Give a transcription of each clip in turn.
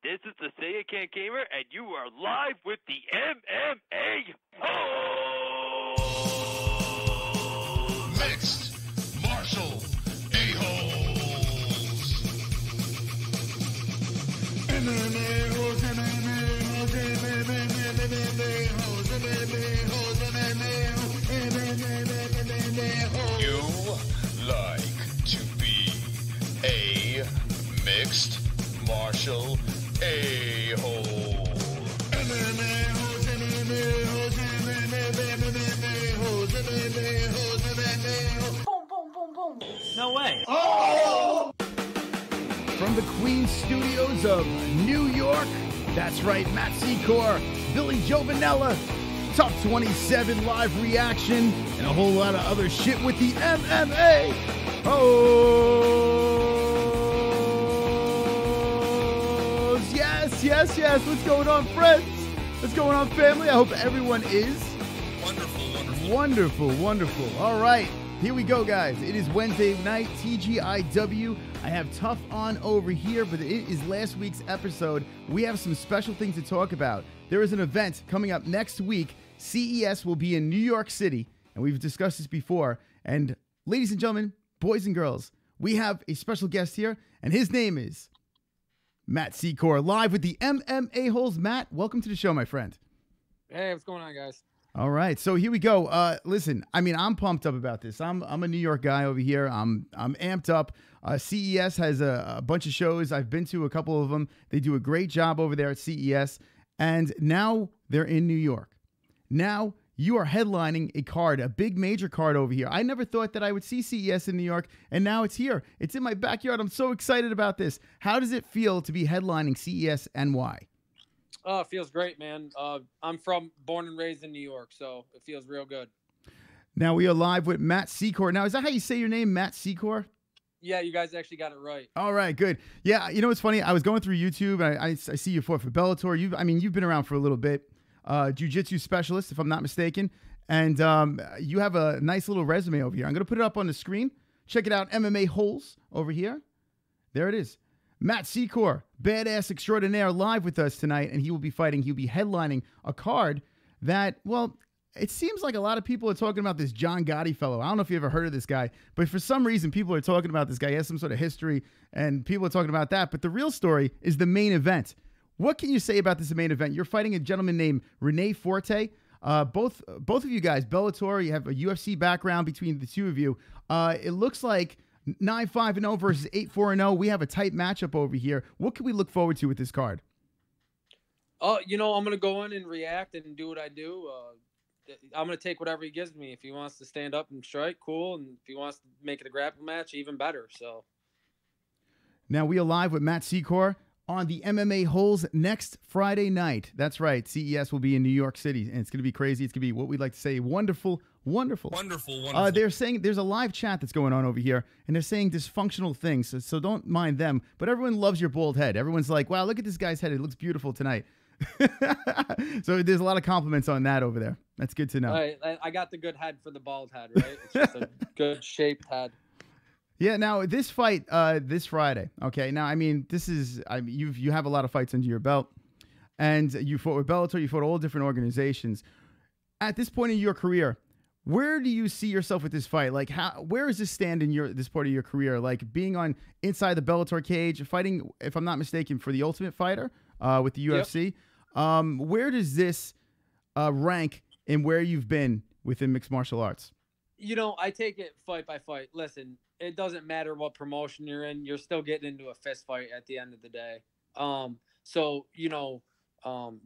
This is the Say It Can't Gamer, and you are live with the MMA-Holes! Mixed Martial A-Holes! MMA-Holes, MMA-Holes, MMA-Holes, MMA-Holes, MMA-Holes. You like to be a mixed martial A-hole. MMA-Holes, MMA-Holes, MMA-Holes, MMA-Holes, MMA-Holes. Boom, boom, boom, boom. No way. Oh! From the Queen Studios of New York, that's right, Matt SECOR, Billy GIOVANNELLA, Top 27 live reaction, and a whole lot of other shit with the MMA-Holes. Yes. What's going on, friends? What's going on, family? I hope everyone is wonderful. All right, here we go, guys. It is Wednesday night, TGIW. I have TUF on over here, but it is last week's episode. We have some special things to talk about. There is an event coming up next week. CES will be in New York City, and we've discussed this before. And ladies and gentlemen, boys and girls, we have a special guest here, and his name is Matt SECOR, live with the MMA-Holes. Matt, welcome to the show, my friend. Hey, what's going on, guys? All right, so here we go. Listen, I mean, I'm pumped up about this. I'm a New York guy over here. I'm amped up. CES has a bunch of shows. I've been to a couple of them. They do a great job over there at CES, and now they're in New York. Now you are headlining a card, a big major card over here. I never thought that I would see CES in New York, and now it's here. It's in my backyard. I'm so excited about this. How does it feel to be headlining CES and why? Oh, it feels great, man. I'm born and raised in New York, so it feels real good. Now we are live with Matt SECOR. Now, is that how you say your name, Matt SECOR? Yeah, you guys actually got it right. All right, good. Yeah, you know what's funny? I was going through YouTube, and I see you fought for Bellator. You've been around for a little bit. Jiu-jitsu specialist, if I'm not mistaken. And you have a nice little resume over here. I'm going to put it up on the screen. Check it out, MMA-Holes over here. There it is. Matt SECOR, badass extraordinaire, live with us tonight, and he'll be headlining a card that, well, it seems like a lot of people are talking about this John Gotti fellow. I don't know if you ever heard of this guy, but for some reason, people are talking about this guy. He has some sort of history, and people are talking about that. But the real story is the main event. What can you say about this main event? You're fighting a gentleman named Rene Forte. Both of you guys, Bellator, you have a UFC background between the two of you. It looks like 9-5-0 versus 8-4-0. We have a tight matchup over here. What can we look forward to with this card? I'm going to go in and react and do what I do. I'm going to take whatever he gives me. If he wants to stand up and strike, cool. And if he wants to make it a grapple match, even better. So now we are live with Matt SECOR on the MMA-Holes next Friday night. That's right. CES will be in New York City, and it's going to be crazy. It's going to be what we'd like to say wonderful. They're saying there's a live chat that's going on over here, and they're saying dysfunctional things, so don't mind them. But everyone loves your bald head. Everyone's like, wow, look at this guy's head. It looks beautiful tonight. So there's a lot of compliments on that over there. That's good to know. All right, I got the good head for the bald head, right? It's just a good shaped head. Yeah, now this fight this Friday, okay? Now, I mean, you have a lot of fights under your belt, and you fought with Bellator, you fought all different organizations. At this point in your career, where do you see yourself with this fight? Like, where does this stand in this part of your career? Like, being on inside the Bellator cage, fighting, if I'm not mistaken, for the Ultimate Fighter with the UFC. Yep. Where does this rank in where you've been within mixed martial arts? I take it fight by fight. Listen, it doesn't matter what promotion you're in. You're still getting into a fist fight at the end of the day.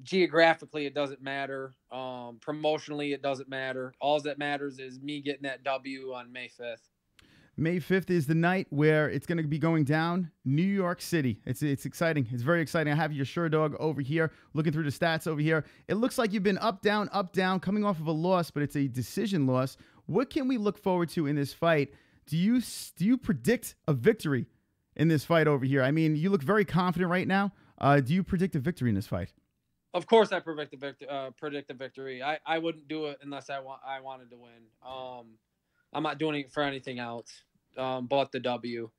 Geographically, it doesn't matter. Promotionally, it doesn't matter. All that matters is me getting that W on May 5th. May 5th is the night where it's going to be going down, New York City. It's exciting. It's very exciting. I have your Dog over here, looking through the stats over here. It looks like you've been up, down, coming off of a loss, but it's a decision loss. What can we look forward to in this fight? Do you predict a victory in this fight over here? I mean, you look very confident right now. Do you predict a victory in this fight? Of course, I predict a victory. I wouldn't do it unless I wanted to win. I'm not doing it for anything else but the W.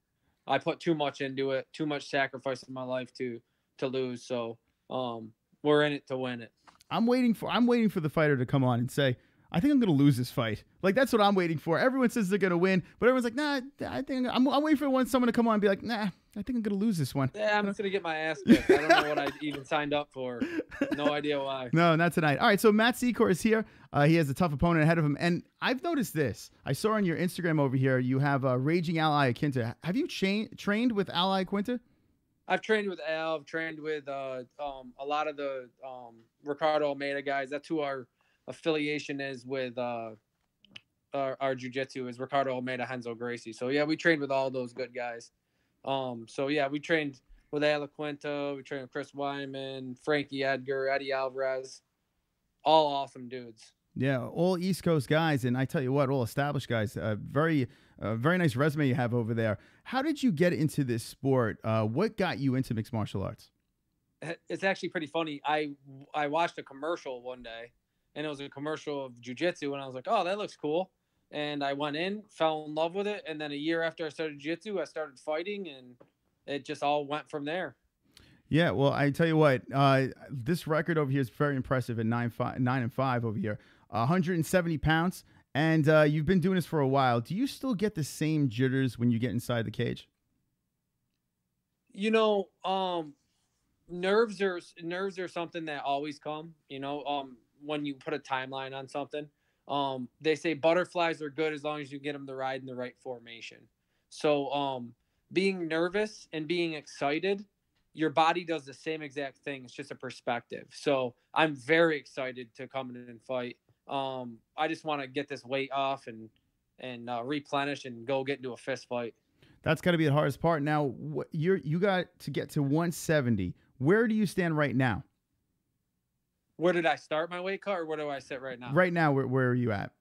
I put too much into it, too much sacrifice in my life to to lose. So we're in it to win it. I'm waiting for the fighter to come on and say, I think I'm going to lose this fight. Like, that's what I'm waiting for. Everyone says they're going to win, but everyone's like, nah, I think I'm waiting for someone to come on and be like, nah, I think I'm going to lose this one. Yeah, I'm just going to get my ass kicked. I don't know what I even signed up for. No idea why. No, not tonight. All right, so Matt SECOR is here. He has a tough opponent ahead of him. And I've noticed this. I saw on your Instagram over here, you have Raging Ally Quinta. Have you trained with Ally Quinta? I've trained with Al. I've trained with a lot of the Ricardo Almeida guys. That's who our affiliation is with our jiu-jitsu is Ricardo Almeida, Renzo Gracie. So yeah, we trained with all those good guys. So yeah, we trained with Ala Quinta, we trained with Chris Wyman, Frankie Edgar, Eddie Alvarez, all awesome dudes. Yeah, all East Coast guys, and I tell you what, all established guys. Very nice resume you have over there. How did you get into this sport? What got you into mixed martial arts? It's actually pretty funny. I watched a commercial one day, and it was a commercial of jiu-jitsu, and I was like, oh, that looks cool. And I went in, fell in love with it, and then a year after I started jiu-jitsu, I started fighting, and it just all went from there. Yeah, well, I tell you what, this record over here is very impressive at 9-5 over here. 170 pounds, and you've been doing this for a while. Do you still get the same jitters when you get inside the cage? You know, nerves are something that always come, you know, when you put a timeline on something. They say butterflies are good as long as you get them to ride in the right formation. So being nervous and being excited, your body does the same exact thing. It's just a perspective. So I'm very excited to come in and fight. I just want to get this weight off and replenish and go get into a fist fight. That's got to be the hardest part. Now, you got to get to 170. Where do you stand right now? Where did I start my weight cut, or where do I sit right now? Right now, where are you at?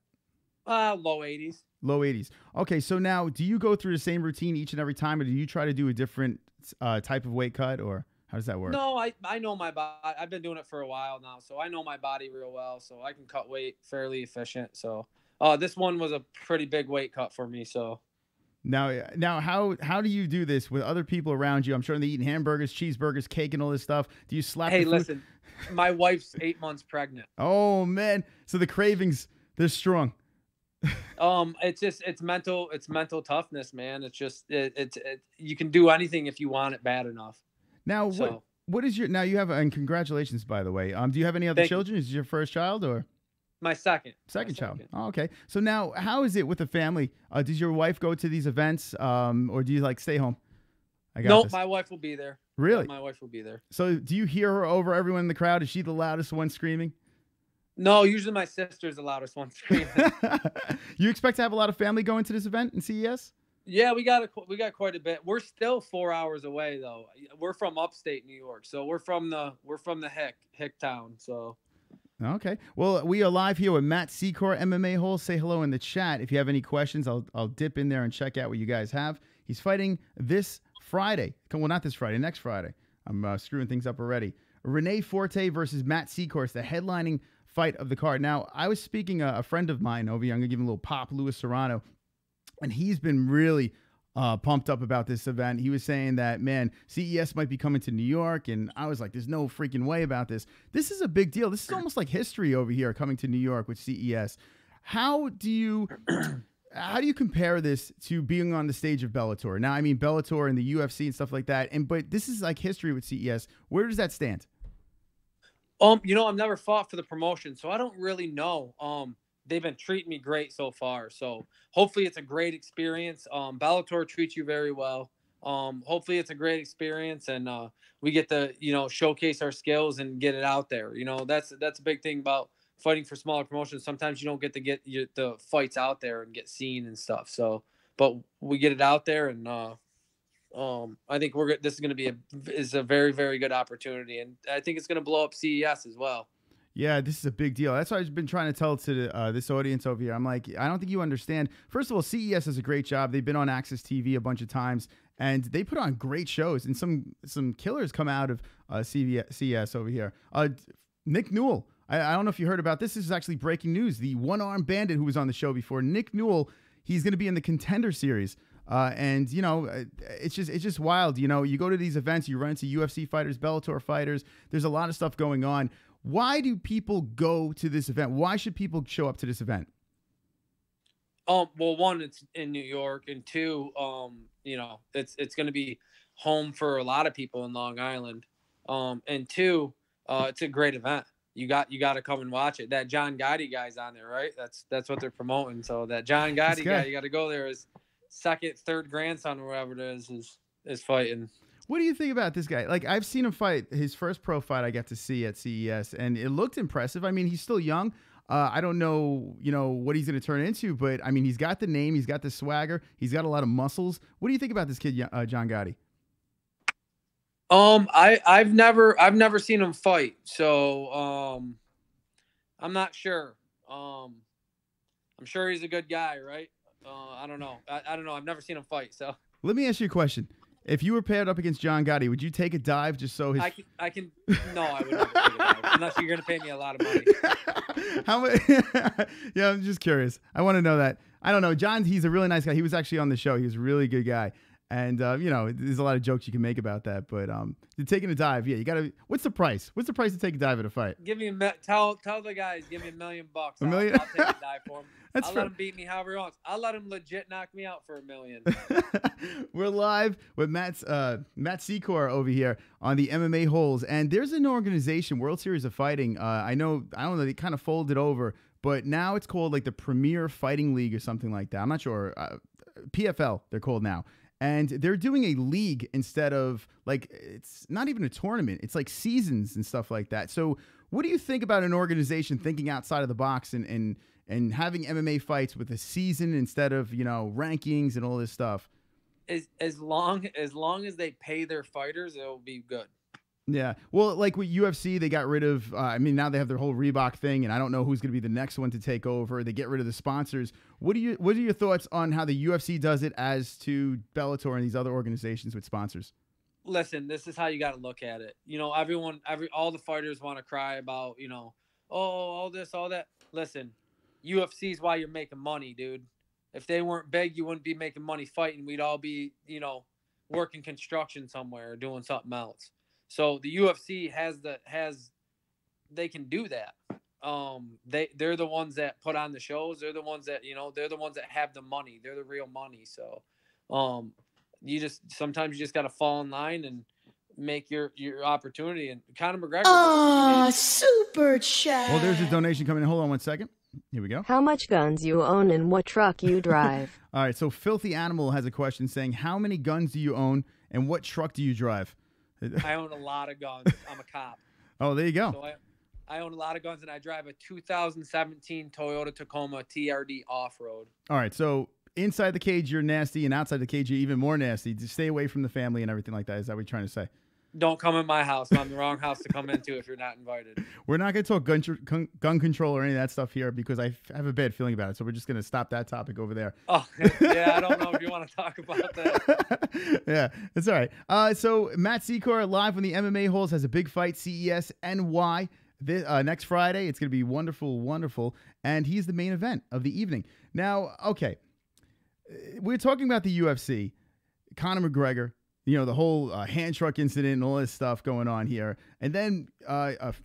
Low 80s. Low 80s. Okay, so now, do you go through the same routine each and every time, or do you try to do a different type of weight cut, or how does that work? No, I know my body. I've been doing it for a while now, so I know my body real well, so I can cut weight fairly efficient. So this one was a pretty big weight cut for me, so. Now, how do you do this with other people around you? I'm sure they're eating hamburgers, cheeseburgers, cake, and all this stuff. Do you slap? Hey, listen, my wife's 8 months pregnant. Oh man, so the cravings, they're strong. It's mental toughness, man. It's just you can do anything if you want it bad enough. Now, so, what is your you have, and congratulations by the way. Do you have any other children? Is this your first child or? My second child. Oh, okay. So now, how is it with the family? Does your wife go to these events, or do you like stay home? Nope, my wife will be there. Really? My wife will be there. So do you hear her over everyone in the crowd? Is she the loudest one screaming? No, usually my sister's the loudest one screaming. You expect to have a lot of family going to this event in CES? Yeah, we got quite a bit. We're still 4 hours away though. We're from upstate New York, so we're from the hick town. So. Okay. Well, we are live here with Matt SECOR, MMA-Holes. Say hello in the chat. If you have any questions, I'll dip in there and check out what you guys have. He's fighting this Friday. Well, not this Friday, next Friday. I'm screwing things up already. Renee Forte versus Matt SECOR is the headlining fight of the card. Now, I was speaking a friend of mine over here. I'm going to give him a little pop, Louis Serrano, and he's been really pumped up about this event. He was saying that, man, CES might be coming to New York, and I was like, there's no freaking way about this. This is a big deal. This is almost like history over here coming to New York with CES. How do you compare this to being on the stage of Bellator? Now, I mean, Bellator and the UFC and stuff like that, but this is like history with CES. Where does that stand? You know, I've never fought for the promotion, so I don't really know. They've been treating me great so far. So hopefully it's a great experience. Bellator treats you very well. Hopefully it's a great experience, and we get to, you know, showcase our skills and get it out there. You know, that's a big thing about fighting for smaller promotions. Sometimes you don't get to get the fights out there and get seen and stuff. So, but we get it out there, and I think this is going to be a very, very good opportunity, and I think it's going to blow up CES as well. Yeah, this is a big deal. That's what I've been trying to tell to this audience over here. I'm like, I don't think you understand. First of all, CES does a great job. They've been on Access TV a bunch of times, and they put on great shows, and some killers come out of CES over here. Nick Newell, I don't know if you heard about this. This is actually breaking news. The one-armed bandit who was on the show before, Nick Newell, he's going to be in the Contender Series. And you know, it's just wild. You know, you go to these events, you run into UFC fighters, Bellator fighters. There's a lot of stuff going on. Why do people go to this event? Why should people show up to this event? Well, one, it's in New York, and two, you know, it's going to be home for a lot of people in Long Island. And two, it's a great event. You got to come and watch it. That John Gotti guy's on there, right? That's what they're promoting. So that John Gotti guy, you got to go there. His second, third grandson, or whatever it is fighting. What do you think about this guy? Like, I've seen him fight. His first pro fight I got to see at CES, and it looked impressive. I mean, he's still young. I don't know, you know, what he's going to turn into, but I mean, he's got the name, he's got the swagger, he's got a lot of muscles. What do you think about this kid, John Gotti? I've never seen him fight, so I'm not sure. I'm sure he's a good guy, right? I don't know. I don't know. I've never seen him fight, so. Let me ask you a question. If you were paired up against John Gotti, would you take a dive just so his... I can no, I would never take a dive unless you're going to pay me a lot of money. How much? Yeah, I'm just curious. I want to know that. I don't know. John, he's a really nice guy. He was actually on the show. He was a really good guy. And, you know, there's a lot of jokes you can make about that. But taking a dive, yeah, you got to... What's the price? What's the price to take a dive at a fight? Give me tell the guys, give me $1 million. $1 million? I'll take a dive for him. I'll let him beat me however he wants. I'll let him legit knock me out for $1 million. We're live with Matt SECOR over here on the MMA-Holes. And there's an organization, World Series of Fighting. I don't know, they kind of folded over. But now it's called like the Premier Fighting League or something like that. I'm not sure. PFL, they're called now. And they're doing a league instead of, like, it's not even a tournament. It's like seasons and stuff like that. So what do you think about an organization thinking outside of the box and having MMA fights with a season instead of, you know, rankings and all this stuff? As long as they pay their fighters, it'll be good. Yeah. Well, like with UFC, they got rid of, I mean, now they have their whole Reebok thing, and I don't know who's going to be the next one to take over. They get rid of the sponsors. What are your thoughts on how the UFC does it as to Bellator and these other organizations with sponsors? Listen, this is how you got to look at it. You know, all the fighters want to cry about, you know, oh, all this, all that. Listen, UFC is why you're making money, dude. If they weren't big, you wouldn't be making money fighting. We'd all be, you know, working construction somewhere or doing something else. So the UFC they can do that. They're the ones that put on the shows. They're the ones that, you know, they're the ones that have the money. They're the real money. So, sometimes you just got to fall in line and make your opportunity. And Conor McGregor. Oh, super chat. Well, there's a donation coming in. Hold on 1 second. Here we go. How much guns you own and what truck you drive? All right. So Filthy Animal has a question saying, how many guns do you own and what truck do you drive? I own a lot of guns. I'm a cop. Oh, there you go. So I own a lot of guns, and I drive a 2017 Toyota Tacoma TRD off-road. All right, so inside the cage, you're nasty, and outside the cage, you're even more nasty. Just stay away from the family and everything like that. Is that what you're trying to say? Don't come in my house. I'm the wrong house to come into if you're not invited. We're not going to talk gun control or any of that stuff here because I have a bad feeling about it. So we're just going to stop that topic over there. Oh, yeah, I don't know if you want to talk about that. Yeah, it's all right. So Matt SECOR live on the MMA-Holes has a big fight, CES NY. Next Friday. It's going to be wonderful, wonderful. And he's the main event of the evening. Now, okay, we're talking about the UFC, Conor McGregor, you know, the whole hand truck incident and all this stuff going on here. And then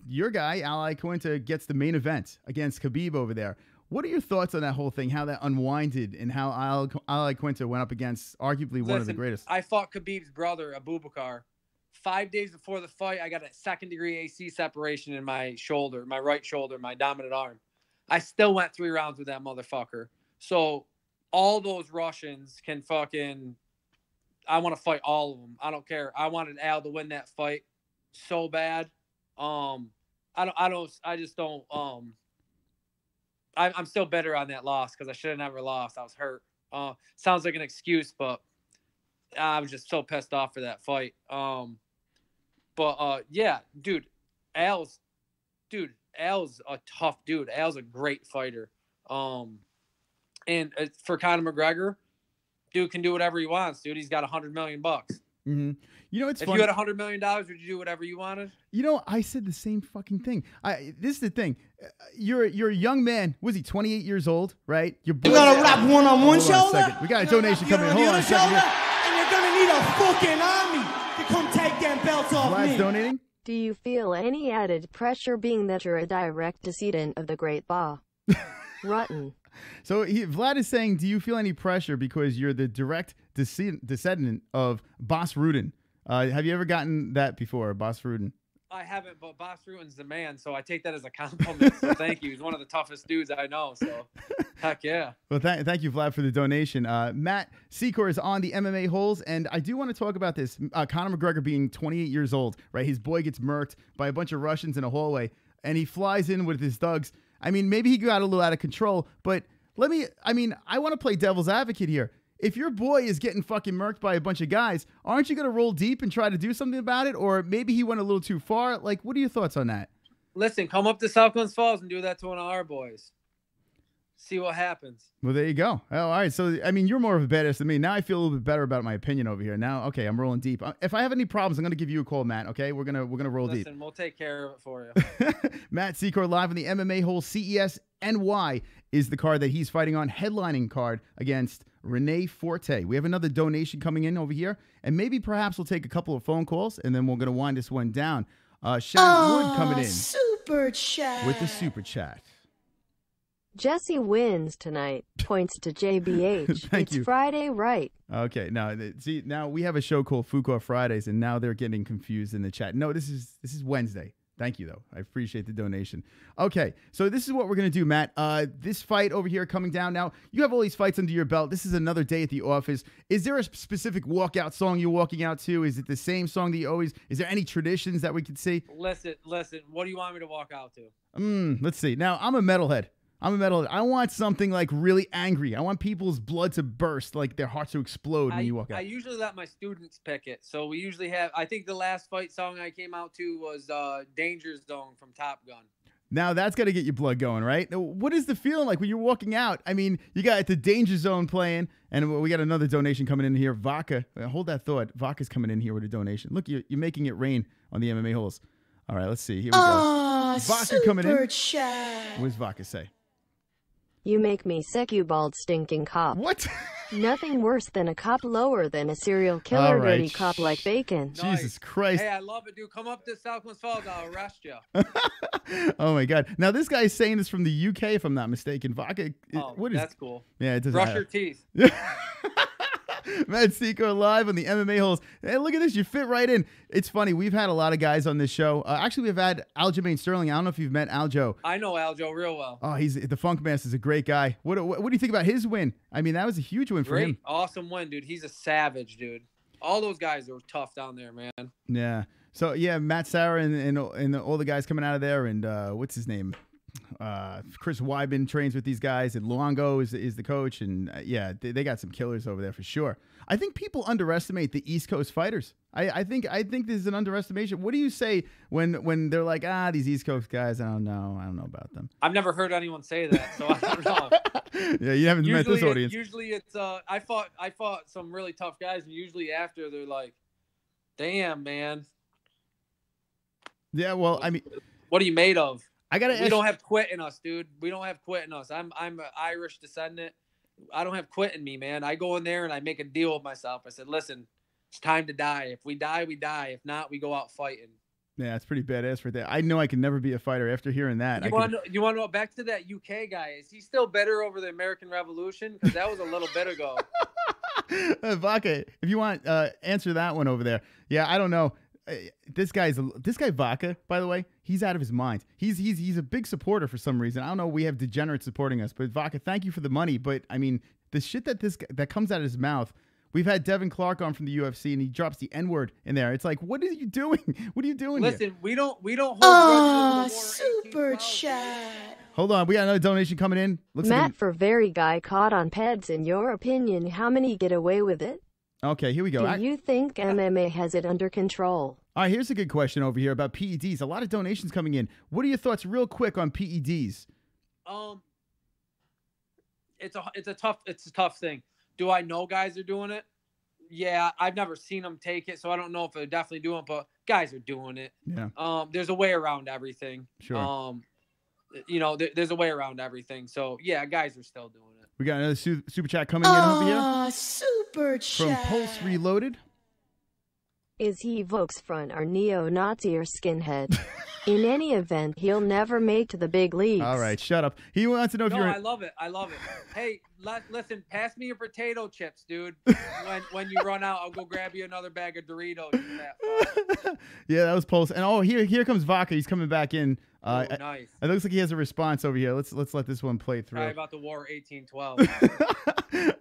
your guy, Al Iaquinta, gets the main event against Khabib over there. What are your thoughts on that whole thing, how that unwinded and how Al Iaquinta went up against arguably one of the greatest? I fought Khabib's brother, Abubakar. 5 days before the fight, I got a second-degree AC separation in my shoulder, my right shoulder, my dominant arm. I still went 3 rounds with that motherfucker. So all those Russians can fucking – I want to fight all of them. I don't care. I wanted Al to win that fight so bad. I'm still bitter on that loss because I should have never lost. I was hurt. Sounds like an excuse, but I was just so pissed off for that fight. Yeah, dude, Al's a tough dude. Al's a great fighter. And for Conor McGregor, dude can do whatever he wants, dude. He's got $100 million. Mm-hmm. You know, it's if funny. you had $100 million, would you do whatever you wanted? You know, I said the same fucking thing. This is the thing. You're a young man. Was he 28 years old? Right? You're gonna rap one on one shoulder. We got a donation coming in. Hold on a second. And you're gonna need a fucking army to come take them belts off me. Donating. Do you feel any added pressure being that you're a direct descendant of the great Ba? Rutten. So Vlad is saying, do you feel any pressure because you're the direct descendant of Boss Rudin? Have you ever gotten that before, Boss Rudin? I haven't, but Boss Ruin's the man, so I take that as a compliment. So thank you. He's one of the toughest dudes I know. So heck yeah. Well, thank you, Vlad, for the donation. Matt SECOR is on the MMA-Holes, and I do want to talk about this. Conor McGregor being 28 years old, right? His boy gets murked by a bunch of Russians in a hallway, and he flies in with his thugs. I mean, maybe he got a little out of control, but I want to play devil's advocate here. If your boy is getting fucking murked by a bunch of guys, aren't you going to roll deep and try to do something about it? Or maybe he went a little too far. Like, what are your thoughts on that? Listen, come up to South Glens Falls and do that to one of our boys. See what happens. Well, there you go. Oh, all right. So, I mean, you're more of a badass than me. Now I feel a little bit better about my opinion over here. Now, okay, I'm rolling deep. If I have any problems, I'm going to give you a call, Matt. Okay, we're gonna roll deep. Listen, we'll take care of it for you. Matt SECOR live on the MMA-Holes. CES NY is the card that he's fighting on, headlining card against Renee Forte. We have another donation coming in over here, and maybe perhaps we'll take a couple of phone calls, and then we're going to wind this one down. Shannon Wood coming in Super chat. with the super chat. Jessie wins tonight. Points to JBH. Thank it's you. Friday, right? Okay, now see, now we have a show called Fuqua Fridays, and now they're getting confused in the chat. No, this is Wednesday. Thank you, though. I appreciate the donation. Okay, so this is what we're going to do, Matt. This fight over here coming down now, you have all these fights under your belt. This is another day at the office. Is there a specific walkout song you're walking out to? Is it the same song that you always... Is there any traditions that we could see? Listen. What do you want me to walk out to? Let's see. Now, I'm a metalhead. I want something like really angry. I want people's blood to burst, like their hearts to explode when you walk out. I usually let my students pick it. So we usually have, I think the last fight song I came out to was Danger Zone from Top Gun. Now that's got to get your blood going, right? What is the feeling like when you're walking out? I mean, you got the Danger Zone playing, and we got another donation coming in here. Vodka, hold that thought. Vodka's coming in here with a donation. Look, you're making it rain on the MMA Holes. All right, let's see. Here we go. Vodka coming in. Chat. What does Vodka say? You make me sick, you bald stinking cop. What? Nothing worse than a cop lower than a serial killer, right. dirty cop like bacon. Nice. Jesus Christ. Hey, I love it, dude. Come up to South Glens Falls. I'll arrest you. Oh, my God. Now, this guy's saying this from the UK, if I'm not mistaken. Vodka. That's cool. Yeah, it doesn't Brush matter. your teeth. Matt SECOR live on the MMA Holes. Hey, look at this. You fit right in. It's funny. We've had a lot of guys on this show. Actually, we've had Aljamain Sterling. I don't know if you've met Aljo. I know Aljo real well. Oh, the Funk Master's a great guy. What do you think about his win? I mean, that was a huge win for him. Awesome win, dude. He's a savage, dude. All those guys are tough down there, man. Yeah. So, yeah, Matt Sarah and all the guys coming out of there. And what's his name? Chris Wyman trains with these guys, and Luongo is the coach, and yeah, they got some killers over there for sure. I think people underestimate the East Coast fighters. I think there's an underestimation. What do you say when they're like, these East Coast guys? I don't know about them. I've never heard anyone say that, so I don't know. Yeah, you haven't met this audience. Usually it's I fought some really tough guys, and usually after they're like, damn, man. Yeah, well, I mean, what are you made of? We don't have quit in us, dude. We don't have quit in us. I'm an Irish descendant. I don't have quit in me, man. I go in there and I make a deal with myself. I said, listen, it's time to die. If we die, we die. If not, we go out fighting. Yeah, it's pretty badass right there. I know I can never be a fighter after hearing that. You want to know, back to that UK guy, is he still bitter over the American Revolution? Because that was a little bit ago. Vodka, if you want, answer that one over there. Yeah, I don't know. This guy Vodka, by the way, he's out of his mind. He's a big supporter for some reason. I don't know. We have degenerates supporting us, but Vodka, thank you for the money. But I mean, the shit that comes out of his mouth. We've had Devin Clark on from the UFC, and he drops the N-word in there. It's like, what are you doing? What are you doing? Listen, here? we don't hold super chat. Hold on, we got another donation coming in. Matt, for very guy caught on pads, in your opinion, how many get away with it? Okay, here we go. Do you think MMA has it under control? All right, here's a good question over here about PEDs. A lot of donations coming in. What are your thoughts real quick on PEDs? It's a tough thing. Do I know guys are doing it? Yeah, I've never seen them take it, so I don't know if they're definitely doing it, but guys are doing it. Yeah. There's a way around everything. Sure. You know, there's a way around everything. So yeah, guys are still doing it. We got another super chat coming in over here. Super From Pulse Reloaded. Is he Volksfront or neo-Nazi or skinhead? In any event, he'll never make to the big leagues. All right, shut up. He wants to know if No, you're. I love it. I love it. Hey, listen, pass me your potato chips, dude. When you run out, I'll go grab you another bag of Doritos. You fat fuck. Yeah, that was Pulse. And here comes Vodka. He's coming back in. Nice. It looks like he has a response over here. Let's let this one play through. Sorry about the War 1812.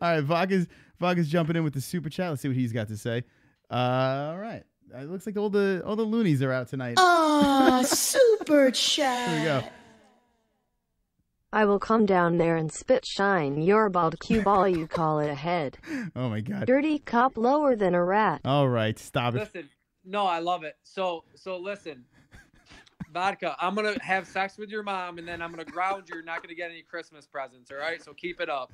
All right, Vodka's jumping in with the super chat. Let's see what he's got to say. All right. It looks like all the loonies are out tonight. Super chat. Here we go. I will come down there and spit shine your bald cue ball. You call it a head. Oh my God. Dirty cop lower than a rat. All right, stop it. Listen, no, I love it. So listen, Vodka, I'm gonna have sex with your mom, and then I'm gonna ground you. You're not gonna get any Christmas presents, all right? So keep it up.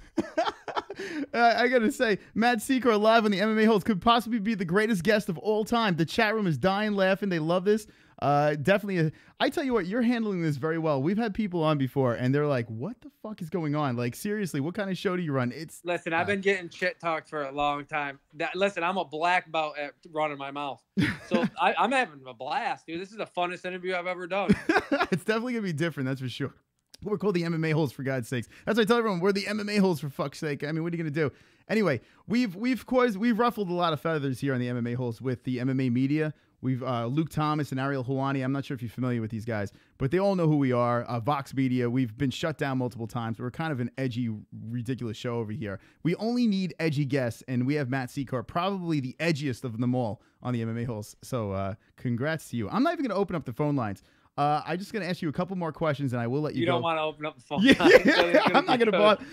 I gotta say, Matt SECOR live on the MMA Holes could possibly be the greatest guest of all time. The chat room is dying laughing. They love this. Definitely. I tell you what, you're handling this very well. We've had people on before, and they're like, "What the fuck is going on? Like, seriously, what kind of show do you run?" Listen, I've been getting shit talked for a long time. Listen, I'm a black belt at running my mouth, so I'm having a blast, dude. This is the funnest interview I've ever done. It's definitely gonna be different, that's for sure. We're called the MMA Holes, for God's sakes. That's why I tell everyone we're the MMA Holes, for fuck's sake. I mean, what are you gonna do? Anyway, we've ruffled a lot of feathers here on the MMA Holes with the MMA media. We've Luke Thomas and Ariel Helwani. I'm not sure if you're familiar with these guys, but they all know who we are. Vox Media. We've been shut down multiple times. We're kind of an edgy, ridiculous show over here. We only need edgy guests, and we have Matt SECOR, probably the edgiest of them all on the MMA Holes. So congrats to you. I'm not even going to open up the phone lines. I'm just going to ask you a couple more questions, and I will let you go. You don't want to open up the phone. Yeah, I'm not going to bother.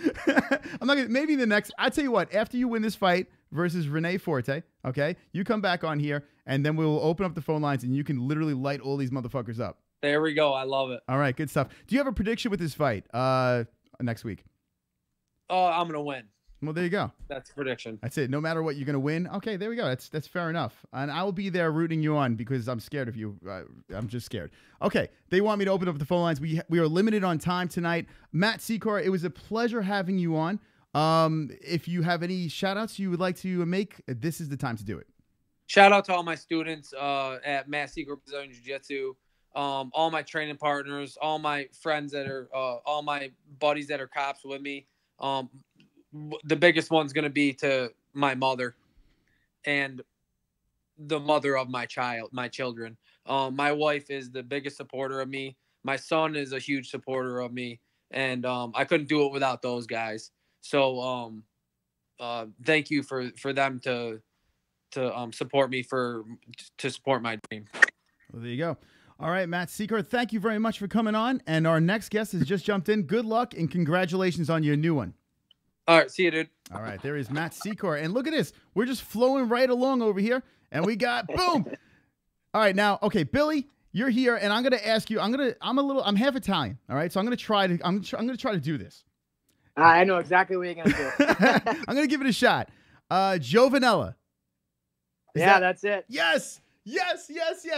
I'm not going to. Maybe the next. I tell you what. After you win this fight versus Renee Forte, okay, you come back on here, and then we will open up the phone lines, and you can literally light all these motherfuckers up. There we go. I love it. All right, good stuff. Do you have a prediction with this fight next week? Oh, I'm gonna win. Well, there you go. That's the prediction. That's it. No matter what, you're gonna win. Okay, there we go. That's fair enough. And I will be there rooting you on because I'm scared of you. I'm just scared. Okay, they want me to open up the phone lines. We are limited on time tonight. Matt SECOR, it was a pleasure having you on. If you have any shout outs you would like to make, this is the time to do it. Shout out to all my students at Matt SECOR Brazilian Jiu-Jitsu, all my training partners, all my friends that are, all my buddies that are cops with me. The biggest one's going to be to my mother and the mother of my children. My wife is the biggest supporter of me. My son is a huge supporter of me, and I couldn't do it without those guys. So thank you for them to support me, to support my dream. Well, there you go. All right, Matt SECOR, thank you very much for coming on. And our next guest has just jumped in. Good luck and congratulations on your new one. All right, see you, dude. All right, there is Matt SECOR. And look at this. We're just flowing right along over here. And we got, boom. All right, now, okay, Billy, you're here. And I'm going to ask you, I'm half Italian. All right, so I'm going to try to do this. I know exactly what you're going to do. I'm going to give it a shot. GIOVANNELLA. That's it. Yes.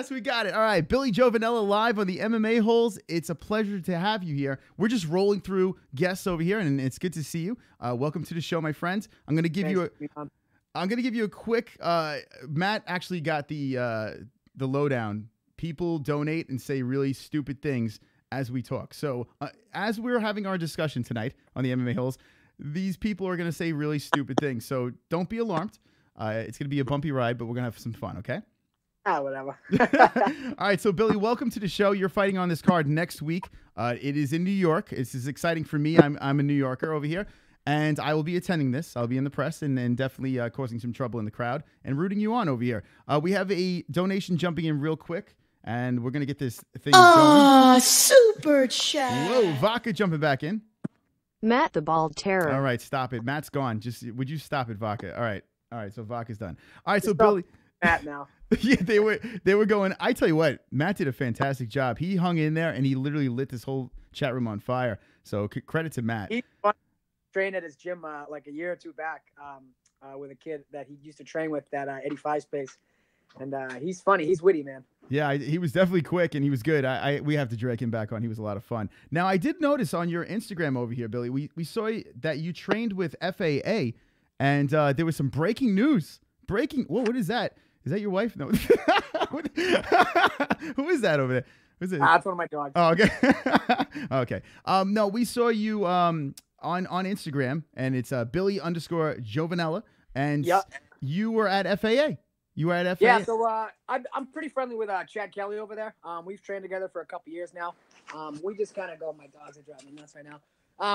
We got it. All right. Billy GIOVANNELLA live on the MMA Holes. It's a pleasure to have you here. We're just rolling through guests over here, and it's good to see you. Welcome to the show, my friends. I'm going to give you a quick, Matt actually got the lowdown. People donate and say really stupid things as we talk. So as we're having our discussion tonight on the MMA Holes, these people are going to say really stupid things. So don't be alarmed. It's going to be a bumpy ride, but we're going to have some fun, okay? Whatever. All right, so Billy, welcome to the show. You're fighting on this card next week. It is in New York. This is exciting for me. I'm a New Yorker over here, and I will be attending this. I'll be in the press and definitely causing some trouble in the crowd and rooting you on over here. We have a donation jumping in real quick, and we're going to get this thing going. Super chat. Whoa, Vodka jumping back in. Matt the Bald Terror. All right, stop it. Matt's gone. Would you stop it, Vodka? All right, so Vodka's done. All right, so Billy. Matt now. Yeah, they were going. I tell you what, Matt did a fantastic job. He hung in there and he literally lit this whole chat room on fire. So credit to Matt. He trained at his gym like a year or two back. with a kid that he used to train with at 85 space. And he's funny. He's witty, man. Yeah, he was definitely quick and he was good. We have to drag him back on. He was a lot of fun. Now, I did notice on your Instagram over here, Billy, we saw that you trained with FAA, and there was some breaking news. Whoa, what is that? Is that your wife? No. Who is that over there? Who's it? That's one of my dogs. Oh, okay. Okay. No, we saw you on Instagram, and it's Billy_Giovannella, and you were at FAA. You were at FAA? Yeah, so I'm pretty friendly with Chad Kelly over there. We've trained together for a couple years now. We just kind of go, my dogs are driving me nuts right now.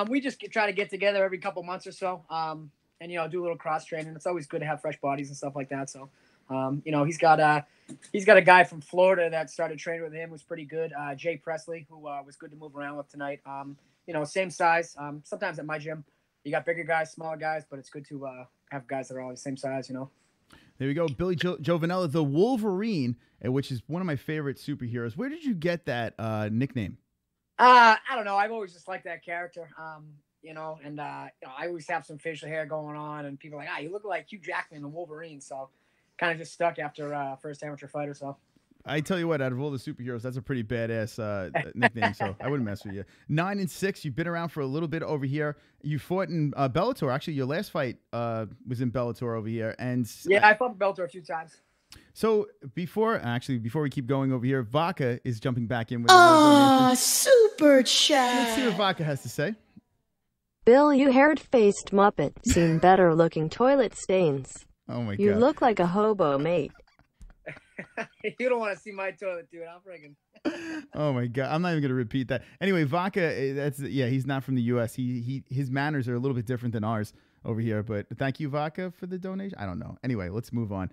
We just try to get together every couple months or so, and, you know, do a little cross training. It's always good to have fresh bodies and stuff like that. So, you know, he's got a guy from Florida that started training with him, who's pretty good. Jay Presley, who was good to move around with tonight. You know, same size. Sometimes at my gym, you got bigger guys, smaller guys, but it's good to have guys that are all the same size, you know. There we go. Billy Giovannella, the Wolverine, which is one of my favorite superheroes. Where did you get that nickname? I don't know. I've always just liked that character, you know, and you know, I always have some facial hair going on, and people are like, you look like Hugh Jackman, the Wolverine. So kind of just stuck after first amateur fighter. So I tell you what, out of all the superheroes, that's a pretty badass nickname. So I wouldn't mess with you. 9-6. You've been around for a little bit over here. You fought in Bellator. Actually, your last fight was in Bellator over here. And yeah, I fought in Bellator a few times. So before we keep going over here, Vodka is jumping back in with super chat. Let's see what Vodka has to say. Bill, you haired-faced Muppet, seen better-looking toilet stains. Oh my God. You look like a hobo, mate. You don't want to see my toilet, dude. I'm freaking. Oh my God, I'm not even gonna repeat that. Anyway, Vodka, he's not from the U.S. His manners are a little bit different than ours over here. But thank you, Vodka, for the donation. I don't know. Anyway, let's move on.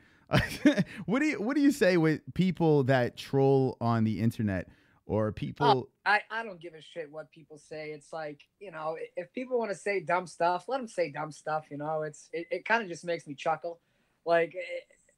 What do you say with people that troll on the internet or people? I don't give a shit what people say. It's like, you know, if people want to say dumb stuff, let them say dumb stuff. You know, it kind of just makes me chuckle. Like.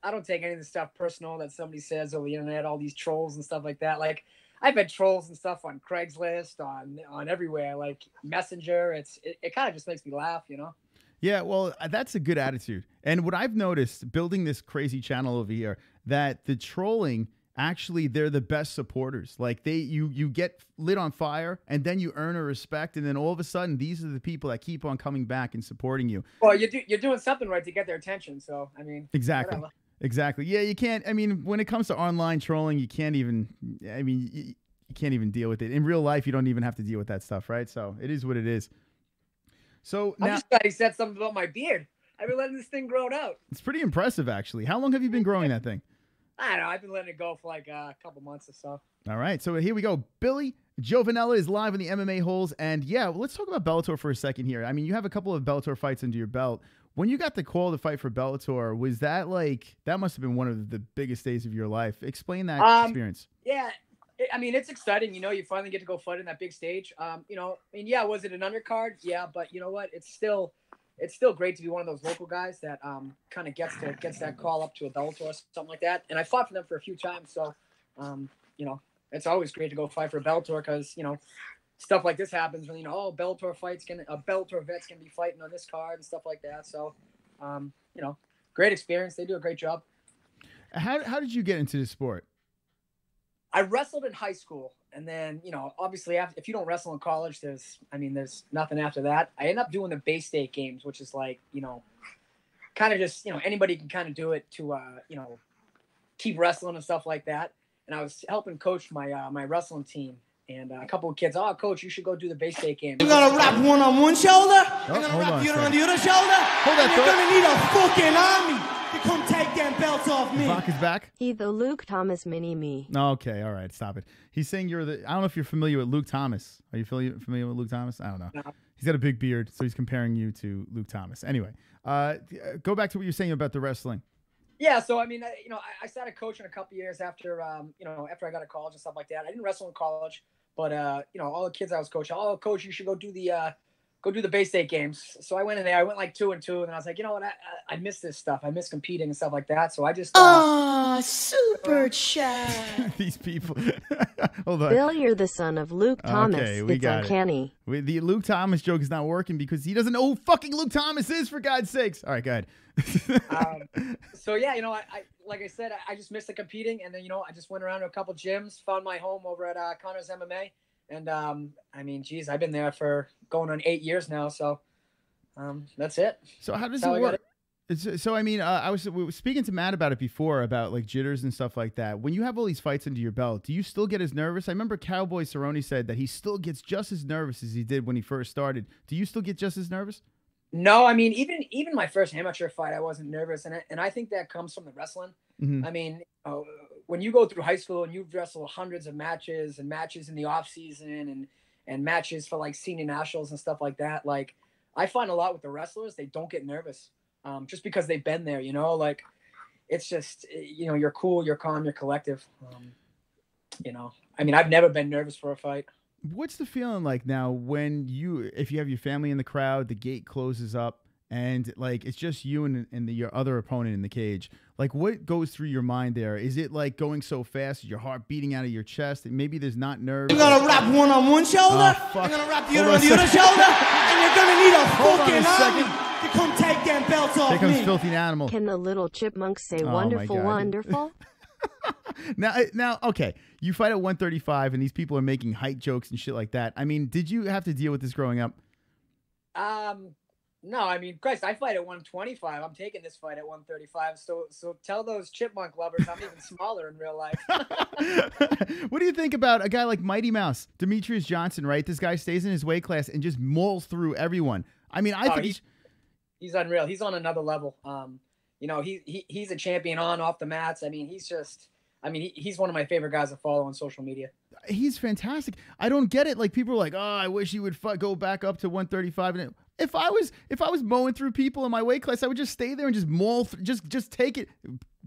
I don't take any of the stuff personal that somebody says over the internet, all these trolls and stuff like that. Like, I've had trolls and stuff on Craigslist, on everywhere, like Messenger. It kind of just makes me laugh, you know? Yeah, well, that's a good attitude. And what I've noticed building this crazy channel over here, that the trolling, actually, they're the best supporters. Like, you get lit on fire, and then you earn a respect, and then all of a sudden, these are the people that keep on coming back and supporting you. Well, you're doing something right to get their attention, so, I mean. Exactly. Whatever. Exactly. Yeah, you can't. I mean, when it comes to online trolling, you can't even. I mean, you can't even deal with it in real life. You don't even have to deal with that stuff, right? So it is what it is. So now, I'm just glad he said something about my beard. I've been letting this thing grow out. It's pretty impressive, actually. How long have you been growing that thing? I don't know. I've been letting it go for like a couple months or so. All right. So here we go. Billy Giovannella is live on the MMA-Holes, and yeah, well, let's talk about Bellator for a second here. I mean, you have a couple of Bellator fights under your belt. When you got the call to fight for Bellator, was that like, that must have been one of the biggest days of your life. Explain that experience. Yeah, I mean, it's exciting. You know, you finally get to go fight in that big stage. You know, I mean, yeah, was it an undercard? Yeah, but you know what? It's still great to be one of those local guys that kind of gets that call up to a Bellator or something like that. And I fought for them for a few times, so you know, it's always great to go fight for a Bellator because, you know, stuff like this happens when, you know, Bellator vets can be fighting on this card and stuff like that. So, you know, great experience. They do a great job. How did you get into the sport? I wrestled in high school, and then, you know, obviously if you don't wrestle in college, there's nothing after that. I ended up doing the Bay State games, which is like, you know, kind of just, you know, anybody can kind of do it to, you know, keep wrestling and stuff like that. And I was helping coach my my wrestling team. And a couple of kids, coach, you should go do the Bay State game. You're gonna wrap one on one shoulder. You're gonna wrap the other on the other shoulder. Hold that thought. You're gonna need a fucking army to come take them belts off me. Rock is back. He the Luke Thomas mini-me. Okay, all right, stop it. He's saying I don't know if you're familiar with Luke Thomas. Are you familiar with Luke Thomas? I don't know. No. He's got a big beard, so he's comparing you to Luke Thomas. Anyway, go back to what you're saying about the wrestling. Yeah, so I mean, you know, I started coaching a couple years after, you know, after I got to college and stuff like that. I didn't wrestle in college. But, you know, all the kids I was coaching, coach, you should go do the go do the Bay State games. So I went in there. I went like 2-2, and I was like, you know what? I miss this stuff. I miss competing and stuff like that. So I just super chat. These people. Hold on. Bill, you're the son of Luke Thomas. Okay, we it's got uncanny. The Luke Thomas joke is not working because he doesn't know who fucking Luke Thomas is, for God's sakes. All right, go ahead. So yeah, you know, I like I said, I just missed the competing, and then you know, I just went around to a couple gyms, found my home over at Conor's MMA, and I mean, geez, I've been there for going on 8 years now, so that's it. So how does it work? So I mean, we were speaking to Matt about it before, about like jitters and stuff like that. When you have all these fights under your belt, do you still get as nervous? I remember Cowboy Cerrone said that he still gets just as nervous as he did when he first started. Do you still get just as nervous? No, I mean, even my first amateur fight, I wasn't nervous, and I think that comes from the wrestling. Mm-hmm. I mean, when you go through high school and you've wrestled hundreds of matches and matches in the off season and matches for like senior nationals and stuff like that, like I find a lot with the wrestlers, they don't get nervous. Just because they've been there, you know, like it's just, you know, you're cool, you're calm, you're collective. You know, I mean, I've never been nervous for a fight. What's the feeling like now when if you have your family in the crowd, the gate closes up and like, it's just you and your other opponent in the cage? Like what goes through your mind there? Is it like going so fast, your heart beating out of your chest, and maybe there's not nerves? You're gonna wrap one on one shoulder, you're gonna wrap the other on the other shoulder, and you're gonna need a fucking army to come take them belts off me. Here comes Filthy Animal. Can the little chipmunk say wonderful, wonderful? Now, okay, you fight at 135, and these people are making height jokes and shit like that. I mean, did you have to deal with this growing up? No, I mean, Christ, I fight at 125. I'm taking this fight at 135. So tell those chipmunk lovers I'm even smaller in real life. What do you think about a guy like Mighty Mouse, Demetrius Johnson, right? This guy stays in his weight class and just mauls through everyone. I mean, I think he's unreal. He's on another level. You know, he's a champion on, off the mats. I mean, he's one of my favorite guys to follow on social media. He's fantastic. I don't get it. Like people are like, oh, I wish he would go back up to 135. And if I was mowing through people in my weight class, I would just stay there and just maul, just take it,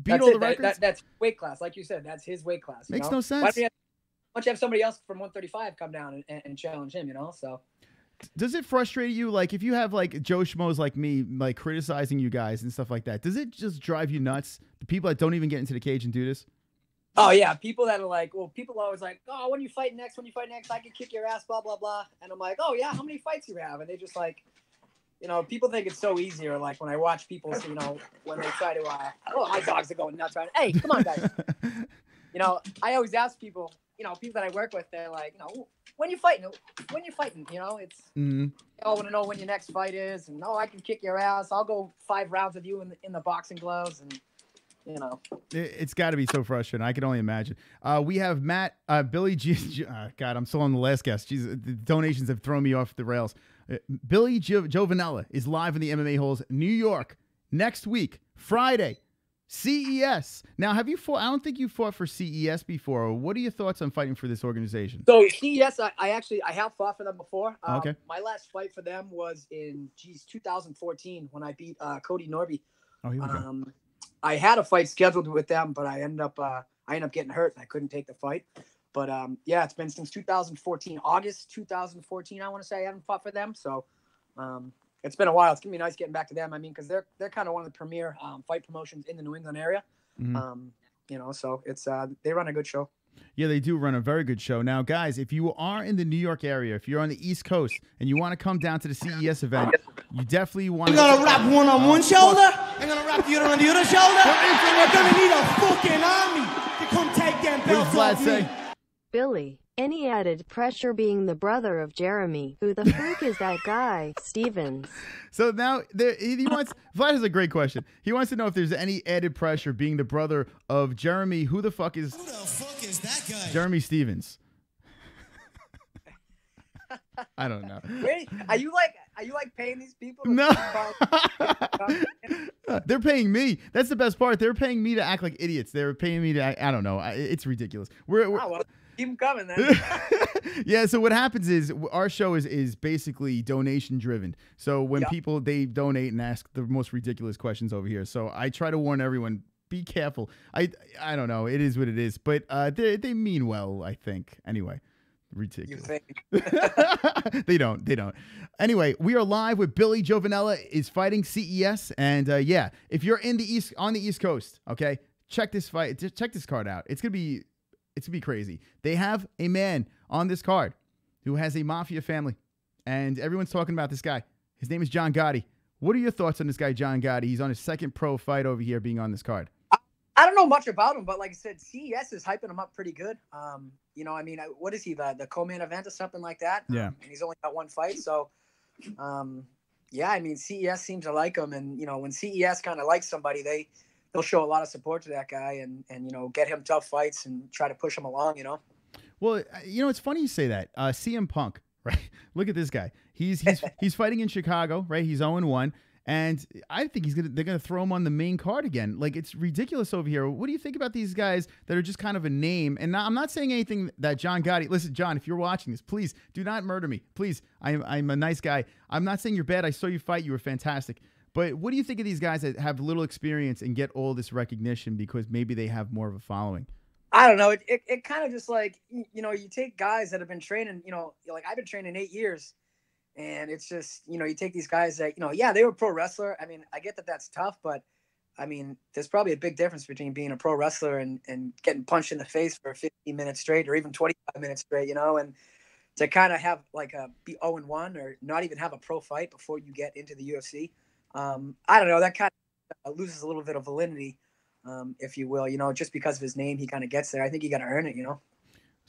beat all the records. That's weight class, like you said. That's his weight class. Makes no sense. Why don't you have somebody else from 135 come down and challenge him? You know, so. Does it frustrate you, like, if you have, like, Joe Schmoes like me, like, criticizing you guys and stuff like that, does it just drive you nuts? The people that don't even get into the cage and do this? Oh, yeah. People that are like, well, people are always like, oh, when you fight next, I can kick your ass, blah, blah, blah. And I'm like, oh, yeah, how many fights you have? And they just, like, you know, people think it's so easy. Or, like, when I watch people, you know, when they try to, oh, my dogs are going nuts right now. Hey, come on, guys. You know, I always ask people, you know, people that I work with, they're like, you know, when you fighting, you know, it's, I want to know when your next fight is, and I can kick your ass. I'll go 5 rounds with you in the boxing gloves, and you know, it's got to be so frustrating. I can only imagine. We have Matt, Billy G. God, I'm still on the last guest. Jeez, the donations have thrown me off the rails. Billy Giovanella is live in the MMA-Holes, New York, next week, Friday. CES. Now, have you fought? I don't think you fought for CES before. What are your thoughts on fighting for this organization? So CES, I have fought for them before. Okay. My last fight for them was in 2014 when I beat Cody Norby. Oh, here we go. I had a fight scheduled with them, but I ended up getting hurt and I couldn't take the fight. But yeah, it's been since 2014, August 2014. I want to say I haven't fought for them. So. It's been a while. It's gonna be nice getting back to them. I mean, because they're kind of one of the premier fight promotions in the New England area. You know, so it's they run a good show. Yeah, they do run a very good show. Now, guys, if you are in the New York area, if you're on the East Coast and you want to come down to the CES event, you definitely want to. You're gonna wrap one on one shoulder, you're gonna wrap the other on the other shoulder, and you're gonna need a fucking army to come take them belts off me. Billy, any added pressure being the brother of Jeremy? Who the fuck is that guy? Stevens. So now he wants. Vlad has a great question. He wants to know if there's any added pressure being the brother of Jeremy. Who the fuck is that guy? Jeremy Stevens. I don't know. Wait, are you like paying these people? No. They're paying me. That's the best part. They're paying me to act like idiots. They're paying me to act, I don't know. It's ridiculous. Well, keep them coming then. Yeah, so what happens is our show is basically donation driven. So when people, they donate and ask the most ridiculous questions over here. So I try to warn everyone, be careful. I don't know. It is what it is. But they mean well, I think. Anyway. Ridiculous. You think? They don't. Anyway, we are live with Billy Giovanella is fighting CES, and yeah, if you're on the East Coast, okay, check this fight. Just check this card out. It's gonna be crazy. They have a man on this card who has a mafia family, and everyone's talking about this guy. His name is John Gotti. What are your thoughts on this guy, John Gotti? He's on his second pro fight over here, being on this card. I don't know much about him, but like I said, CES is hyping him up pretty good. You know, I mean, what is he, the co-main event or something like that? Yeah. And he's only got one fight. So, yeah, I mean, CES seems to like him. And, you know, when CES kind of likes somebody, they'll show a lot of support to that guy and, you know, get him tough fights and try to push him along, you know? Well, you know, it's funny you say that. CM Punk, right? Look at this guy. He's fighting in Chicago, right? He's 0-1. And I think they're gonna throw him on the main card again. Like, it's ridiculous over here. What do you think about these guys that are just kind of a name? And I'm not saying anything that John Gotti. Listen, John, if you're watching this, please do not murder me. Please, I'm a nice guy. I'm not saying you're bad. I saw you fight. You were fantastic. But what do you think of these guys that have little experience and get all this recognition because maybe they have more of a following? I don't know. It kind of just like, you know, you take guys that have been training, you know, like I've been training 8 years. And it's just, you know, you take these guys that, you know, yeah, they were a pro wrestler. I mean, I get that that's tough, but I mean, there's probably a big difference between being a pro wrestler and getting punched in the face for 15 minutes straight or even 25 minutes straight, you know, and to kind of have like be 0-1 or not even have a pro fight before you get into the UFC. I don't know. That kind of loses a little bit of validity, if you will, you know, just because of his name, he kind of gets there. I think you got to earn it, you know.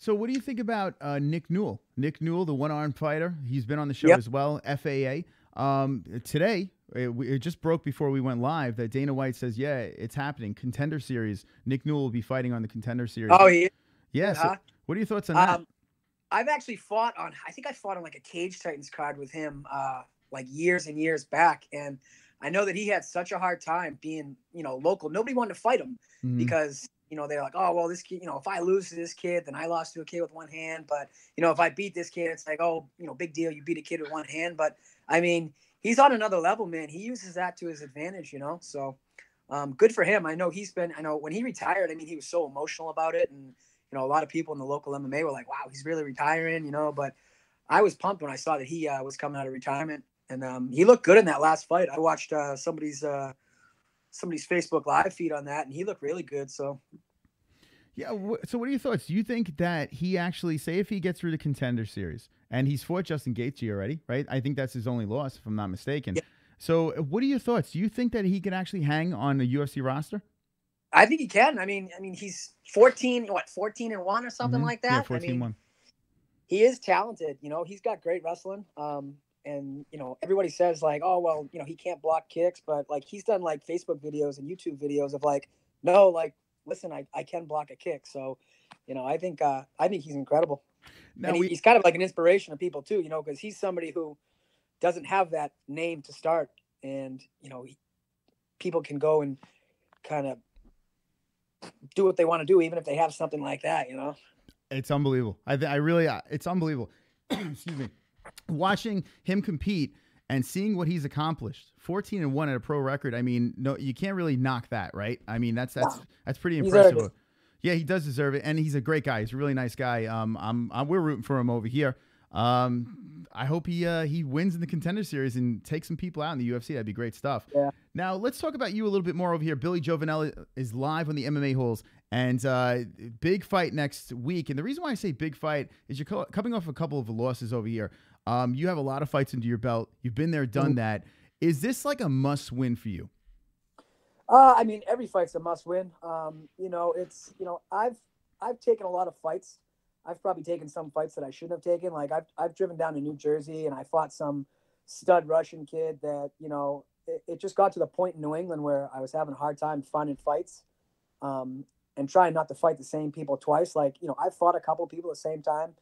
So what do you think about Nick Newell? Nick Newell, the one-armed fighter. He's been on the show as well, FAA. Today, it just broke before we went live that Dana White says, yeah, it's happening. Contender Series. Nick Newell will be fighting on the Contender Series. Oh, he is? Yeah. So what are your thoughts on that? I've actually fought on, I think I fought on like a Cage Titans card with him like years and years back. And I know that he had such a hard time being, you know, local. Nobody wanted to fight him because – you know, they're like, oh, well, this kid, you know, if I lose to this kid, then I lost to a kid with one hand. But, you know, if I beat this kid, it's like, oh, you know, big deal. You beat a kid with one hand. But, I mean, he's on another level, man. He uses that to his advantage, you know. So good for him. I know when he retired, I mean, he was so emotional about it. And, you know, a lot of people in the local MMA were like, wow, he's really retiring, you know. But I was pumped when I saw that he was coming out of retirement. And he looked good in that last fight. I watched somebody's Facebook live feed on that, and he looked really good. So, yeah. So, what are your thoughts? Do you think that he actually, say, if he gets through the Contender Series, and he's fought Justin Gaethje already, right? I think that's his only loss, if I'm not mistaken. Yeah. So, what are your thoughts? Do you think that he can actually hang on a UFC roster? I think he can. I mean, he's 14-1 or something like that. Yeah, 14-1. I mean, he is talented. You know, he's got great wrestling. And, you know, everybody says like, oh, well, you know, he can't block kicks, but like he's done like Facebook videos and YouTube videos of like, no, like, listen, I can block a kick. So, you know, I think he's incredible. Now, and he's kind of like an inspiration of people too, you know, because he's somebody who doesn't have that name to start. And, you know, people can go and kind of do what they want to do, even if they have something like that, you know. It's unbelievable. I really, it's unbelievable. Excuse me. Watching him compete and seeing what he's accomplished, 14-1 at a pro record. I mean, no, you can't really knock that, right? I mean, that's pretty impressive. Yeah, he does deserve it, and he's a great guy. He's a really nice guy. We're rooting for him over here. I hope he wins in the Contender Series and takes some people out in the UFC. That'd be great stuff. Yeah. Now let's talk about you a little bit more over here. Billy Giovanella is live on the MMA-Holes, and big fight next week. And the reason why I say big fight is you're coming off a couple of losses over here. You have a lot of fights under your belt. You've been there, done that. Is this like a must-win for you? I mean, every fight's a must-win. You know, it's, you know, I've taken a lot of fights. I've probably taken some fights that I shouldn't have taken. Like I've driven down to New Jersey and I fought some stud Russian kid that, you know, it just got to the point in New England where I was having a hard time finding fights, and trying not to fight the same people twice. Like, you know, I've fought a couple of people at the same time.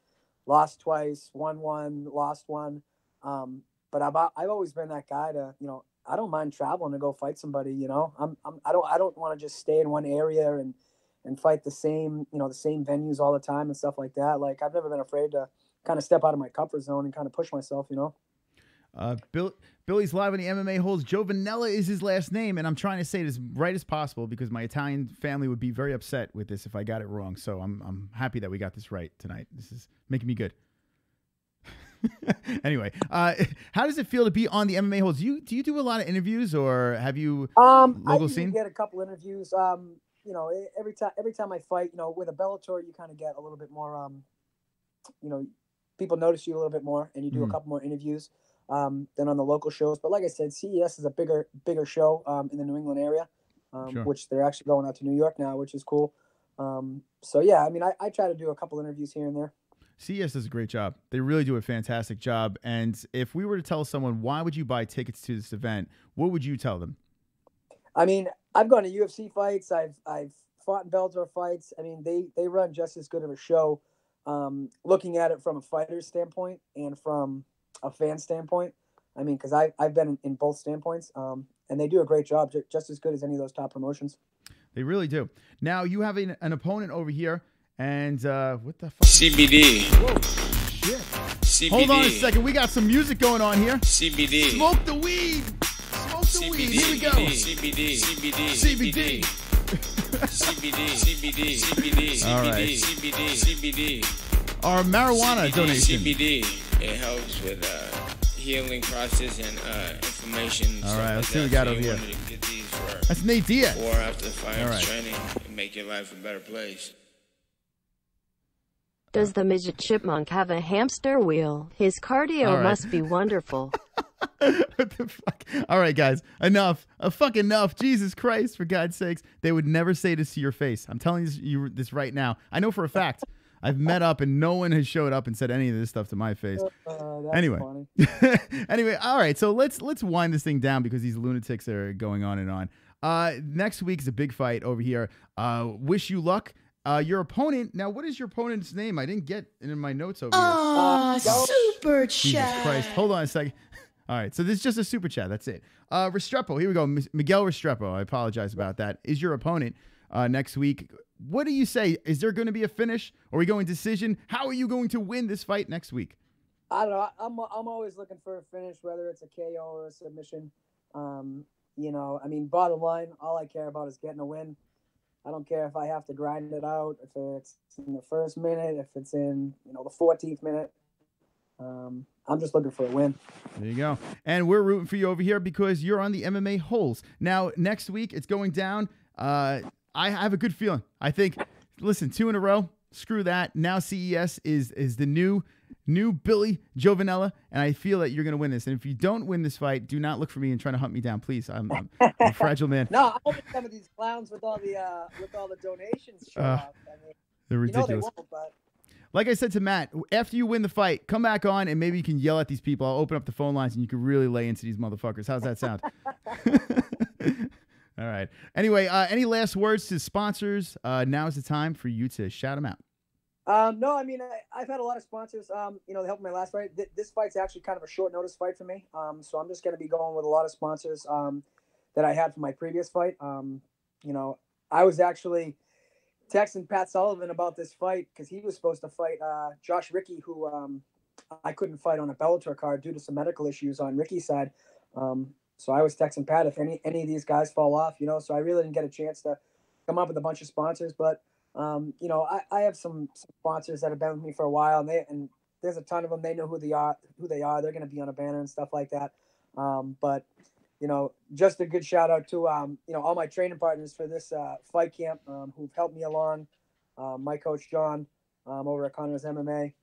Lost twice, won one, lost one. But I've always been that guy to, you know, I don't mind traveling to go fight somebody, you know. I don't want to just stay in one area and fight the same, you know, the same venues all the time and stuff like that. Like I've never been afraid to kind of step out of my comfort zone and kind of push myself, you know. Billy's live on the MMA-Holes. Giovannella is his last name, and I'm trying to say it as right as possible because my Italian family would be very upset with this if I got it wrong. So I'm happy that we got this right tonight. This is making me good. Anyway, how does it feel to be on the MMA-Holes? Do you do a lot of interviews, or have you local scene? I get a couple interviews. You know, every time I fight, you know, with a Bellator, you kind of get a little bit more. You know, people notice you a little bit more, and you do a couple more interviews than on the local shows. But like I said, CES is a bigger show in the New England area, Sure. which they're actually going out to New York now, which is cool. So yeah, I mean, I try to do a couple interviews here and there. CES does a great job. They really do a fantastic job. And if we were to tell someone, why would you buy tickets to this event, what would you tell them? I mean, I've gone to UFC fights. I've fought in Bellator fights. I mean, they run just as good of a show. Looking at it from a fighter's standpoint and from a fan standpoint. I mean, because I've been in both standpoints, and they do a great job, just as good as any of those top promotions. They really do. Now, you have an opponent over here, and what the fuck? CBD. Whoa, shit. CBD. Hold on a second. We got some music going on here. CBD. Smoke the weed. Smoke the weed. Here we go. CBD. CBD. CBD. CBD. CBD. CBD. All right. CBD. CBD. Our marijuana donation. CBD. It helps with healing process and inflammation. All right, let's see what we got over here. That's Nate Diaz. Before after the fight right. training and make your life a better place. Does the midget chipmunk have a hamster wheel? His cardio All right. must be wonderful. What the fuck? All right, guys. Enough. Fuck enough. Jesus Christ, for God's sakes. They would never say this to your face. I'm telling you this right now. I know for a fact. I've met up and no one has showed up and said any of this stuff to my face. Anyway. Anyway, all right. So let's wind this thing down because these lunatics are going on and on. Next week is a big fight over here. Wish you luck. Your opponent. Now, what is your opponent's name? I didn't get it in my notes over here. Super Jesus chat. Christ. Hold on a second. All right. So this is just a super chat. That's it. Restrepo. Here we go. Miguel Restrepo. I apologize about that. Is your opponent next week. What do you say? Is there going to be a finish? Are we going decision? How are you going to win this fight next week? I don't know. I'm always looking for a finish, whether it's a KO or a submission. You know, I mean, bottom line, all I care about is getting a win. I don't care if I have to grind it out, if it's in the first minute, if it's in, you know, the 14th minute. I'm just looking for a win. There you go. And we're rooting for you over here because you're on the MMA-Holes. Now, next week, it's going down. I have a good feeling. I think, listen, 2 in a row. Screw that. Now CES is the new Billy Giovannella, and I feel that you're going to win this. And if you don't win this fight, do not look for me and try to hunt me down, please. I'm a fragile man. No, I'm hoping some of these clowns with all the donations show up. I mean, they're ridiculous. You know they won't, but like I said to Matt, after you win the fight, come back on and maybe you can yell at these people. I'll open up the phone lines and you can really lay into these motherfuckers. How's that sound? All right. Anyway, any last words to sponsors? Now is the time for you to shout them out. No, I mean, I've had a lot of sponsors, you know, they helped my last fight. This fight's actually kind of a short notice fight for me. So I'm just going to be going with a lot of sponsors that I had for my previous fight. You know, I was actually texting Pat Sullivan about this fight because he was supposed to fight Josh Ricky, who I couldn't fight on a Bellator card due to some medical issues on Ricky's side. So I was texting Pat if any of these guys fall off, you know, so I really didn't get a chance to come up with a bunch of sponsors, but you know, I have some sponsors that have been with me for a while, and there's a ton of them. They know who they are. They're going to be on a banner and stuff like that. But you know, just a good shout out to you know, all my training partners for this fight camp who've helped me along. My coach John over at Conor's MMA,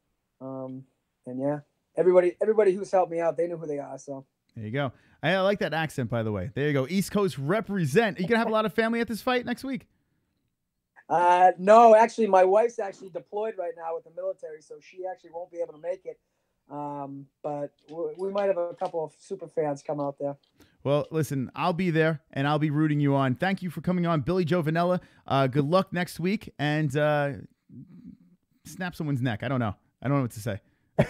and yeah, everybody who's helped me out, they know who they are. So there you go. I like that accent, by the way. There you go. East Coast represent. Are you gonna have a lot of family at this fight next week? No, actually, my wife's actually deployed right now with the military, so she actually won't be able to make it. But we might have a couple of super fans come out there. Well, listen, I'll be there, and I'll be rooting you on. Thank you for coming on, Billy Giovannella. Good luck next week, and snap someone's neck. I don't know what to say. All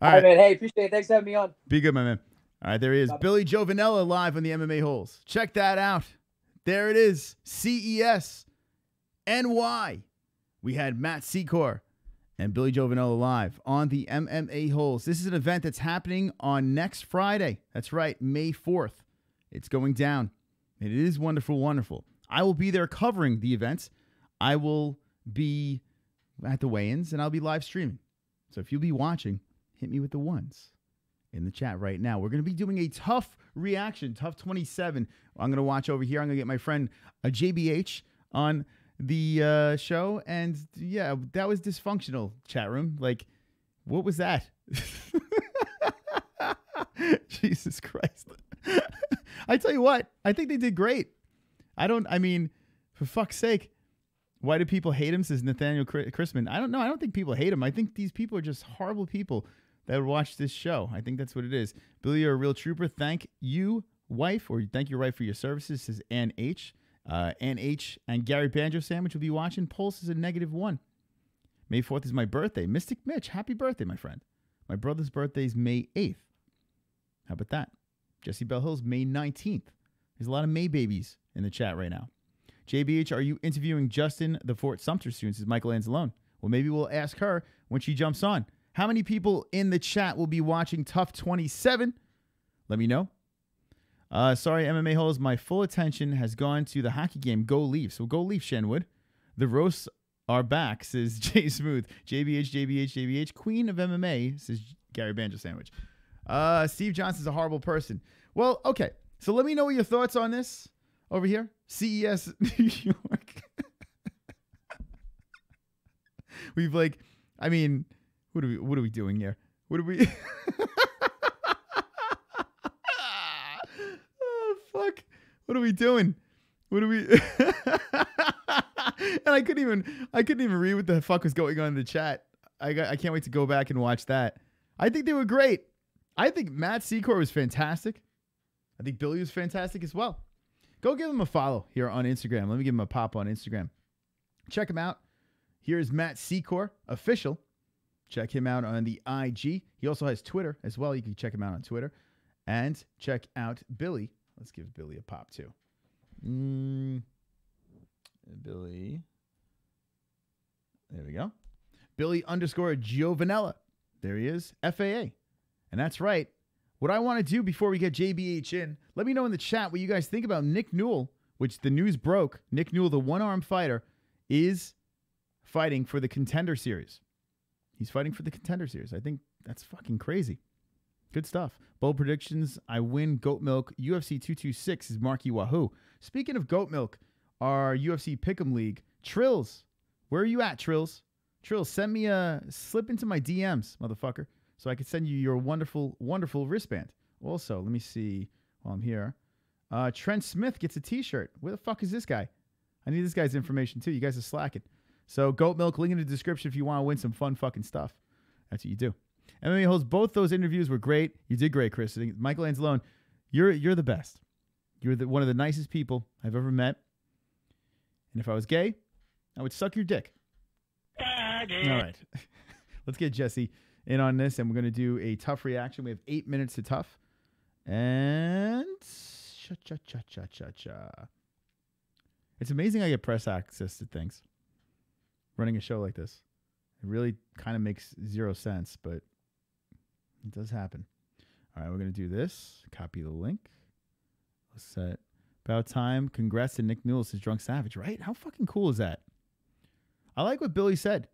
right, man. Hey, appreciate it. Thanks for having me on. Be good, my man. All right, there he is. Bye. Billy Giovannella live on the MMA-Holes. Check that out. There it is. CES NY. We had Matt SECOR and Billy Giovanella live on the MMA-Holes. This is an event that's happening on next Friday. That's right, May 4th. It's going down. And it is wonderful, wonderful. I will be there covering the events. I will be at the weigh-ins, and I'll be live streaming. So if you'll be watching, hit me with the ones in the chat right now. We're going to be doing a TUF reaction, TUF 27. I'm going to watch over here. I'm going to get my friend JBH on the show. And yeah, that was dysfunctional, chat room. Like, what was that? Jesus Christ. I tell you what, I think they did great. I mean, for fuck's sake, why do people hate him, says Nathaniel Chrisman. I don't know. I don't think people hate him. I think these people are just horrible people that watch this show. I think that's what it is. Billy, you're a real trooper. Thank you, wife, or thank your wife for your services, says Ann H. Ann H. and Gary Banjo Sandwich will be watching. Pulse is a -1. May 4th is my birthday. Mystic Mitch, happy birthday, my friend. My brother's birthday is May 8th. How about that? Jesse Bell Hills, May 19th. There's a lot of May babies in the chat right now. JBH, are you interviewing Justin, the Fort Sumter student? Says Michael Anzalone. Well, maybe we'll ask her when she jumps on. How many people in the chat will be watching TUF 27? Let me know. Sorry, MMA Holes. My full attention has gone to the hockey game. Go Leafs. So go Leafs, Shenwood. The roasts are back, says Jay Smooth. JBH. Queen of MMA, says Gary Banjo Sandwich. Steve Johnson's a horrible person. Well, okay. So let me know your thoughts on this over here. CES New York. We've like, I mean, what are we doing here? What are we? Oh fuck! What are we doing? What are we? And I couldn't even read what the fuck was going on in the chat. I can't wait to go back and watch that. I think they were great. I think Matt SECOR was fantastic. I think Billy was fantastic as well. Go give him a follow here on Instagram. Let me give him a pop on Instagram. Check him out. Here's Matt SECOR official. Check him out on the IG. He also has Twitter as well. You can check him out on Twitter. And check out Billy. Let's give Billy a pop too. Billy. There we go. Billy_Giovanella. There he is. FAA. And that's right. What I want to do before we get JBH in, let me know in the chat what you guys think about Nick Newell, which the news broke. Nick Newell, the one-armed fighter, is fighting for the Contender Series. He's fighting for the Contender Series. I think that's fucking crazy. Good stuff. Bold predictions. I win Goat Milk. UFC 226 is Marky Wahoo. Speaking of Goat Milk, our UFC Pick'em League, Trills. Where are you at, Trills? Trills, slip into my DMs, motherfucker, so I could send you your wonderful, wonderful wristband. Also, let me see while I'm here. Trent Smith gets a t-shirt. Where the fuck is this guy? I need this guy's information too. You guys are slacking. So Goat Milk, link in the description if you want to win some fun fucking stuff. That's what you do. MMA Holes, both those interviews were great. You did great, Chris. Michael Anzalone, you're the best. You're one of the nicest people I've ever met. And if I was gay, I would suck your dick. All right. Let's get Jesse in on this, and we're going to do a TUF reaction. We have 8 minutes to TUF. And cha-cha-cha-cha-cha-cha. It's amazing I get press access to things. Running a show like this. It really kind of makes zero sense, but it does happen. All right, we're going to do this. Copy the link. Let's set. About time. Congrats to Nick Newell, says Drunk Savage, right? How fucking cool is that? I like what Billy said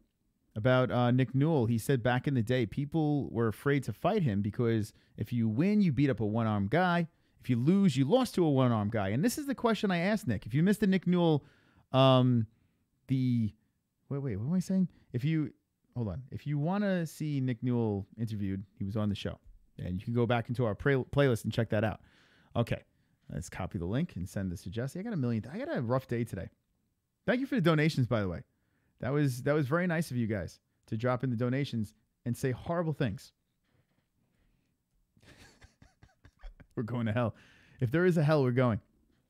about Nick Newell. He said back in the day, people were afraid to fight him because if you win, you beat up a one-armed guy. If you lose, you lost to a one-armed guy. And this is the question I asked Nick. If you missed the Nick Newell, wait, what am I saying? Hold on. If you want to see Nick Newell interviewed, he was on the show. And you can go back into our playlist and check that out. Okay. Let's copy the link and send this to Jesse. I got a rough day today. Thank you for the donations, by the way. That was very nice of you guys to drop in the donations and say horrible things. We're going to hell. If there is a hell, we're going.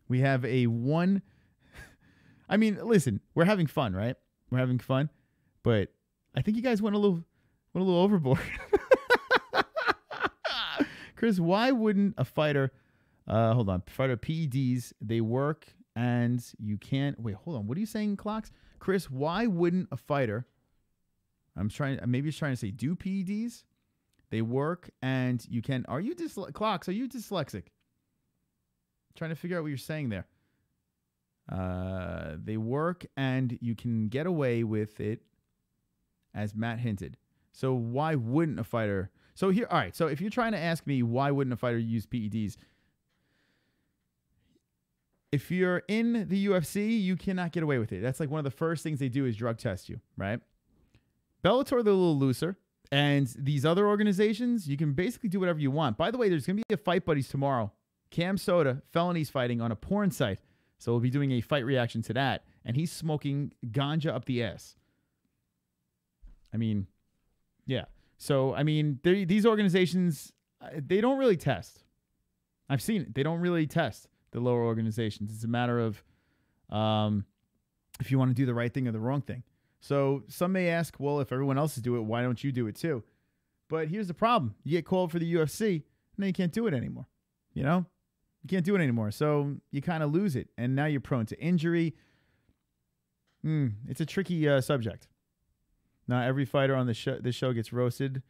We have a one. I mean, listen, we're having fun, right? We're having fun, but I think you guys went a little overboard. Chris, why wouldn't a fighter? Hold on, fighter PEDs, they work and you can't. Wait, hold on. What are you saying, Clocks? Chris, why wouldn't a fighter? Maybe it's trying to say, do PEDs? They work and you can. Are you Clocks? Are you dyslexic? Trying to figure out what you're saying there. They work and you can get away with it, as Matt hinted. So why wouldn't a fighter? So here, all right. So if you're trying to ask me why wouldn't a fighter use PEDs, if you're in the UFC, you cannot get away with it. That's like one of the first things they do is drug test you, right? Bellator, they're a little looser. And these other organizations, you can basically do whatever you want. By the way, there's going to be a Fight Buddies tomorrow. Cam Soda, felonies fighting on a porn site. So we'll be doing a fight reaction to that. And he's smoking ganja up the ass. I mean, yeah. So, I mean, these organizations, they don't really test. I've seen it. They don't really test the lower organizations. It's a matter of if you want to do the right thing or the wrong thing. So some may ask, well, if everyone else is doing it, why don't you do it too? But here's the problem. You get called for the UFC, and then you can't do it anymore. You know? You can't do it anymore. So you kind of lose it. And now you're prone to injury. It's a tricky subject. Not every fighter on this show gets roasted.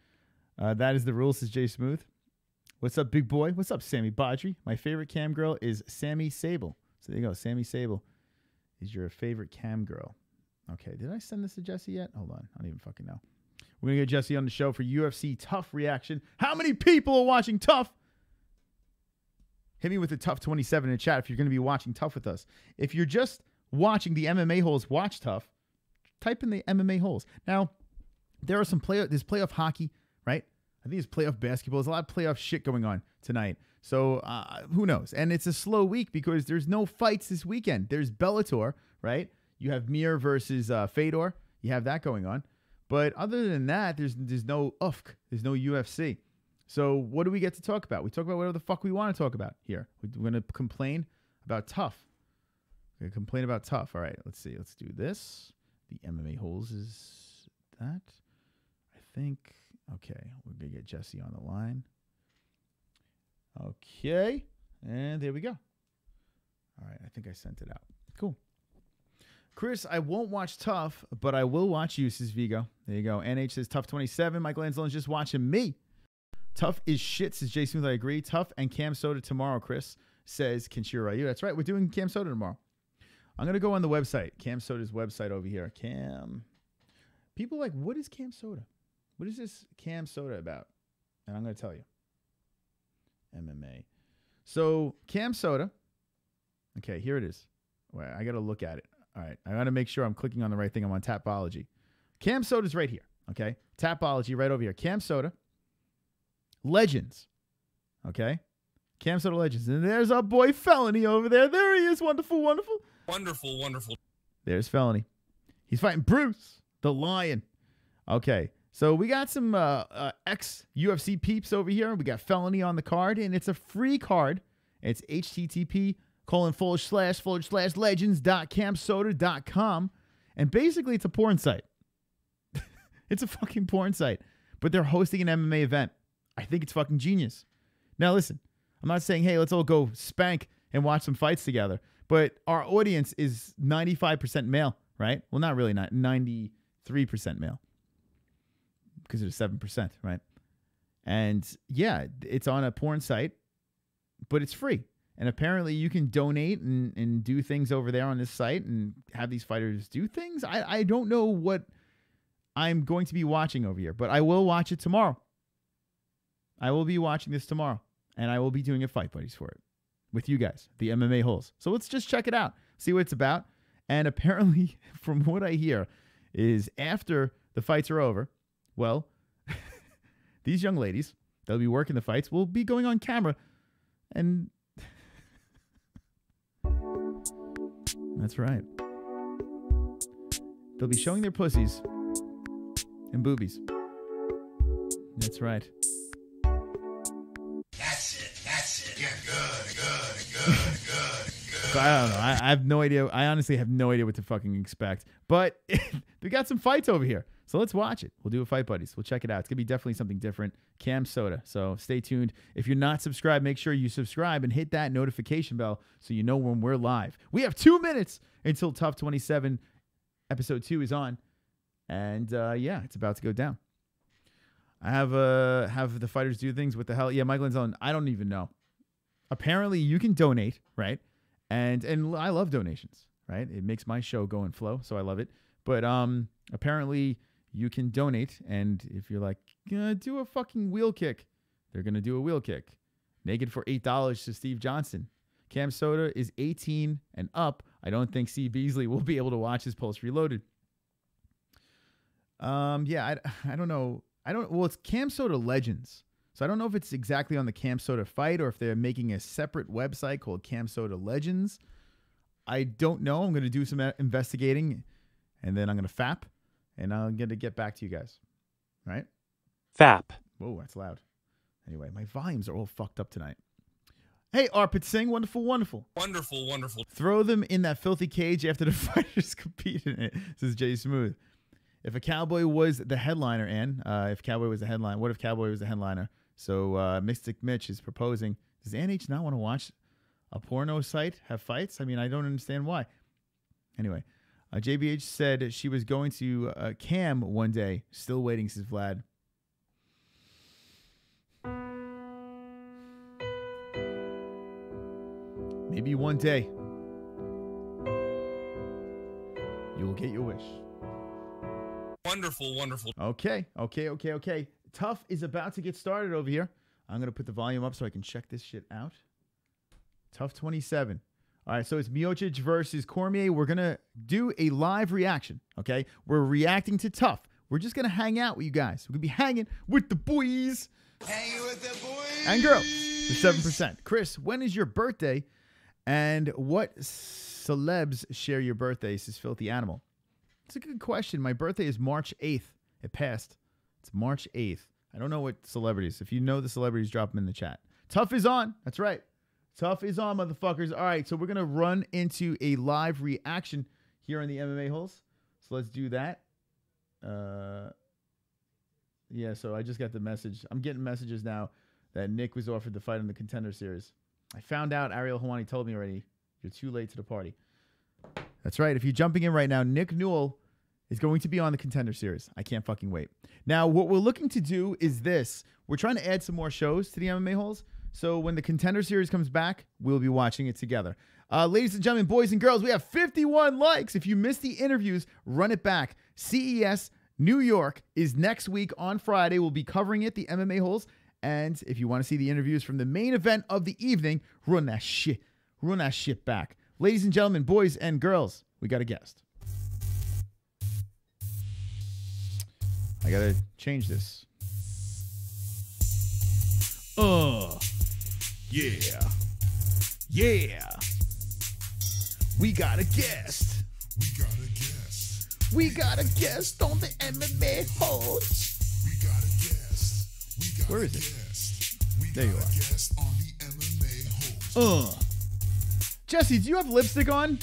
That is the rule, says Jay Smooth. What's up, big boy? What's up, Sammy Badri? My favorite cam girl is Sammy Sable. So there you go. Sammy Sable is your favorite cam girl. Okay, did I send this to Jessie yet? Hold on. I don't even fucking know. We're going to get Jessie on the show for UFC TUF reaction. How many people are watching TUF? Hit me with the TUF 27 in the chat if you're going to be watching TUF with us. If you're just watching the MMA-Holes watch TUF, type in the MMA-Holes. Now, there are some there's playoff hockey, right? I think there's playoff basketball. There's a lot of playoff shit going on tonight. So, who knows? And it's a slow week because there's no fights this weekend. There's Bellator, right? You have Mir versus Fedor. You have that going on. But other than that, there's no UFC. There's no UFC. So what do we get to talk about? We talk about whatever the fuck we want to talk about here. We're going to complain about TUF. We're going to complain about TUF. All right, let's see. Let's do this. The MMA-Holes is that. I think. Okay, we're going to get Jessie on the line. Okay, and there we go. All right, I think I sent it out. Cool. Chris, I won't watch TUF, but I will watch you, says Vigo. There you go. NH says TUF 27. Michael Angelone's just watching me. TUF is shit, says Jay Smooth. I agree. TUF and Cam Soda tomorrow, Chris, says Kenshiro Ryu. That's right. We're doing Cam Soda tomorrow. I'm going to go on the website. Cam Soda's website over here. Cam. People are like, what is Cam Soda? What is this Cam Soda about? And I'm going to tell you. MMA. So, Cam Soda. Okay, here it is. Wait, I got to look at it. All right, I got to make sure I'm clicking on the right thing. I'm on Tapology. Cam Soda's right here, okay? Tapology right over here. Cam Soda. Legends, okay? Cam Soda Legends. And there's our boy Felony over there. There he is. Wonderful, wonderful. Wonderful, wonderful. There's Felony. He's fighting Bruce, the Lion. Okay, so we got some ex-UFC peeps over here. We got Felony on the card, and it's a free card. It's http://legends.camsoda.com. And basically, it's a porn site. It's a fucking porn site. But they're hosting an MMA event. I think it's fucking genius. Now, listen. I'm not saying, hey, let's all go spank and watch some fights together. But our audience is 95% male, right? Well, not really, not 93% male. Because it's 7%, right? And, yeah, it's on a porn site. But it's free. And apparently you can donate and do things over there on this site and have these fighters do things. I don't know what I'm going to be watching over here, but I will watch it tomorrow. I will be watching this tomorrow, and I will be doing a Fight Buddies for it with you guys, the MMA-Holes. So let's just check it out, see what it's about. And apparently, from what I hear, is after the fights are over, well, these young ladies, they'll be working the fights, will be going on camera and... That's right. They'll be showing their pussies and boobies. That's right. That's it. Yeah, good. I don't know. I have no idea. I honestly have no idea what to fucking expect. But we got some fights over here. So let's watch it. We'll do a Fight Buddies. We'll check it out. It's going to be definitely something different. Cam Soda. So stay tuned. If you're not subscribed, make sure you subscribe and hit that notification bell so you know when we're live. We have 2 minutes until TUF 27 episode 2 is on. And yeah, it's about to go down. I have the fighters do things. What the hell? Yeah, Michael Lanzone, I don't even know. Apparently, you can donate, right? And I love donations, right? It makes my show go and flow, so I love it. But apparently, you can donate, and if you're like, do a fucking wheel kick, they're gonna do a wheel kick. Naked for $8 to Steve Johnson. Cam Soda is 18 and up. I don't think C. Beasley will be able to watch his Pulse Reloaded. Yeah, I don't know. Well, it's Cam Soda Legends. So I don't know if it's exactly on the Cam Soda fight or if they're making a separate website called Cam Soda Legends. I don't know. I'm going to do some investigating, and then I'm going to FAP, and I'm going to get back to you guys. All right? FAP. Whoa, that's loud. Anyway, my volumes are all fucked up tonight. Hey, Arpit Singh, wonderful, wonderful. Wonderful, wonderful. Throw them in that filthy cage after the fighters compete in it, says Jay Smooth. If a Cowboy was the headliner, if Cowboy was the headliner, what if Cowboy was the headliner? So Mystic Mitch is proposing, does NH not want to watch a porno site have fights? I mean, I don't understand why. Anyway, JBH said she was going to Cam one day. Still waiting, says Vlad. Maybe one day you will get your wish. Wonderful, wonderful. Okay. Tough is about to get started over here. I'm going to put the volume up so I can check this shit out. Tough 27. All right, so it's MIOCIC versus Cormier. We're going to do a live reaction, okay? We're reacting to Tough. We're just going to hang out with you guys. We're going to be hanging with the boys. Hanging with the boys. And girls. The 7%. Chris, when is your birthday? And what celebs share your birthday, says Filthy Animal? It's a good question. My birthday is March 8th. It passed. It's March 8th. I don't know what celebrities. If you know the celebrities, drop them in the chat. Tough is on. That's right. Tough is on, motherfuckers. All right, so we're going to run into a live reaction here on the MMA-Holes. So let's do that. Yeah, so I just got the message. I'm getting messages now that Nick was offered the fight in the Contender Series. I found out, Ariel Hawani told me already, you're too late to the party. That's right. If you're jumping in right now, Nick Newell is going to be on the Contender Series. I can't fucking wait. Now, what we're looking to do is this. We're trying to add some more shows to the MMA-Holes. So when the Contender Series comes back, we'll be watching it together. Ladies and gentlemen, boys and girls, we have 51 likes. If you missed the interviews, run it back. CES New York is next week on Friday. We'll be covering it, the MMA-Holes. And if you want to see the interviews from the main event of the evening, run that shit. Run that shit back. Ladies and gentlemen, boys and girls, we got a guest. I got to change this. Yeah. Yeah. We got a guest. We got a guest. We got a guest on the MMA-Holes. We got a guest. We got Where a is it? guest. We There got you a are. guest on the MMA-Holes. Jessie, do you have lipstick on?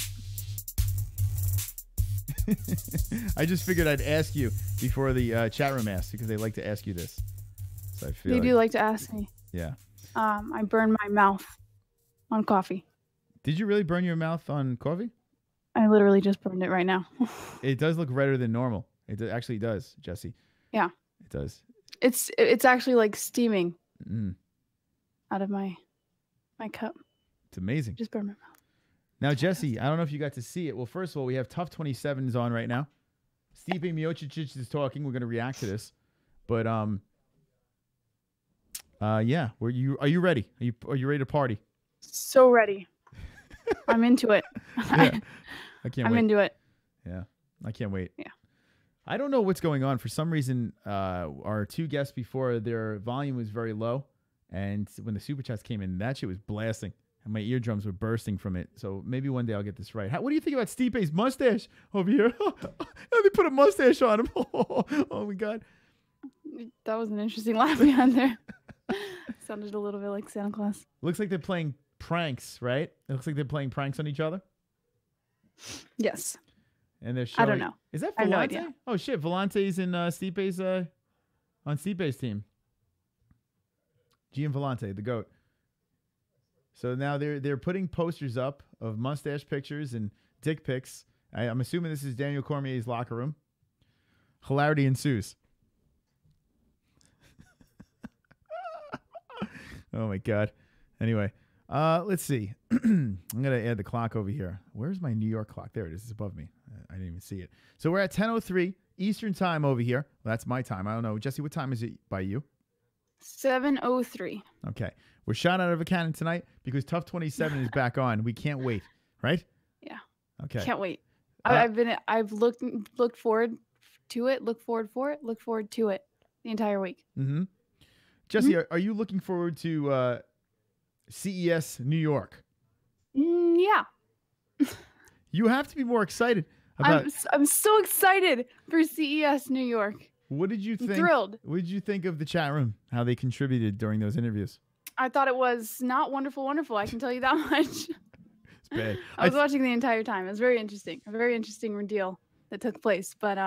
I just figured I'd ask you before the chat room asked because they like to ask you this. So I feel They do like to ask me. Yeah. I burned my mouth on coffee. Did you really burn your mouth on coffee? I literally just burned it right now. It does look redder than normal. It actually does, Jessie. Yeah. It does. It's actually like steaming Mm. out of my cup. It's amazing. Just burned my mouth. Now, Jessie, I don't know if you got to see it. Well, first of all, we have Tough 27s on right now. Stipe Miocic is talking. We're going to react to this. But yeah, are you ready? Are you ready to party? So ready. I'm into it. Yeah. I can't wait. I'm into it. Yeah. I can't wait. Yeah. I don't know what's going on. For some reason, our two guests before, their volume was very low. And when the Super Chats came in, that shit was blasting. And my eardrums were bursting from it. So maybe one day I'll get this right. What do you think about Stipe's mustache over here? They put a mustache on him. Oh, my God. That was an interesting laugh behind there. Sounded a little bit like Santa Claus. Looks like they're playing pranks, right? It looks like they're playing pranks on each other. Yes. And they're showing. I don't know. Is that I have no Volante? idea. Oh, shit. Volante's in Stipe's, on Stipe's team. Gian Volante, the GOAT. So now they're putting posters up of mustache pictures and dick pics. I'm assuming this is Daniel Cormier's locker room. Hilarity ensues. Oh my God. Anyway, let's see. I'm gonna add the clock over here. Where's my New York clock? There it is. It's above me. I didn't even see it. So we're at 10:03 Eastern time over here. Well, that's my time. I don't know, Jessie. What time is it by you? 7:03. Okay, we're shot out of a cannon tonight because Tough 27 is back on. We can't wait, right? Yeah. Okay. Can't wait. I've looked forward to it. Look forward for it. Look forward to it the entire week. Mm-hmm. Jessie, are you looking forward to CES New York? Yeah. You have to be more excited about. I'm so excited for CES New York. What did you think? I'm thrilled. What did you think of the chat room? How they contributed during those interviews? I thought it was not wonderful. I can tell you that much. It's bad. I was watching the entire time. It was very interesting. A very interesting deal that took place. But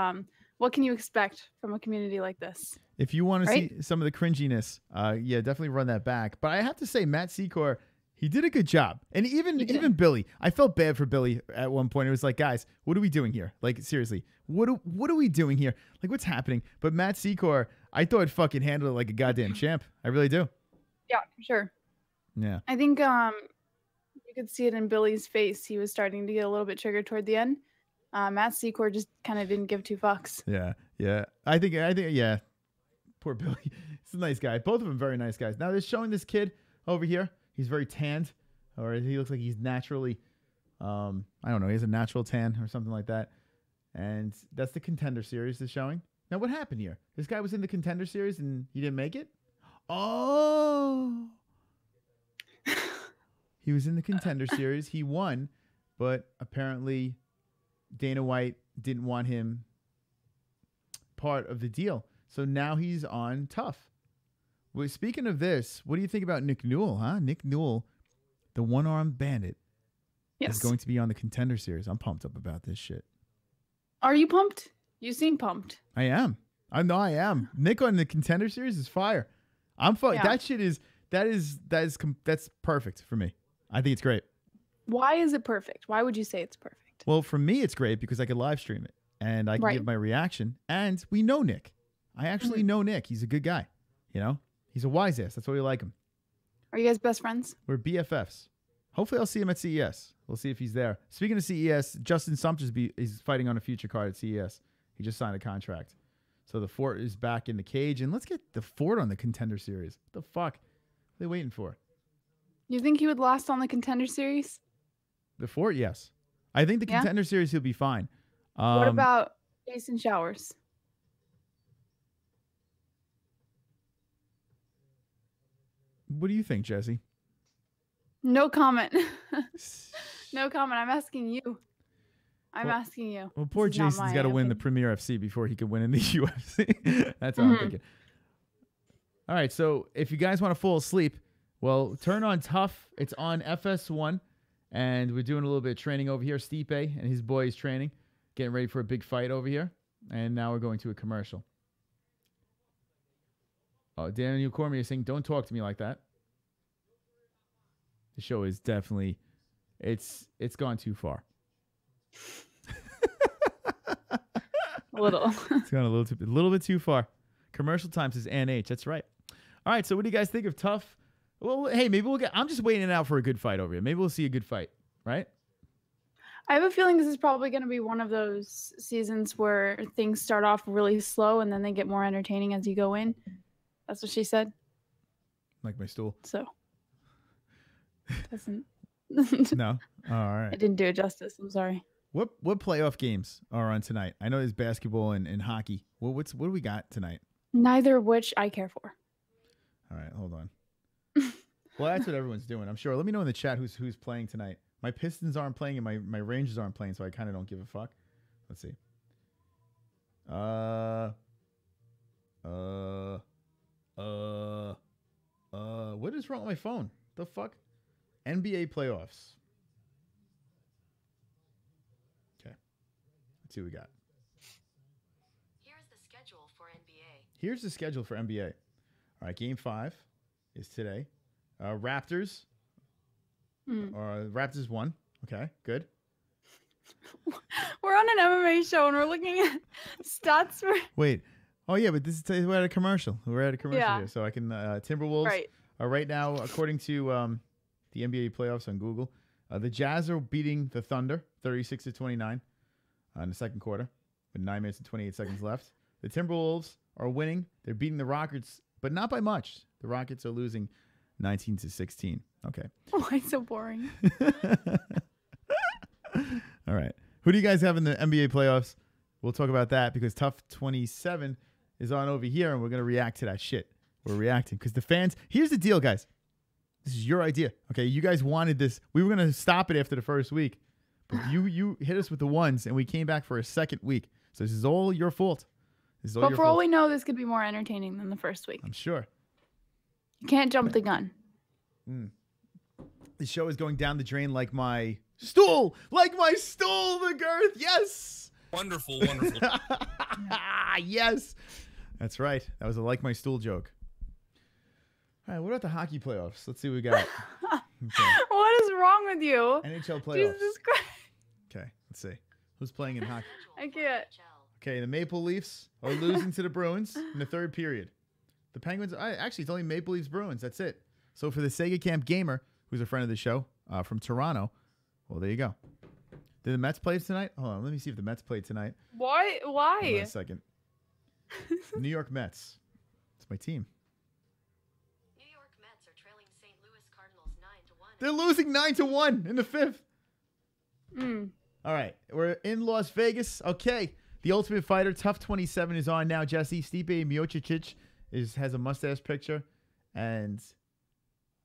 what can you expect from a community like this? If you want to see some of the cringiness, yeah, definitely run that back. But I have to say, Matt SECOR, he did a good job. And even Billy, I felt bad for Billy at one point. It was like, guys, what are we doing here? Like, seriously, what are we doing here? Like, what's happening? But Matt SECOR, I thought fucking handled it like a goddamn champ. I really do. Yeah, for sure. Yeah. I think you could see it in Billy's face. He was starting to get a little bit triggered toward the end. Matt SECOR just kind of didn't give two fucks. Yeah, yeah. I think, yeah. Poor Billy. He's a nice guy. Both of them very nice guys. Now they're showing this kid over here. He's very tanned, or he looks like he's naturally, I don't know, he has a natural tan or something like that. And that's the Contender Series they're showing. Now what happened here? This guy was in the Contender Series and he didn't make it? Oh. He was in the Contender Series. He won, but apparently Dana White didn't want him part of the deal. So now he's on Tough. Well, speaking of this, what do you think about Nick Newell, huh? Nick Newell, the one-armed bandit, is going to be on the Contender Series. I'm pumped up about this shit. Are you pumped? You seem pumped. I am. I know I am. Nick on the Contender Series is fire. I'm fine. Yeah. That shit is that's perfect for me. I think it's great. Why is it perfect? Why would you say it's perfect? Well, for me, it's great because I could live stream it and I can give my reaction. And we know Nick. I actually know Nick. He's a good guy. You know, he's a wise ass. That's why we like him. Are you guys best friends? We're BFFs. Hopefully, I'll see him at CES. We'll see if he's there. Speaking of CES, Justin Sumpter's is fighting on a future card at CES. He just signed a contract. So the Fort is back in the cage. And let's get the Fort on the Contender Series. What the fuck? What are they waiting for? You think he would last on the Contender Series? The Fort, yes. I think the Contender Series, he'll be fine. What about Jason Showers? What do you think, Jessie? No comment. No comment. I'm asking you. I'm asking you. Well, poor Jason's got to win the Premier FC before he can win in the UFC. That's what I'm thinking. All right, so if you guys want to fall asleep, well, turn on Tough. It's on FS1, and we're doing a little bit of training over here. Stipe and his boys training, getting ready for a big fight over here, and now we're going to a commercial. Oh, Daniel Cormier is saying, don't talk to me like that. The show is definitely, it's gone too far. A little. It's gone a little bit too far. Commercial time says NH. That's right. All right, so what do you guys think of Tough? Well, hey, maybe I'm just waiting it out for a good fight over here. Maybe we'll see a good fight, right? I have a feeling this is probably going to be one of those seasons where things start off really slow and then they get more entertaining as you go in. That's what she said. Like my stool. So. Doesn't. No. All right. I didn't do it justice. I'm sorry. What playoff games are on tonight? I know there's basketball and hockey. Well, what do we got tonight? Neither of which I care for. All right, hold on. Well, that's what everyone's doing. I'm sure. Let me know in the chat who's playing tonight. My Pistons aren't playing and my Rangers aren't playing, so I kind of don't give a fuck. Let's see. What is wrong with my phone? The fuck? NBA playoffs. Okay. Let's see what we got. Here's the schedule for NBA. Here's the schedule for NBA. All right, Game 5 is today. Raptors. Raptors won. Okay, good. We're on an MMA show and we're looking at Stats for Wait. Oh yeah, but we're at a commercial. We're at a commercial Yeah. here, so I can Timberwolves Right. are right now, according to the NBA playoffs on Google. The Jazz are beating the Thunder 36-29 in the second quarter with 9 minutes and 28 seconds left. The Timberwolves are winning. They're beating the Rockets, but not by much. The Rockets are losing 19-16. Okay. Why so boring? All right. Who do you guys have in the NBA playoffs? We'll talk about that because TUF 27 is on over here, and we're going to react to that shit. We're reacting because the fans. Here's the deal, guys. This is your idea. Okay, you guys wanted this. We were going to stop it after the first week, but you hit us with the ones, and we came back for a second week. So this is all your fault. This is all But your for fault. all we know, this could be more entertaining than the first week. I'm sure. You can't jump the gun. The show is going down the drain like my stool. Like my stool, the girth. Yes. Wonderful, wonderful. Yes. That's right. That was a like my stool joke. All right, what about the hockey playoffs? Let's see what we got. Okay. What is wrong with you? NHL playoffs. Jesus Christ. Okay, let's see. Who's playing in hockey? I can't. Okay, the Maple Leafs are losing to the Bruins in the third period. The Penguins, actually, it's only Maple Leafs Bruins. That's it. So for the Sega Camp Gamer, who's a friend of the show from Toronto, well, there you go. Did the Mets play tonight? Hold on, let me see if the Mets played tonight. Why? Hold on Why? a second. New York Mets. It's my team. New York Mets are trailing St. Louis Cardinals 9-1. They're losing 9-1 in the fifth. Mm. All right, we're in Las Vegas. Okay, the Ultimate Fighter TUF 27 is on now. Jesse Stipe Miocic has a mustache picture, and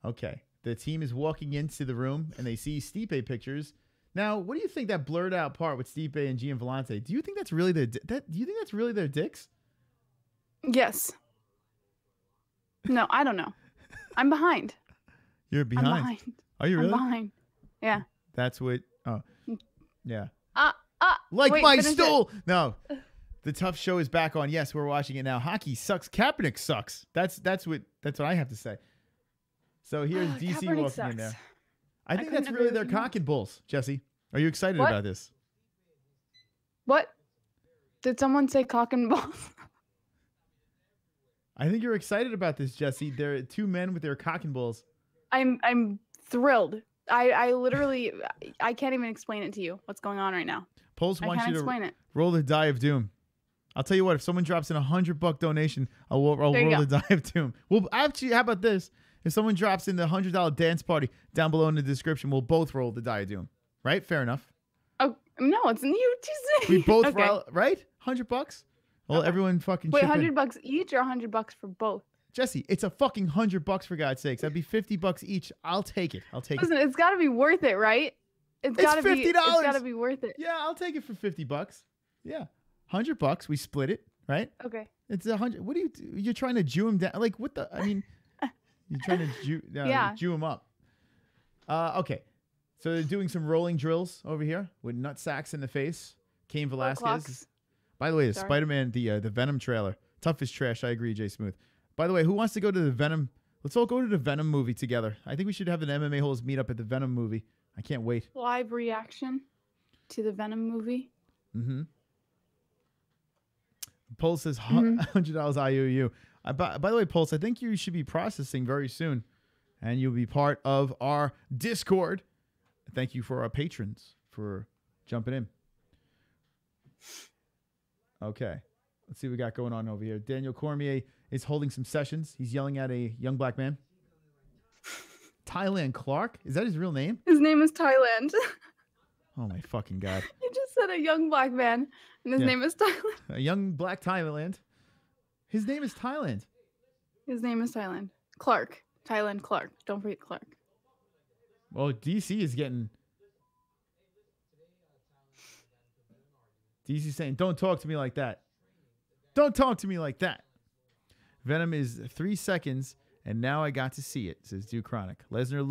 okay, the team is walking into the room and they see Stipe pictures. Now, what do you think that blurred out part with Stipe and Giovanni? Do you think that's really their? Do you think that's really their dicks? Yes. No, I don't know. I'm behind. You're behind. I'm behind. Are you really? I'm behind. Yeah. That's what. Oh, yeah. Wait, my finish it. stool. No, the TUF show is back on. Yes, we're watching it now. Hockey sucks. Kaepernick sucks. That's what I have to say. So here's DC Kaepernick walking sucks. in there. I think couldn't that's agree really with their you more. cock and bulls. Jesse, are you excited What? about this? What? Did someone say cock and balls? I think you're excited about this, Jesse. There are two men with their cock and bulls. I'm thrilled. I literally I can't even explain it to you. What's going on right now? Pulse I wants can't you to explain it. roll the die of doom. I'll tell you what. If someone drops in $100 donation, I'll roll There you the die of doom. Well, actually, how about this? If someone drops in the $100 dance party down below in the description, we'll both roll the die of doom. Right? Fair enough. Oh no, it's you just We both okay. roll, right? $100. Well, everyone fucking Wait, chip in. $100 each or $100 for both? Jesse, it's a fucking $100 for God's sakes. That'd be $50 each. I'll take it. I'll take Listen, it. it's got to be worth it, right? It's got to be. $50. It's got to be worth it. Yeah, I'll take it for $50. Yeah, $100. We split it, right? Okay. It's 100. What do you? You're trying to Jew him down? Like what the? I mean, you're trying to Jew him up. Okay. So they're doing some rolling drills over here with nut sacks in the face. Cain Velasquez. Clocks. By the way, the Sorry. Spider-Man, the Venom trailer. Tough is trash. I agree, Jay Smooth. By the way, who wants to go to the Venom? Let's all go to the Venom movie together. I think we should have an MMA-Holes meet up at the Venom movie. I can't wait. Live reaction to the Venom movie. Mm-hmm. Pulse says $100 IOU. By the way, Pulse, I think you should be processing very soon, and you'll be part of our Discord. Thank you for our patrons for jumping in. Okay. Let's see what we got going on over here. Daniel Cormier is holding some sessions. He's yelling at a young black man. Thailand Clark? Is that his real name? His name is Thailand. Oh, my fucking God. You just said a young black man, and his Yeah. name is Thailand. A young black Thailand. His name is Thailand. His name is Thailand. Clark. Thailand Clark. Don't forget Clark. Well, DC is getting... DC's saying, don't talk to me like that. Don't talk to me like that. Venom is 3 seconds, and now I got to see it, says Duke Chronic. Lesnar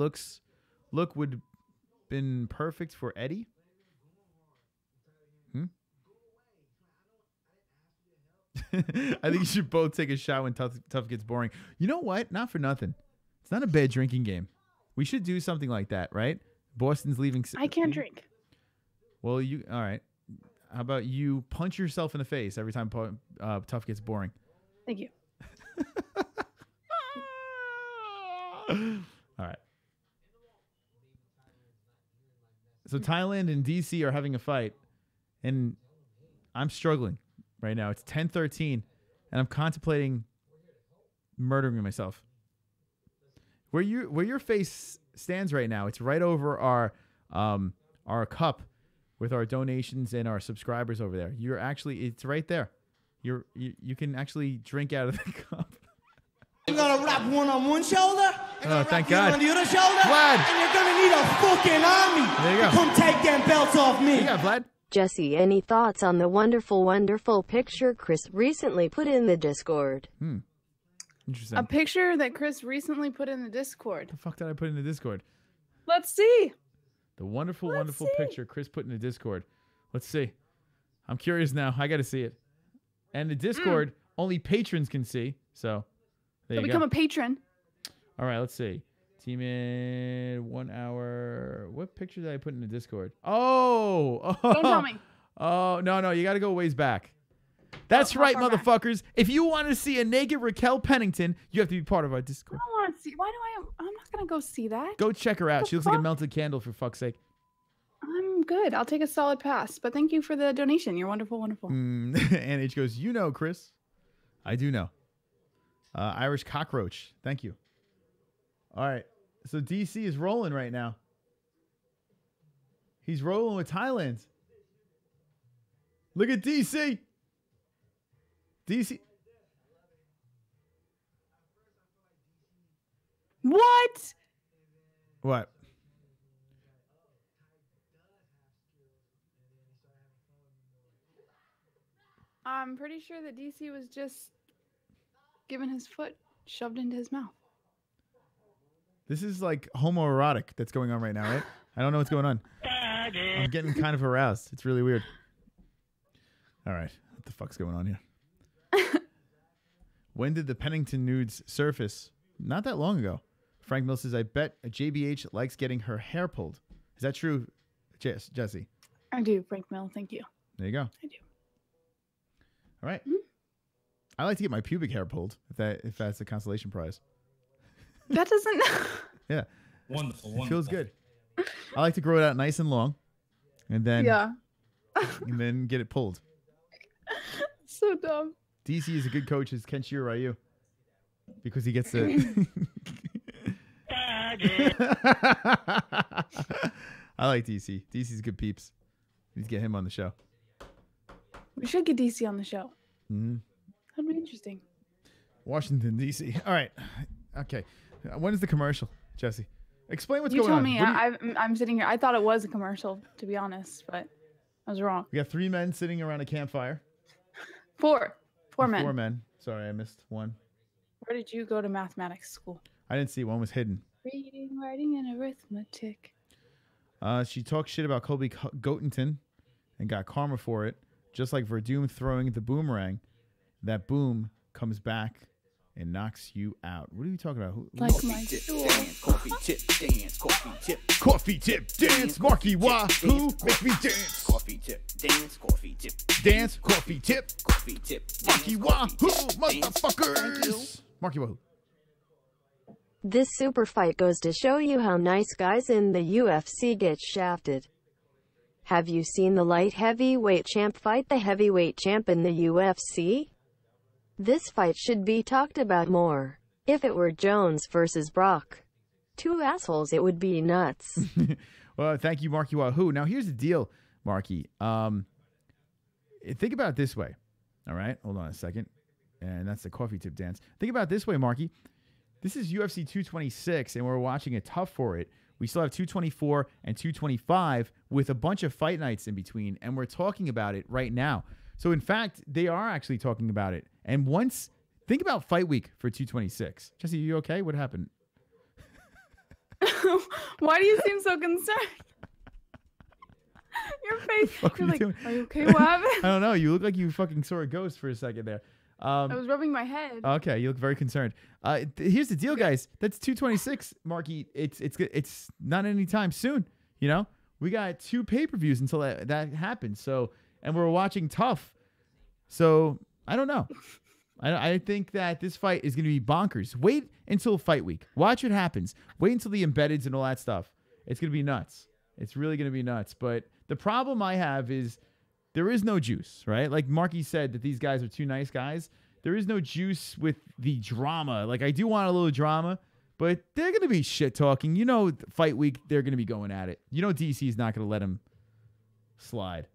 look would been perfect for Eddie. I think you should both take a shot when tough gets boring. You know what? Not for nothing. It's not a bad drinking game. We should do something like that, right? Boston's leaving. I can't drink. Well, all right. How about you punch yourself in the face every time Tough gets boring? Thank you. All right. So Thailand and DC are having a fight, and I'm struggling right now. It's 10:13, and I'm contemplating murdering myself. Where your face stands right now, it's right over our cup with our donations and our subscribers over there. You're actually, it's right there. You can actually drink out of the cup. I'm gonna wrap one on one shoulder. Oh, thank God. On the other shoulder. Vlad. And you're gonna need a fucking army. There you go. To come take them belts off me. Yeah, Vlad. Jessie, any thoughts on the wonderful picture Chris recently put in the Discord? Interesting. A picture that Chris recently put in the Discord. The fuck did I put in the Discord? Let's see. The wonderful picture Chris put in the Discord. Let's see. I'm curious now. I got to see it. And the Discord, only patrons can see. So there you become go. a patron. All right, let's see. Team in 1 hour. What picture did I put in the Discord? Oh. Don't tell me. Oh, no. You got to go ways back. That's right, motherfuckers. If you want to see a naked Raquel Pennington, you have to be part of our Discord. I don't want to see. Why do I'm not going to go see that. Go check her out. She looks like a melted candle, for fuck's sake. I'm good. I'll take a solid pass. But thank you for the donation. You're wonderful. And H goes, you know, Chris. I do know. Irish cockroach. Thank you. All right. So DC is rolling right now. He's rolling with Thailand. Look at DC. DC. What? What? I'm pretty sure that DC was just given his foot shoved into his mouth. This is like homoerotic that's going on right now, right? I don't know what's going on. I'm getting kind of aroused. It's really weird. All right. What the fuck's going on here? When did the Pennington nudes surface? Not that long ago. Frank Mill says, I bet JBH likes getting her hair pulled. Is that true, Jessie? I do, Frank Mill. Thank you. There you go. I do. All right. I like to get my pubic hair pulled, if that's a consolation prize. That doesn't... Yeah. Wonderful. It feels good. I like to grow it out nice and long, and then and then get it pulled. So dumb. DC is a good coach as Kenshiro Ryu because he gets to. I like DC. DC's good peeps. Let's get him on the show. We should get DC on the show. Mm-hmm. That'd be interesting. Washington, D.C. All right. Okay. When is the commercial, Jessie? Explain what's You going told on. me. I'm sitting here. I thought it was a commercial, to be honest, but I was wrong. We got 3 men sitting around a campfire. 4 men. 4 men. Sorry, I missed one. Where did you go to mathematics school? I didn't see. One was hidden. Reading, writing, and arithmetic. She talked shit about Colby Goatington and got karma for it. Just like Verdum throwing the boomerang, that boom comes back and knocks you out. What are you talking about? Like my stool. Coffee tip dance, coffee tip. Coffee tip dance, Marky Wahoo, make me dance. Coffee tip dance, coffee tip. Dance, coffee tip. Coffee tip. Marky Wahoo, motherfuckers. Marky Wahoo. This super fight goes to show you how nice guys in the UFC get shafted. Have you seen the light heavyweight champ fight the heavyweight champ in the UFC? This fight should be talked about more. If it were Jones versus Brock. 2 assholes, it would be nuts. Well, thank you, Marky Wahoo. Now, here's the deal, Marky. Think about it this way. All right? Hold on a second. And that's the coffee tip dance. Think about it this way, Marky. This is UFC 226, and we're watching a tough for it. We still have 224 and 225 with a bunch of fight nights in between, and we're talking about it right now. So, in fact, they are actually talking about it. And once, think about fight week for 226. Jessie, you okay? What happened? Why do you seem so concerned? Your face. You're like, doing? Are you okay? What happened? I don't know. You look like you fucking saw a ghost for a second there. I was rubbing my head. Okay, you look very concerned. Here's the deal, guys. That's 226, Marky. It's not anytime soon. You know, we got 2 pay-per-views until that happens. So and we're watching TUF. So I don't know. I think that this fight is going to be bonkers. Wait until fight week. Watch what happens. Wait until the embeddeds and all that stuff. It's going to be nuts. It's really going to be nuts. But the problem I have is there is no juice, right? Like Marky said that these guys are two nice guys. There is no juice with the drama. Like I do want a little drama, but they're going to be shit talking. You know, fight week, they're going to be going at it. You know, DC is not going to let him slide.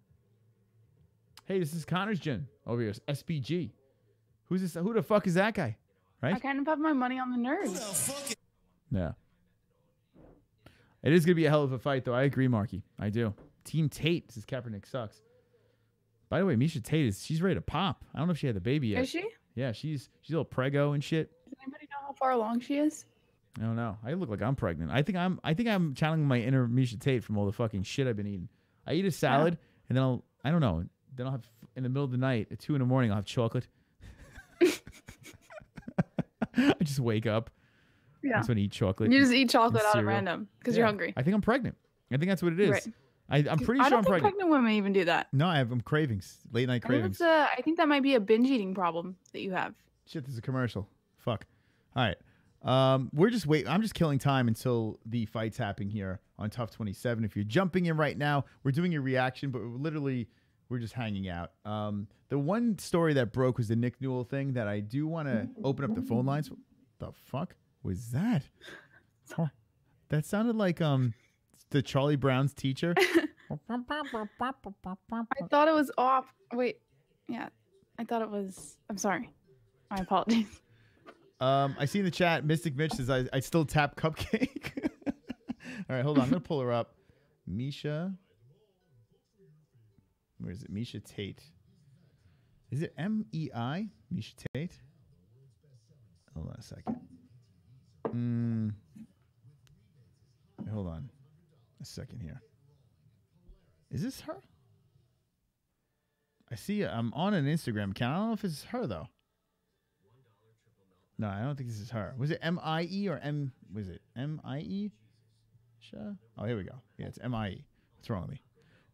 Hey, this is Conor's gym over here. SBG. Who's this? Who the fuck is that guy? Right? I kind of have my money on the nerds. Yeah. It is going to be a hell of a fight, though. I agree, Marky. I do. Team Tate says Kaepernick sucks. By the way, Miesha Tate she's ready to pop. I don't know if she had the baby yet. Is she? Yeah, she's a little prego and shit. Does anybody know how far along she is? I don't know. I look like I'm pregnant. I think I'm channeling my inner Miesha Tate from all the fucking shit I've been eating. I eat a salad and then I don't know. Then I'll have in the middle of the night at 2 a.m. I'll have chocolate. I just wake up. Yeah. That's when I eat chocolate. You just eat chocolate out of random because you're hungry. I think I'm pregnant. I think that's what it is. Right. I'm pretty I sure don't I'm think pregnant. pregnant women even do that. No, I'm cravings. Late night cravings. I think that might be a binge eating problem that you have. Shit, there's a commercial. Fuck. All right. We're just waiting. I'm just killing time until the fight's happening here on TUF 27. If you're jumping in right now, we're doing a reaction, but we're just hanging out. The one story that broke was the Nick Newell thing that I do want to open up the phone lines. What the fuck was that? Oh, that sounded like the Charlie Brown's teacher. I thought it was off. Wait. Yeah. I thought it was. I'm sorry. My apologies. I see in the chat, Mystic Mitch says I still tap Cupcake. All right, hold on. I'm going to pull her up. Miesha. Where is it? Miesha Tate. Is it M-E-I? Miesha Tate? Hold on a second. Wait, hold on a second here. Is this her? I see I'm on an Instagram account. I don't know if it's her, though. No, I don't think this is her. Was it M-I-E or M? Was it M-I-E? Oh, here we go. Yeah, it's M-I-E. What's wrong with me?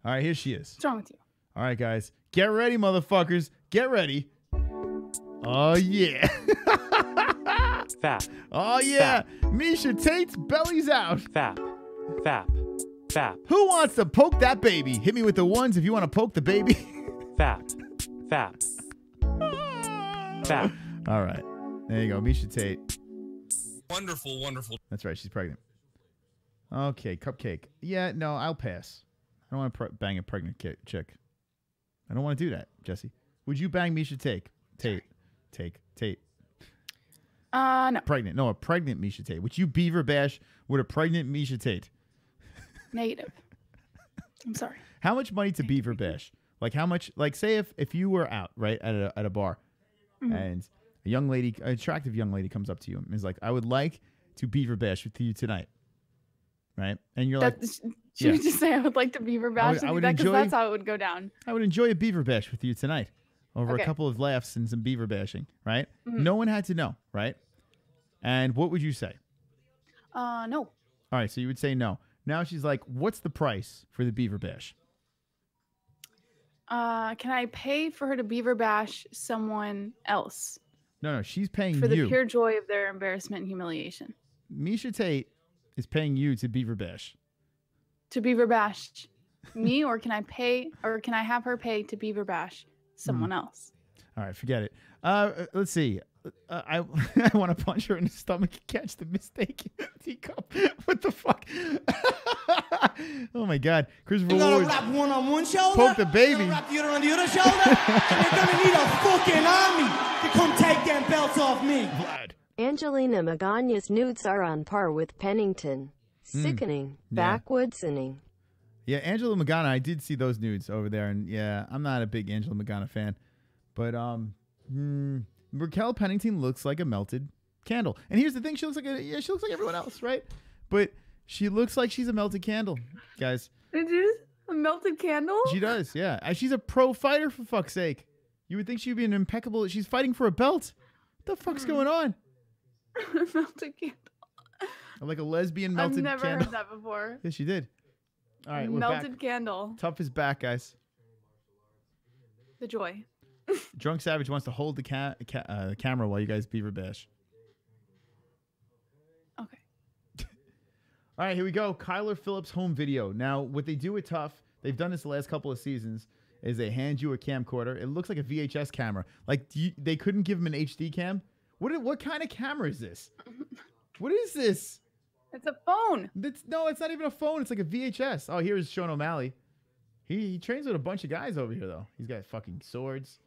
All right, here she is. What's wrong with you? All right, guys. Get ready, motherfuckers. Get ready. Oh, yeah. Fap. Oh, yeah. Miesha Tate's belly's out. Fap. Fap. Fap. Who wants to poke that baby? Hit me with the ones if you want to poke the baby. Fap. Fap. Fap. All right. There you go. Miesha Tate. Wonderful, wonderful. That's right. She's pregnant. Okay. Cupcake. Yeah, no, I'll pass. I don't want to bang a pregnant chick. I don't want to do that, Jessie. Would you bang Miesha Tate? Tate. No. Pregnant. No, a pregnant Miesha Tate. Would you beaver bash with a pregnant Miesha Tate? Negative. I'm sorry. How much money to beaver bash? Like how much? Like say if you were out right at a bar, and a young lady, an attractive young lady, comes up to you and is like, "I would like to beaver bash with you tonight," right? And you're like, should we just say I would like to beaver bash with you? Because that's how it would go down. I would enjoy a beaver bash with you tonight over a couple of laughs and some beaver bashing, right? No one had to know, right? And what would you say? No. All right, so you would say no. Now she's like, what's the price for the beaver bash? Can I pay for her to beaver bash someone else? No, she's paying for you. the pure joy of their embarrassment and humiliation. Miesha Tate is paying you to beaver bash. To beaver bash me, or can I pay, or can I have her pay to beaver bash someone else? All right, forget it. Let's see. I want to punch her in the stomach and catch the mistaken teacup. What the fuck? Oh my God, Christopher You're gonna Ward. wrap one on one shoulder. Poke the baby. You're gonna wrap the other on the other shoulder. And you're gonna need a fucking army to come take them belts off me. Angelina Magana's nudes are on par with Pennington. Sickening. Backwoodsoning. Yeah, Angela Magana, I did see those nudes over there, and yeah, I'm not a big Angela Magana fan, but Raquel Pennington looks like a melted candle. And here's the thing, she looks like she looks like everyone else, right? But she looks like she's a melted candle, guys. Did you a melted candle? She does, yeah. She's a pro fighter, for fuck's sake. You would think she'd be an impeccable. She's fighting for a belt. What the fuck's going on? Melted candle. Like a lesbian melted candle. I've never heard that before. Yes, she did. All right, we're melted back. candle. TUF is back, guys. The joy. Drunk Savage wants to hold the camera while you guys beaver bash. Okay. All right, here we go. Kyler Phillips home video. Now, what they do with TUF, they've done this the last couple of seasons, is they hand you a camcorder. It looks like a VHS camera. Like, they couldn't give him an HD cam. What kind of camera is this? What is this? It's a phone. No, it's not even a phone. It's like a VHS. Oh, here's Sean O'Malley. He trains with a bunch of guys over here, though. He's got fucking swords.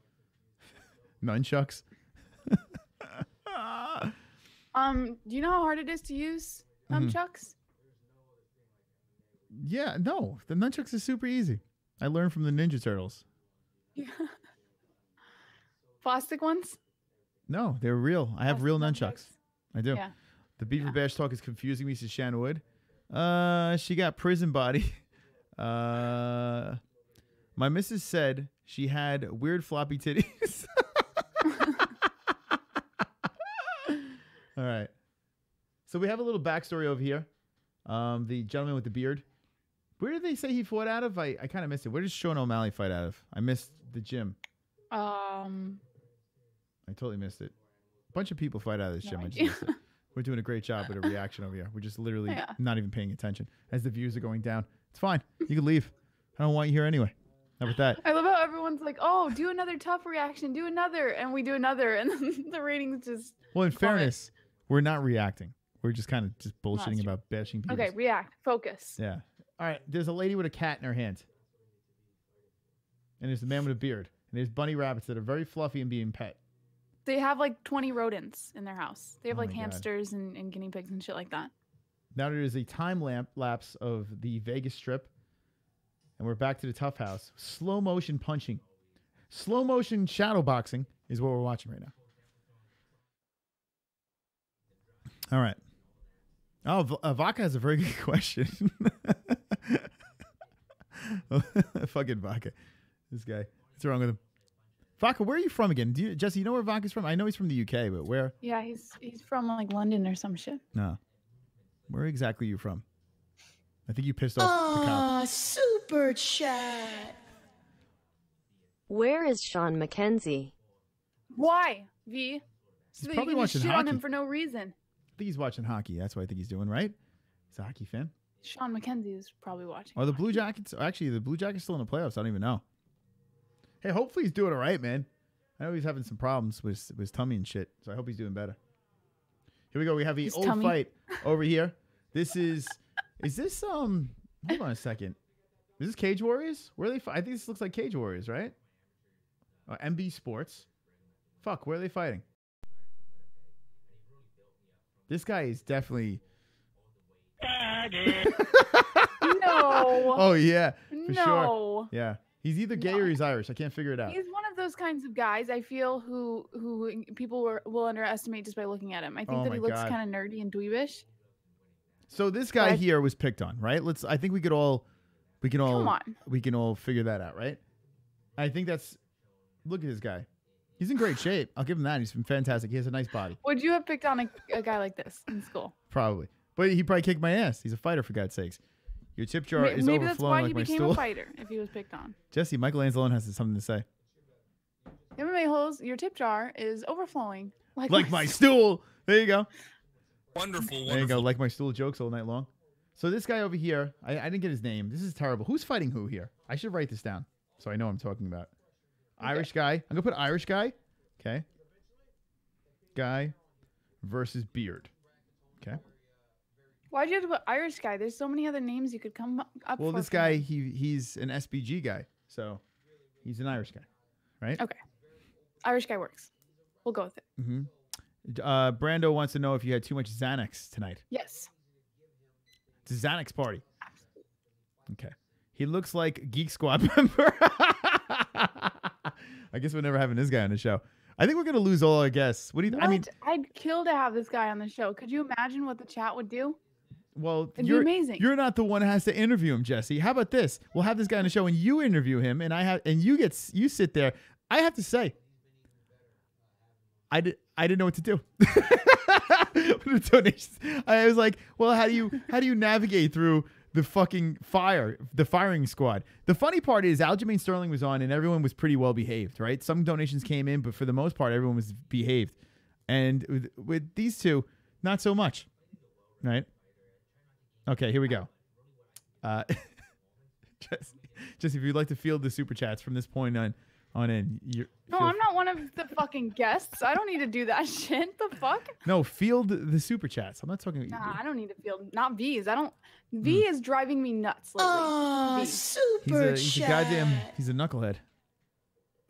Nunchucks. Do you know how hard it is to use nunchucks? Yeah, no. The nunchucks is super easy. I learned from the Ninja Turtles. Yeah. Plastic ones? No, they're real. I have real nunchucks. I do. Yeah. The Beaver Bash talk is confusing me, says Shannon Wood. She got prison body. My missus said she had weird floppy titties. All right. So we have a little backstory over here. The gentleman with the beard. Where did they say he fought out of? I kind of missed it. Where did Sean O'Malley fight out of? I missed the gym. I totally missed it. A bunch of people fight out of this gym. I just missed it. We're doing a great job with a reaction over here. We're just literally not even paying attention as the views are going down. It's fine. You can leave. I don't want you here anyway. How about that? I love how everyone's like, oh, do another TUF reaction, do another. And we do another. And then the ratings just. Well, in fairness, we're not reacting. We're just kind of just bullshitting about bashing people. Okay, react. Focus. Yeah. All right. There's a lady with a cat in her hand. And there's a man with a beard. And there's bunny rabbits that are very fluffy and being pet. They have like 20 rodents in their house. They have like my God. hamsters and guinea pigs and shit like that. Now there is a time lapse of the Vegas Strip. And we're back to the TUF house. Slow motion punching. Slow motion shadow boxing is what we're watching right now. All right. Oh, Vaca has a very good question. Fucking Vaca. This guy. What's wrong with him? Vaca, where are you from again? Jesse, you know where Vaca's from? I know he's from the UK, but where? Yeah, he's from like London or some shit. No. Where exactly are you from? I think you pissed off the cop. Super chat. Where is Sean McKenzie? Why, V? So He's that probably you can just watching shit on hockey. him for no reason. I think he's watching hockey. That's what I think he's doing, right? He's a hockey fan. Sean McKenzie is probably watching. Are the Blue Jackets? Actually, the Blue Jackets still in the playoffs. I don't even know. Hey, hopefully he's doing all right, man. I know he's having some problems with his tummy and shit, so I hope he's doing better. Here we go. We have the old fight over here. This is this hold on a second. Is this Cage Warriors? Where are they? I think this looks like Cage Warriors, right? MB Sports. Fuck, where are they fighting? This guy is definitely. No. Oh yeah, for No. sure. Yeah, he's either gay or he's Irish. I can't figure it out. He's one of those kinds of guys I feel who people will underestimate just by looking at him. I think that he looks kind of nerdy and dweebish. So this guy here was picked on, right? I think we can all figure that out, right? I think look at this guy. He's in great shape. I'll give him that. He's been fantastic. He has a nice body. Would you have picked on a guy like this in school? Probably. But he probably kicked my ass. He's a fighter, for God's sakes. Your tip jar is Maybe that's why overflowing he like my became stool. a fighter if he was picked on. Jesse, Michael Anzalone has something to say. MMA-Holes, your tip jar is overflowing. Like my stool. There you go. Wonderful. There you go. Like my stool jokes all night long. So this guy over here, I didn't get his name. This is terrible. Who's fighting who here? I should write this down so I know what I'm talking about. Okay. Irish guy. I'm going to put Irish guy. Okay. Guy versus beard. Okay. Why'd you have to put Irish guy? There's so many other names you could come up Well, for. this guy, he's an SBG guy. So he's an Irish guy. Right? Okay. Irish guy works. We'll go with it. Mm-hmm. Brando wants to know if you had too much Xanax tonight. Yes. It's a Xanax party. Okay. He looks like Geek Squad member. I guess we're never having this guy on the show. I think we're going to lose all our guests. What do you think? I mean, I'd kill to have this guy on the show. Could you imagine what the chat would do? Well, It'd be amazing. You're not the one who has to interview him, Jesse. How about this? We'll have this guy on the show and you interview him and you sit there. I have to say, I didn't know what to do. The donations. I was like, well, how do you navigate through the firing squad. The funny part is Aljamain Sterling was on and everyone was pretty well behaved, right? Some donations came in, but for the most part, everyone was behaved. And with these two, not so much, right? Okay, here we go. Jesse, if you'd like to field the super chats from this point on in. No, I'm not one of the fucking guests. I don't need to do that shit. The fuck? No, field the super chats. I'm not talking about Nah, I don't need to field. Not V's. I don't. V is driving me nuts lately. Oh, super he's a goddamn. He's a knucklehead.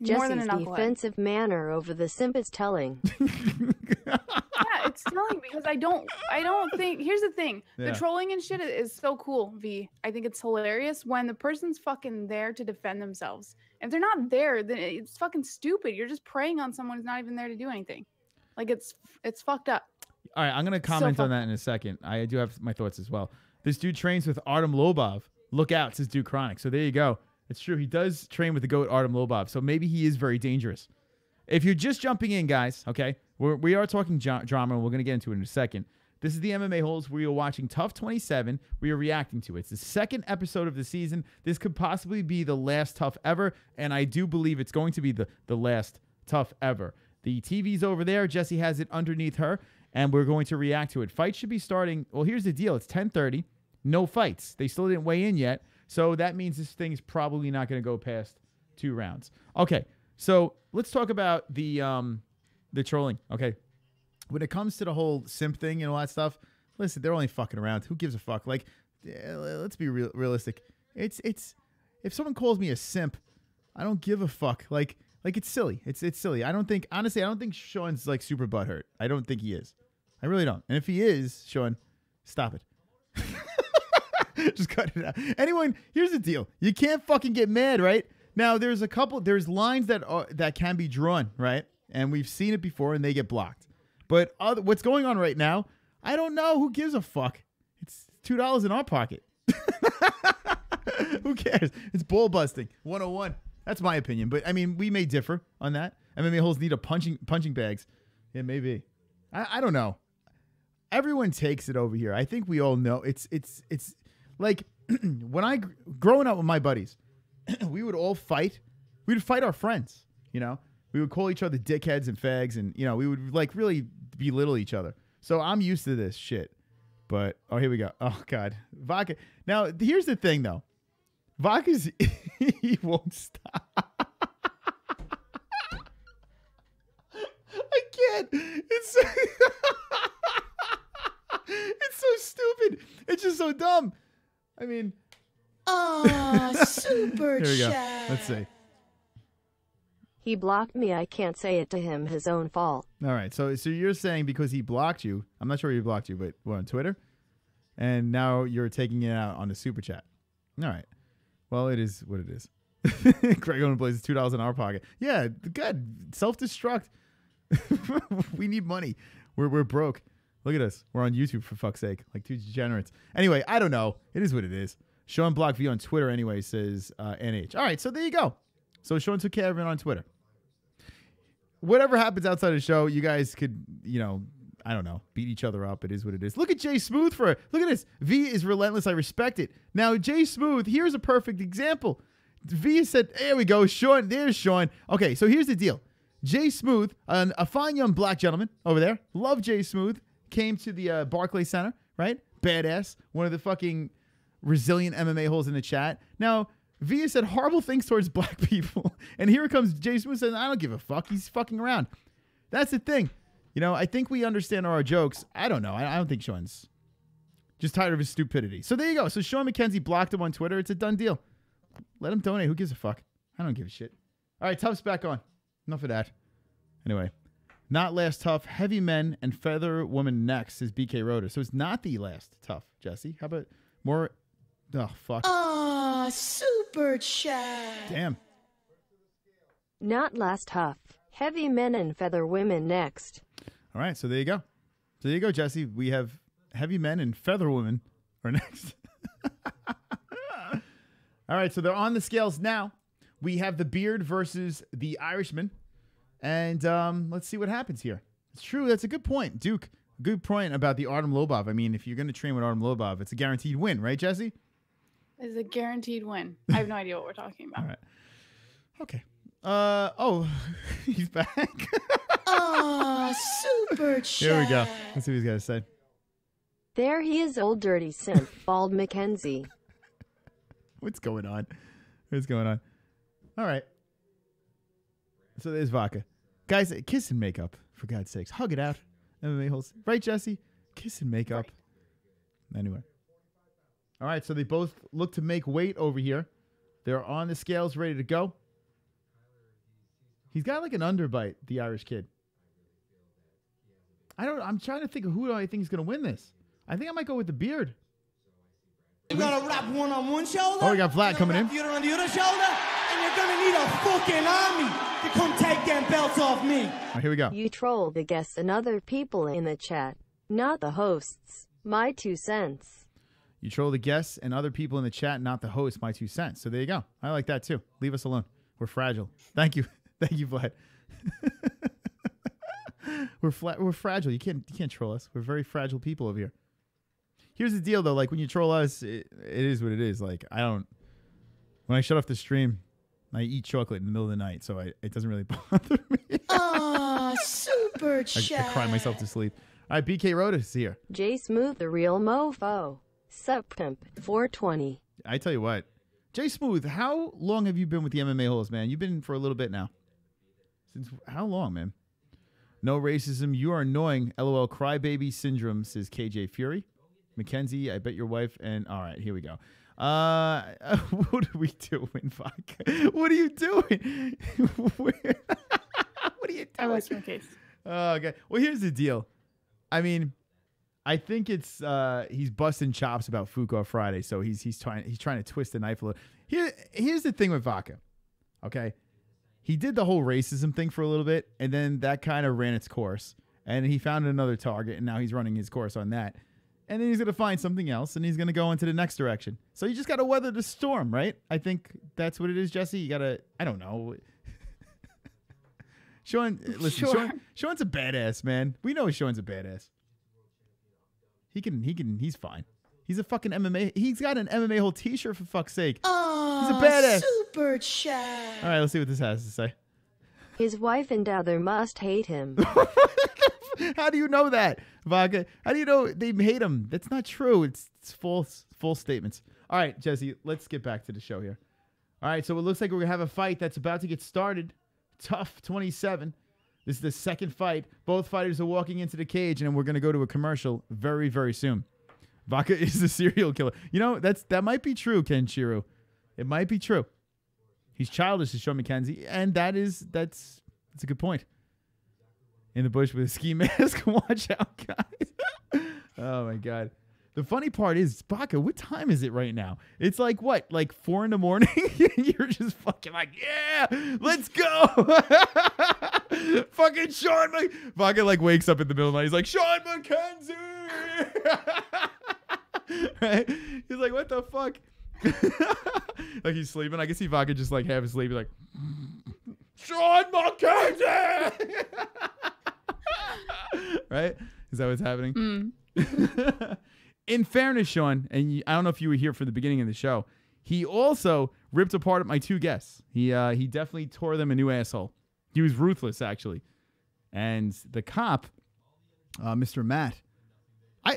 More than a Jesse's knucklehead. defensive manner over the simp is telling. Yeah, it's telling because I don't think. Here's the thing: Yeah. the trolling and shit is so cool. V, I think it's hilarious when the person's fucking there to defend themselves. If they're not there, then it's fucking stupid. You're just preying on someone who's not even there to do anything. Like it's fucked up. All right, I'm gonna comment on that in a second. I do have my thoughts as well. This dude trains with Artem Lobov. Look out, says Dude Chronic. So there you go. It's true. He does train with the GOAT Artem Lobov. So maybe he is very dangerous. If you're just jumping in, guys, okay, we are talking drama, and we're going to get into it in a second. This is the MMA Holes. We are watching TUF 27. We are reacting to it. It's the second episode of the season. This could possibly be the last TUF ever, and I do believe it's going to be the last TUF ever. The TV's over there. Jessie has it underneath her, and we're going to react to it. Fights should be starting. Well, here's the deal. It's 10:30. No fights. They still didn't weigh in yet, so that means this thing is probably not going to go past 2 rounds. Okay, so let's talk about the trolling, okay? When it comes to the whole simp thing and all that stuff, listen, they're only fucking around. Who gives a fuck? Like, let's be realistic. It's if someone calls me a simp, I don't give a fuck. Like it's silly. It's silly. Honestly, I don't think Sean's like super butthurt. I don't think he is. I really don't. And if he is, Sean, stop it. Just cut it out. Anyone, here's the deal. You can't fucking get mad, right? Now, there's lines that can be drawn, right? And we've seen it before, and they get blocked. But what's going on right now, I don't know. Who gives a fuck? It's $2 in our pocket. Who cares? It's ball busting 101. That's my opinion. But, I mean, we may differ on that. MMA Holes need a punching bags. Yeah, maybe. I don't know. Everyone takes it over here. I think we all know. It's like when growing up with my buddies, we would all fight. We would fight our friends, you know. We would call each other dickheads and fags, and, you know, we would, like, really belittle each other. So I'm used to this shit. But, oh, here we go. Oh, God. Vodka. Now, here's the thing, though. Vodka's, he won't stop. I can't. It's so stupid. It's just so dumb. I mean. Oh, super Here we go. chat. Let's see. He blocked me. I can't say it to him. His own fault. All right. So you're saying because he blocked you, I'm not sure he blocked you, but what, on Twitter? And now you're taking it out on the super chat. All right. Well, it is what it is. Greg only plays $2 in our pocket. Yeah, good. Self-destruct. We need money. We're broke. Look at us. We're on YouTube, for fuck's sake. Like two degenerates. Anyway, I don't know. It is what it is. Sean Block V on Twitter anyway says NH. All right, so there you go. So Sean took care of it on Twitter. Whatever happens outside the show, you guys could, you know, I don't know, beat each other up. It is what it is. Look at Jay Smooth for it. Look at this. V is relentless. I respect it. Now, Jay Smooth, here's a perfect example. V said, there we go. Sean, there's Sean. Okay, so here's the deal. Jay Smooth, a fine young black gentleman over there, love Jay Smooth, came to the Barclays Center, right? Badass. One of the fucking resilient MMA holes in the chat. Now, Via said horrible things towards black people. And here comes Jay Smooth saying, I don't give a fuck. He's fucking around. That's the thing. You know, I think we understand our jokes. I don't know. I don't think Sean's just tired of his stupidity. So there you go. So Sean McKenzie blocked him on Twitter. It's a done deal. Let him donate. Who gives a fuck? I don't give a shit. All right, Tough's back on. Enough of that. Anyway, not last TUF. Heavy men and feather woman next is BK Rotor. So it's not the last TUF, Jesse. How about more? Oh, fuck. Oh, super chat. Damn. Not last tough. Heavy men and feather women next. All right, so there you go. So there you go, Jesse. We have heavy men and feather women are next. All right, so they're on the scales now. We have the Beard versus the Irishman. And let's see what happens here. It's true. That's a good point. Duke, good point about the Artem Lobov. I mean, if you're going to train with Artem Lobov, it's a guaranteed win, right, Jesse? Is a guaranteed win. I have no idea what we're talking about. All right. Okay. Oh, he's back. Oh, super chat. Here we go. Let's see what he's got to say. There he is, old dirty simp, Bald Mackenzie. What's going on? What's going on? All right. So there's vodka. Guys, kiss and make up, for God's sakes. Hug it out. MMA-Holes. Right, Jesse? Kiss and make up. Right. Anyway. All right, so they both look to make weight over here. They're on the scales, ready to go. He's got like an underbite, the Irish kid. I'm trying to think of who do I think is going to win this. I think I might go with the beard. You're gonna wrap one on one shoulder. Oh, we got Vlad coming in. The other on the other shoulder, and you're gonna need a fucking army to come take them belts off me. All right, here we go. You troll the guests and other people in the chat, not the hosts. My 2 cents. You troll the guests and other people in the chat, not the host. My 2 cents. So there you go. I like that too. Leave us alone. We're fragile. Thank you. Thank you, Vlad. We're fragile. You can't troll us. We're very fragile people over here. Here's the deal, though. Like, when you troll us, it is what it is. Like, when I shut off the stream, I eat chocolate in the middle of the night, so it doesn't really bother me. Oh, super chat. I cry myself to sleep. All right, BK Rhoda is here. J Smooth, the real mofo. Sup, pimp. 420. I tell you what. Jay Smooth, how long have you been with the MMA-Holes, man? You've been for a little bit now. Since how long, man? No racism. You are annoying. LOL. Crybaby syndrome, says KJ Fury. Mackenzie, I bet your wife. And all right, here we go. What are we doing, fuck? What are you doing? What are you doing? I rest my case. Okay. Well, here's the deal. I mean, I think it's he's busting chops about Fuko Friday, so he's trying to twist the knife a little. Here's the thing with Vodka. Okay. He did the whole racism thing for a little bit, and then that kind of ran its course. And he found another target, and now he's running his course on that. And then he's going to find something else, and he's going to go into the next direction. So you just got to weather the storm, right? I think that's what it is, Jesse. You got to, I don't know. Sean, listen, Sure. Sean's a badass, man. We know Sean's a badass. He's fine. He's a fucking MMA. He's got an MMA whole t-shirt, for fuck's sake. Oh, he's a badass. Super chat. All right, let's see what this has to say. His wife and other must hate him. How do you know that, Vodka? How do you know they hate him? That's not true. It's false statements. All right, Jesse, let's get back to the show here. All right, so it looks like we're going to have a fight that's about to get started. TUF 27. This is the second fight. Both fighters are walking into the cage, and we're going to go to a commercial very, very soon. Vodka is a serial killer. You know, that might be true, Kenshiro. It might be true. He's childish, to Sean Mackenzie, and that's a good point. In the bush with a ski mask. Watch out, guys. Oh, my God. The funny part is, Baca, what time is it right now? It's like, what, like 4 in the morning? You're just fucking like, yeah, let's go. Fucking Sean Baca like wakes up in the middle of the night. He's like, Sean Mackenzie. Right? He's like, what the fuck? Like he's sleeping. I can see Vodka just like half asleep. He's like, Sean Mackenzie. Right? Is that what's happening? In fairness, Sean, and I don't know if you were here for the beginning of the show, he also ripped apart my 2 guests. He definitely tore them a new asshole. He was ruthless, actually. And the cop, Mr. Matt,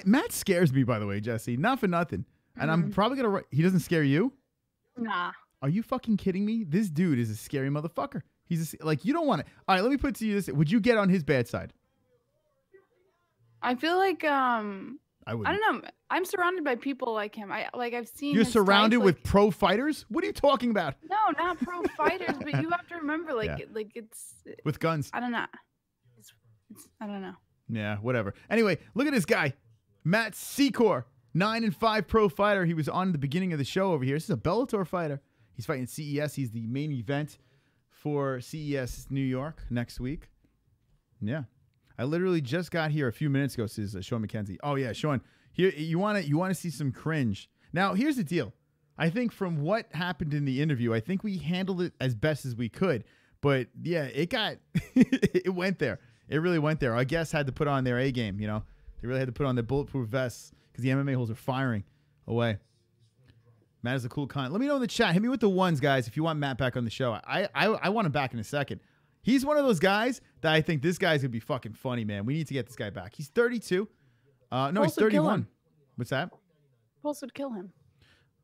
Matt scares me, by the way, Jesse. Not for nothing. And I'm probably going to... He doesn't scare you? Nah. Are you fucking kidding me? This dude is a scary motherfucker. He's like, you don't want it. All right, let me put it to you this. Would you get on his bad side? I feel like I don't know. I'm surrounded by people like him. I've seen. You're his surrounded fights, with pro fighters? What are you talking about? No, not pro fighters, but you have to remember, it's with guns. I don't know. I don't know. Yeah, whatever. Anyway, look at this guy, Matt SECOR, 9-5 pro fighter. He was on the beginning of the show over here. This is a Bellator fighter. He's fighting CES. He's the main event for CES New York next week. Yeah. I literally just got here a few minutes ago, says Sean Mackenzie. Oh, yeah, Sean. Here, you want to see some cringe. Now, here's the deal. I think from what happened in the interview, I think we handled it as best as we could. But, yeah, it got – it went there. It really went there. Our guests had to put on their A game, you know. They really had to put on their bulletproof vests because the MMA holes are firing away. Matt is a cool con. Let me know in the chat. Hit me with the ones, guys, if you want Matt back on the show. I want him back in a second. He's one of those guys that I think this guy's going to be fucking funny, man. We need to get this guy back. He's 32. No, he's 31. What's that? Pulse would kill him.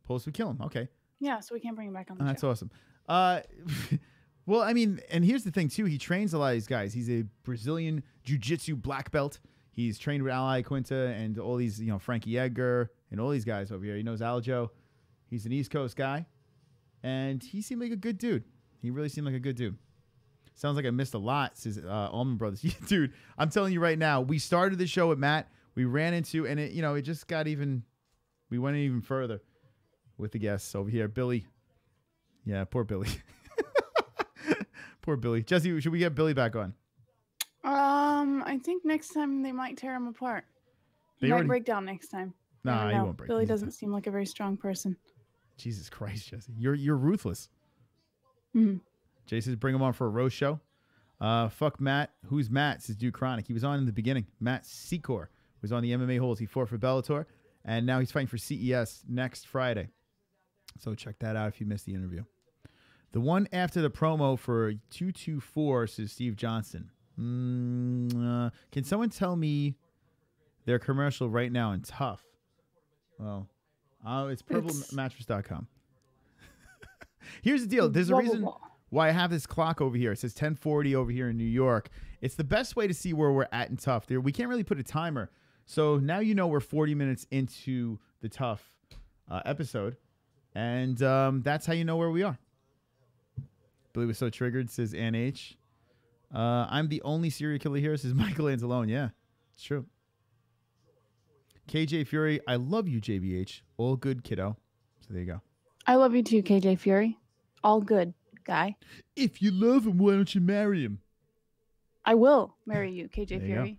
Pulse would kill him. Okay. Yeah, so we can't bring him back on the That's show. awesome. Well, I mean, and here's the thing, too. He trains a lot of these guys. He's a Brazilian jiu-jitsu black belt. He's trained with Ali Quinta and all these, you know, Frankie Edgar and all these guys over here. He knows Aljo. He's an East Coast guy. And he seemed like a good dude. He really seemed like a good dude. Sounds like I missed a lot, says Allman Brothers. Dude, I'm telling you right now, we started the show with Matt. We ran into, and it, you know, it just got even, we went even further with the guests over here. Billy. Yeah, poor Billy. Poor Billy. Jessie, should we get Billy back on? I think next time they might tear him apart. He might break down next time. Nah, he won't break. Billy doesn't seem like a very strong person. Jesus Christ, Jessie. You're ruthless. Mm-hmm. Jay says bring him on for a roast show. Fuck Matt. Who's Matt? Says Dude Chronic. He was on in the beginning. Matt SECOR was on the MMA-Holes. He fought for Bellator. And now he's fighting for CES next Friday. So check that out if you missed the interview. The one after the promo for 224, says Steve Johnson. Can someone tell me their commercial right now in TUF? Well, it's purplemattress.com. Here's the deal. There's a reason why I have this clock over here. It says 10:40 over here in New York. It's the best way to see where we're at in TUF. We can't really put a timer. So now you know we're 40 minutes into the TUF episode. And that's how you know where we are. Billy was so triggered, says Ann H. I'm the only serial killer here, says Michael Anzalone. Yeah, it's true. KJ Fury, I love you, JBH. All good, kiddo. So there you go. I love you too, KJ Fury. All good, guy. If you love him, why don't you marry him? I will marry you, KJ There you Fury.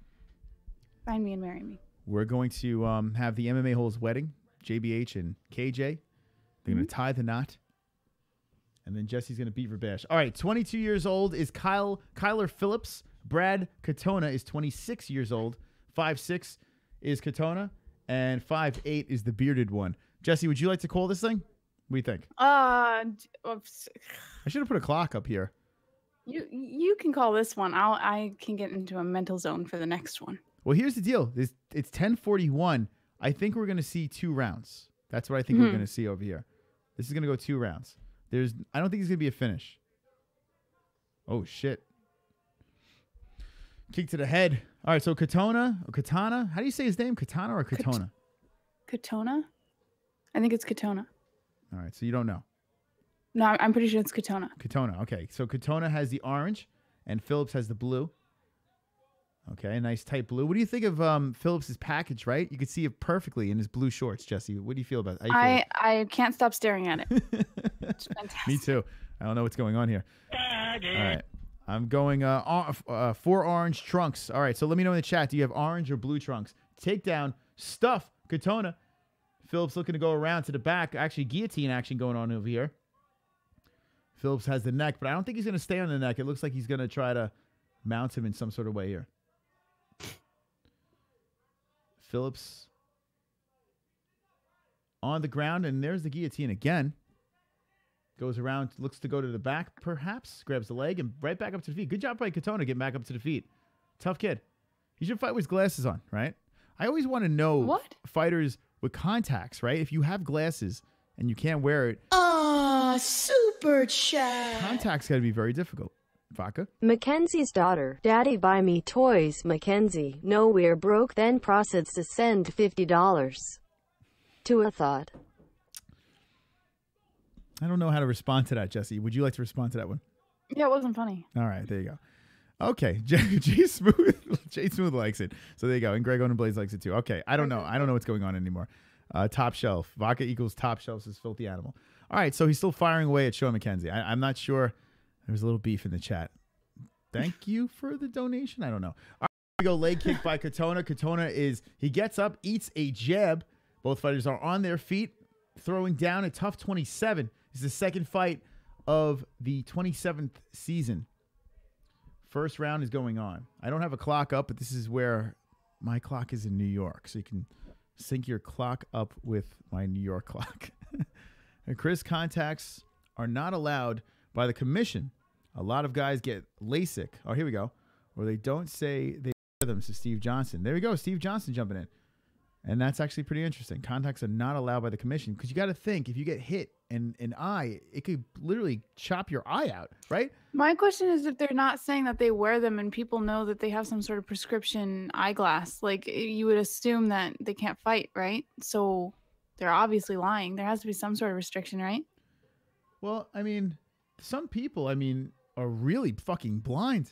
Find me and marry me. We're going to have the MMA-Holes wedding, JBH and KJ. They're going to tie the knot. And then Jessie's going to beat Verbash. All right, 22 years old is Kyler Phillips. Brad Katona is 26 years old. 5'6" is Katona. And 5'8" is the bearded one. Jessie, would you like to call this thing? What do you think? I should have put a clock up here. You can call this one. I can get into a mental zone for the next one. Well, here's the deal. It's 10:41. I think we're going to see 2 rounds. That's what I think we're going to see over here. This is going to go 2 rounds. I don't think it's going to be a finish. Oh, shit. Kick to the head. All right, so Katona. How do you say his name? Katana or Katona? Katona? I think it's Katona. All right, so you don't know. No, I'm pretty sure it's Katona. Katona, okay. So Katona has the orange, and Phillips has the blue. Okay, nice tight blue. What do you think of Phillips's package, right? You could see it perfectly in his blue shorts, Jessie. What do you feel about it? I can't stop staring at it. It's fantastic. Me too. I don't know what's going on here. All right. I'm going 4 orange trunks. All right, so let me know in the chat. Do you have orange or blue trunks? Takedown, stuff, Katona. Phillips looking to go around to the back. Actually, guillotine action going on over here. Phillips has the neck, but I don't think he's going to stay on the neck. It looks like he's going to try to mount him in some sort of way here. Phillips on the ground, and there's the guillotine again. Goes around, looks to go to the back, perhaps. Grabs the leg and right back up to the feet. Good job by Katona getting back up to the feet. Tough kid. He should fight with his glasses on, right? I always want to know fighters with contacts, right? If you have glasses and you can't wear it. Super chat. Contacts got to be very difficult. Vodka? Mackenzie's daughter. Daddy, buy me toys. Mackenzie. No, we're broke. Then proceeds to send $50 to a thought. I don't know how to respond to that, Jessie. Would you like to respond to that one? Yeah, it wasn't funny. All right, there you go. Okay, Jay Smooth likes it. So there you go. And Greg and Blaze likes it too. Okay, I don't know. I don't know what's going on anymore. Top shelf. Vodka equals top shelf says filthy animal. All right, so he's still firing away at Sean McKenzie. I'm not sure. There's a little beef in the chat. Thank you for the donation. I don't know. All right, here we go. Leg kick by Katona. Katona he gets up, eats a jab. Both fighters are on their feet, throwing down a tough 27. This is the second fight of the 27th season. First round is going on. I don't have a clock up, but this is where my clock is in New York. So you can sync your clock up with my New York clock. CRIS contacts are not allowed by the commission. A lot of guys get LASIK. Oh, here we go. Or they don't say they wear them. So Steve Johnson. There we go. Steve Johnson jumping in. And that's actually pretty interesting. Contacts are not allowed by the commission because you got to think if you get hit in an eye, it could literally chop your eye out, right? My question is if they're not saying that they wear them and people know that they have some sort of prescription eyeglass, like you would assume that they can't fight, right? So they're obviously lying. There has to be some sort of restriction, right? Well, I mean, some people, are really fucking blind.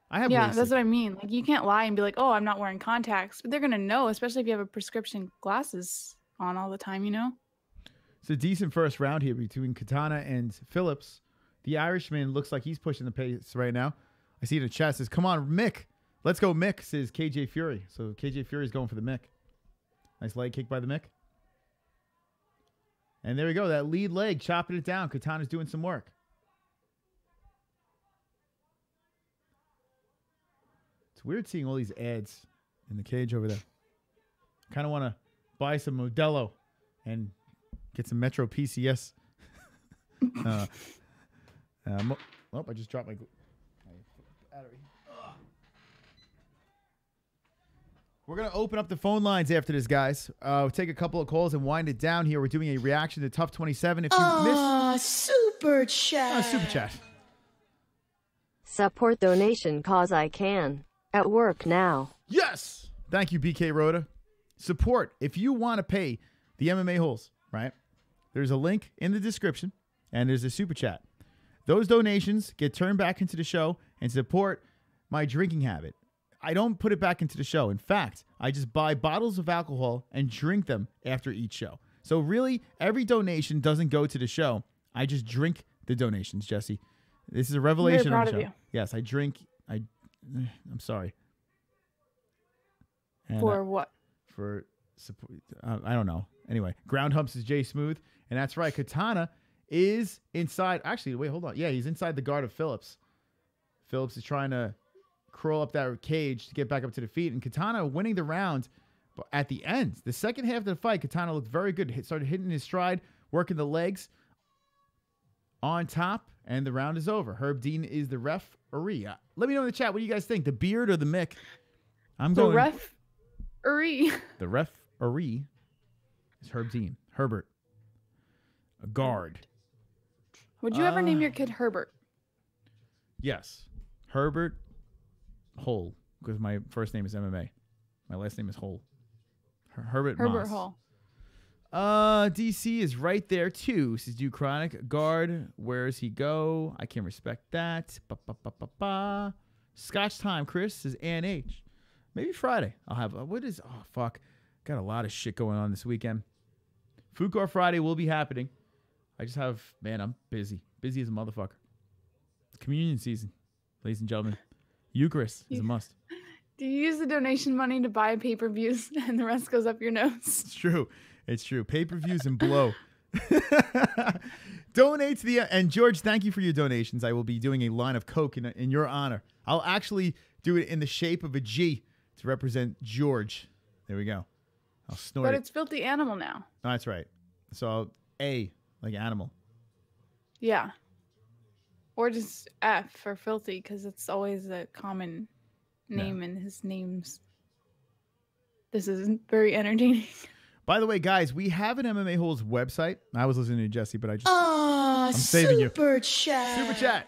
I have Yeah, LASIK. that's what I mean. Like, you can't lie and be like, oh, I'm not wearing contacts. But they're going to know, especially if you have a prescription glasses on all the time, you know? It's a decent first round here between Katana and Phillips. The Irishman looks like he's pushing the pace right now. I see it in the chat. Says, come on, Mick. Let's go, Mick, says KJ Fury. So KJ Fury is going for the Mick. Nice leg kick by the Mick. And there we go. That lead leg, chopping it down. Katana's doing some work. It's weird seeing all these ads in the cage over there. Kind of want to buy some Modelo and get some Metro PCS. I just dropped my battery. We're going to open up the phone lines after this, guys. We'll take a couple of calls and wind it down here. We're doing a reaction to TUF 27. If you missed... Super chat. Super chat. Support donation cause I can. At work now. Yes! Thank you, BK Rhoda. Support. If you want to pay the MMA-Holes, right? There's a link in the description, and there's a super chat. Those donations get turned back into the show and support my drinking habit. I don't put it back into the show. In fact, I just buy bottles of alcohol and drink them after each show. So really, every donation doesn't go to the show. I just drink the donations, Jessie. This is a revelation Very on the proud show. of you. Yes, I drink. I'm sorry. And, For what? For support. I don't know. Anyway, Ground Humps is Jay Smooth. And that's right. Katana is inside. Actually, wait, hold on. Yeah, he's inside the guard of Phillips. Phillips is trying to crawl up that cage to get back up to the feet. And Katana winning the round at the end. The second half of the fight, Katana looked very good. Started hitting his stride, working the legs on top, and the round is over. Herb Dean is the referee. Let me know in the chat, what do you guys think? The beard or the Mick? I'm going... referee. The referee is Herb Dean. Herbert. A guard. Would you ever name your kid Herbert? Yes. Herbert Hole, because my first name is MMA. My last name is Hole. Herbert Moss. Hall. DC is right there too. Says Duke Chronic. Guard, where's he go? I can respect that. Scotch time, Chris, says Ann H. Maybe Friday. I'll have oh fuck. Got a lot of shit going on this weekend. Food Friday will be happening. I just have, man, I'm busy. Busy as a motherfucker. Communion season, ladies and gentlemen. Eucharist is a must. Do you use the donation money to buy pay-per-views and the rest goes up your nose? It's true. It's true. Pay-per-views and blow. Donate to the... And George, thank you for your donations. I will be doing a line of Coke in your honor. I'll actually do it in the shape of a G to represent George. There we go. I'll snort But it. it's Filthy Animal now. Oh, that's right. So A, like animal. Yeah. Or just F for Filthy, because it's always a common name in his names. This is very entertaining. By the way, guys, we have an MMA-Holes website. I was listening to Jessie, but I'm saving you. Super chat. Super chat.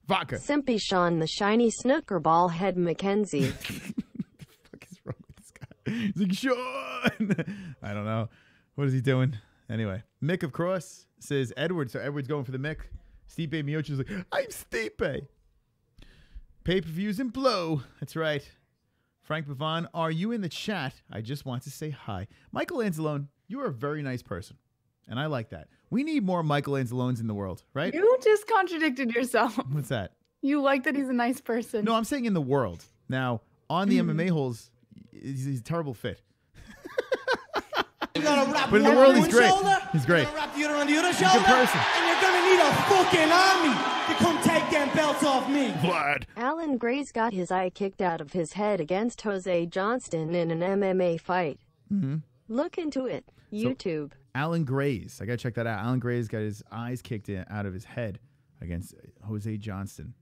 Vodka. Simpy Sean the shiny snooker ball head Mackenzie. What the fuck is wrong with this guy? He's like, Sean. I don't know. What is he doing? Anyway, Mick of Cross says Edward. So Edward's going for the Mick. Stipe Miocic is like, I'm Stipe. Pay-per-views and blow. That's right. Frank Bavon, are you in the chat? I just want to say hi. Michael Anzalone, you are a very nice person. And I like that. We need more Michael Anzalones in the world, right? You just contradicted yourself. What's that? You like that he's a nice person. No, I'm saying in the world. Now, on the MMA-Holes, he's a terrible fit. But in the world, he's great. He's great. Wrap you around the other He's a shoulder, good person. and you're gonna need a fucking army to come take them belts off me. Vlad. Alan Gray's got his eye kicked out of his head against Jose Johnston in an MMA fight. Mm-hmm. Look into it. YouTube. Alan Grays. I got to check that out. Alan Grays got his eyes kicked out of his head against Jose Johnston.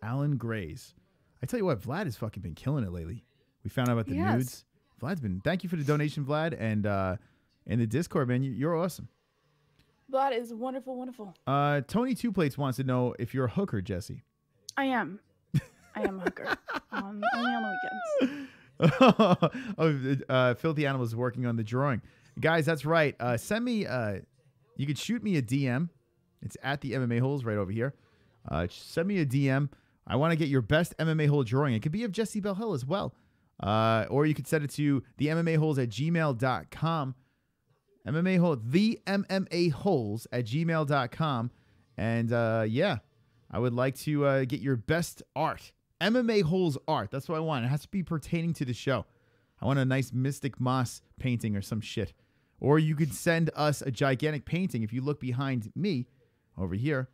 Alan Grays. I tell you what, Vlad has fucking been killing it lately. We found out about the nudes. Vlad's been, thank you for the donation, Vlad. And in the Discord, man, you're awesome. Vlad is wonderful, wonderful. Tony Two Plates wants to know if you're a hooker, Jessie. I am. I am a hooker. Only on the weekends. Filthy Animals is working on the drawing. Guys, that's right. Send me, you could shoot me a DM. It's at the MMA-Holes right over here. Send me a DM. I want to get your best MMA hole drawing. It could be of Jessie Bell as well. Or you could send it to the MMA-Holes at gmail.com. the MMA-Holes at gmail.com. And yeah, I would like to get your best art. MMA Holes art. That's what I want. It has to be pertaining to the show. I want a nice Mystic Moss painting or some shit. Or you could send us a gigantic painting if you look behind me over here.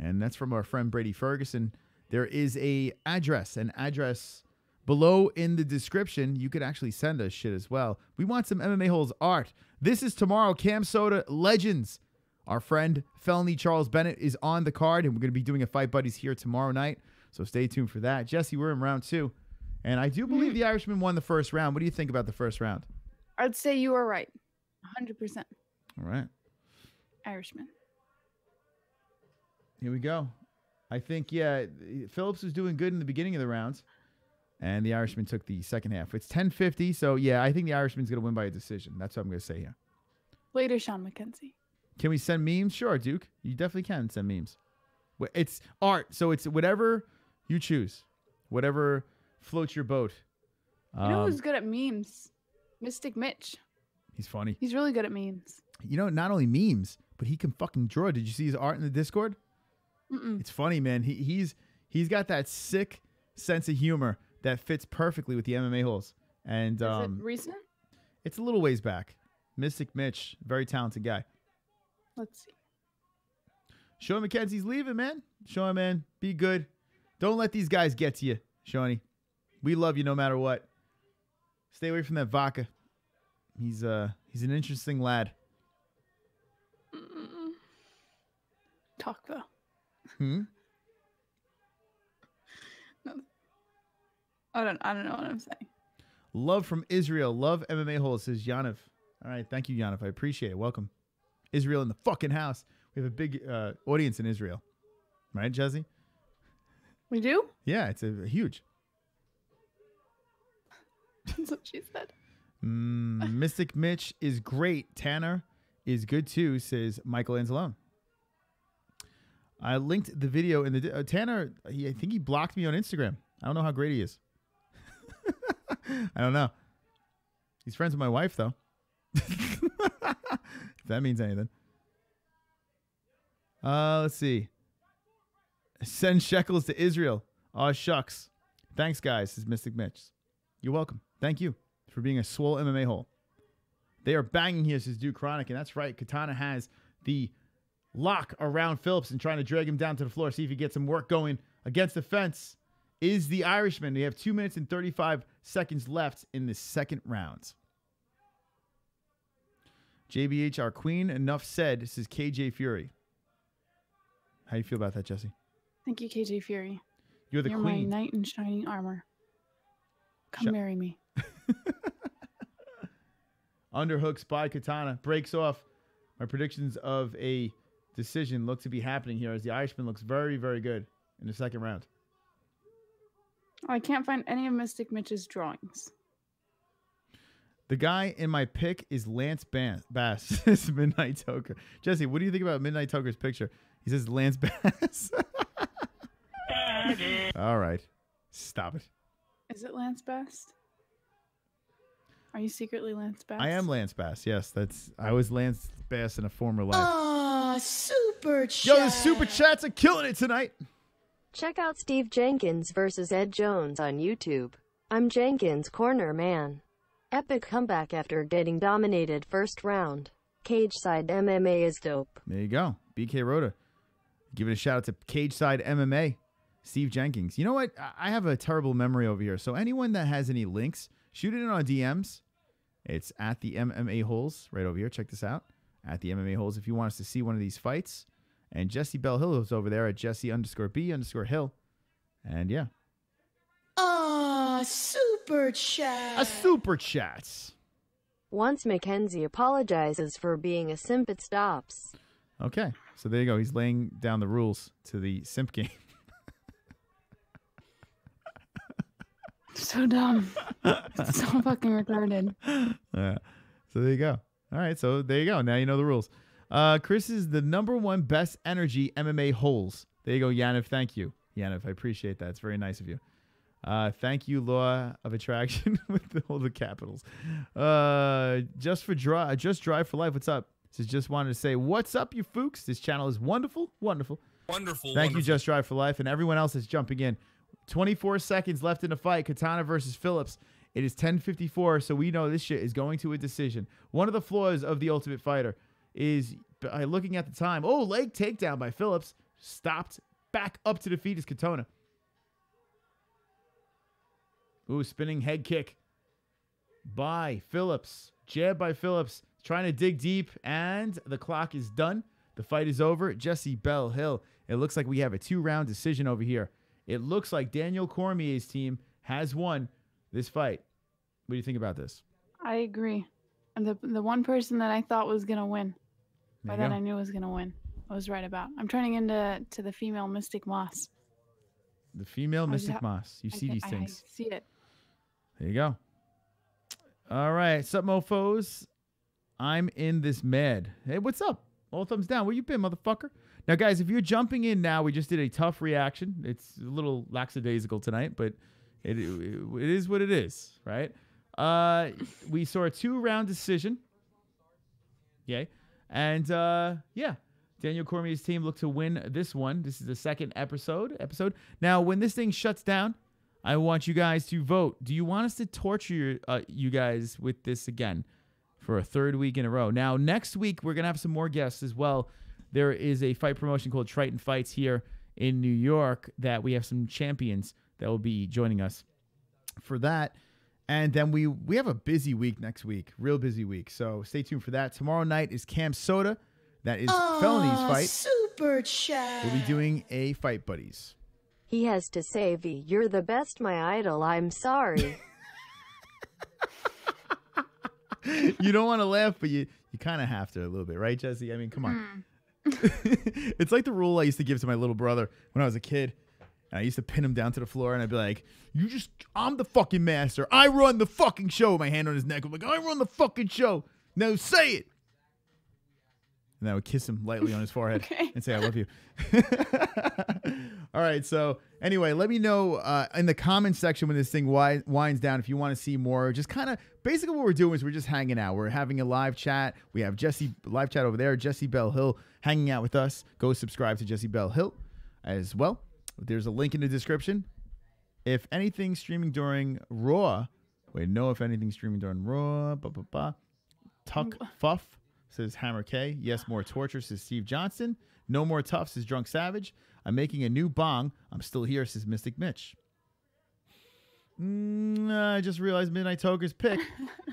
And that's from our friend Brady Ferguson. There is an address below in the description. You could actually send us shit as well. We want some MMA Holes art. This is tomorrow. Cam Soda Legends. Our friend Felony Charles Bennett is on the card, and we're going to be doing a Fight Buddies here tomorrow night. So stay tuned for that. Jessie, we're in round 2. And I do believe the Irishman won the first round. What do you think about the first round? I'd say you are right. 100%. All right. Irishman. Here we go. I think, yeah, Phillips was doing good in the beginning of the rounds, and the Irishman took the second half. It's 10-50, so, yeah, I think the Irishman's going to win by a decision. That's what I'm going to say here. Later, Sean McKenzie. Can we send memes? Sure, Duke. You definitely can send memes. It's art, so it's whatever you choose. Whatever floats your boat. You know who's good at memes? Mystic Mitch. He's funny. He's really good at memes. You know, not only memes, but he can fucking draw. Did you see his art in the Discord? Mm-mm. It's funny, man. He's got that sick sense of humor that fits perfectly with the MMA Holes. And is it recent? It's a little ways back. Mystic Mitch, very talented guy. Let's see. Sean McKenzie's leaving, man. Sean, man, be good. Don't let these guys get to you, Shawnee. We love you no matter what. Stay away from that vodka. He's an interesting lad. Talk though. Hmm. No. I don't know what I'm saying. Love from Israel. Love MMA Holes, says Yaniv. All right, thank you, Yaniv. I appreciate it. Welcome. Israel in the fucking house. We have a big audience in Israel. Right, Jessie? We do? Yeah, it's a huge. That's what she said. Mystic Mitch is great. Tanner is good too, says Michael Anzalone. I linked the video in the Tanner. I think he blocked me on Instagram. I don't know how great he is. I don't know. He's friends with my wife though. If that means anything. Let's see. Send shekels to Israel. Aw, shucks. Thanks, guys, says Mystic Mitch. You're welcome. Thank you for being a swole MMA hole. They are banging here, says Duke Chronic, and that's right. Katana has the lock around Phillips and trying to drag him down to the floor, see if he gets some work going against the fence. Is the Irishman. We have 2 minutes and 35 seconds left in the second round. JBH, our queen, enough said. This is KJ Fury. How you feel about that, Jessie? Thank you, KJ Fury. You're You're queen. my knight in shining armor. Come marry me. Underhooks by Katana. Breaks off. My predictions of a decision look to be happening here as the Irishman looks very, very good in the second round. I can't find any of Mystic Mitch's drawings. The guy in my pick is Lance Bass. It's Midnight Toker. Jessie, what do you think about Midnight Toker's picture? He says Lance Bass. All right. Stop it. Is it Lance Bass? Are you secretly Lance Bass? I am Lance Bass. Yes, I was Lance Bass in a former life. Oh, super chat. Yo, the super chats are killing it tonight. Check out Steve Jenkins versus Ed Jones on YouTube. I'm Jenkins' corner man. Epic comeback after getting dominated first round. Cage side MMA is dope. There you go. BK Rhoda. Giving a shout out to Cage Side MMA. Steve Jenkins. You know what? I have a terrible memory over here. So anyone that has any links, shoot it in our DMs. It's at the MMA-Holes right over here. Check this out. At the MMA-Holes if you want us to see one of these fights. And Jessie Belle Hill is over there at Jessie_B_Hill. And yeah. Super chat. A super chat. Once Mackenzie apologizes for being a simp, it stops. Okay. So there you go. He's laying down the rules to the simp game. So dumb. So fucking retarded. Yeah. So there you go. All right. So there you go. Now you know the rules. Chris is the #1 best energy MMA holes. There you go, Yaniv. Thank you. Yaniv, I appreciate that. It's very nice of you. Thank you, Law of Attraction with all the capitals. Just Drive for Life. What's up? Just wanted to say, what's up, you fooks? This channel is wonderful. Wonderful. Wonderful. Thank you, Just Drive for Life, and everyone else that's jumping in. 24 seconds left in the fight. Katana versus Phillips. It is 10:54, so we know this shit is going to a decision. One of the flaws of the Ultimate Fighter is by looking at the time. Oh, leg takedown by Phillips. Stopped. Back up to the feet is Katana. Ooh, spinning head kick by Phillips. Jab by Phillips. Trying to dig deep, and the clock is done. The fight is over. Jessie Belle Hill. It looks like we have a 2-round decision over here. It looks like Daniel Cormier's team has won this fight. What do you think about this? I agree. And the one person that I thought was gonna win, There or you that go. I knew was gonna win, I was right about. I'm turning into the female Mystic Moss. The female I Mystic just- Moss. You see these I things. see it. There you go. All right. Sup, mofos? I'm in this mad. Hey, what's up? All thumbs down. Where you been, motherfucker? Now, guys, if you're jumping in now, we just did a tough reaction. It's a little lackadaisical tonight, but it is what it is, right? We saw a 2-round decision. Yay. And, yeah. Daniel Cormier's team looked to win this one. This is the second episode. Now, when this thing shuts down, I want you guys to vote. Do you want us to torture you guys with this again for a 3rd week in a row? Now, next week, we're going to have some more guests as well. There is a fight promotion called Triton Fights here in New York that we have some champions that will be joining us for that. And then we have a busy week next week, real busy week. So stay tuned for that. Tomorrow night is Cam Soda. That is Felony's fight. Super chat. We'll be doing a Fight Buddies. He has to say, V, you're the best, my idol. I'm sorry. You don't want to laugh, but you kind of have to a little bit, right, Jessie? I mean, come on. It's like the rule I used to give to my little brother when I was a kid. And I used to pin him down to the floor, and I'd be like, I'm the fucking master. I run the fucking show. My hand on his neck. I'm like, I run the fucking show. Now say it. And I would kiss him lightly on his forehead and say, I love you. All right. So anyway, let me know in the comments section when this thing winds down if you want to see more. Just kind of basically what we're doing is we're just hanging out. We're having a live chat. We have Jessie live chat over there. Jessie Belle Hill hanging out with us. Go subscribe to Jessie Belle Hill as well. There's a link in the description. If anything streaming during Raw, if anything streaming during Raw, Tuck Fuff says Hammer K. Yes, more torture, says Steve Johnson. No more tough, says Drunk Savage. I'm making a new bong. I'm still here, says Mystic Mitch. I just realized Midnight Toker's pick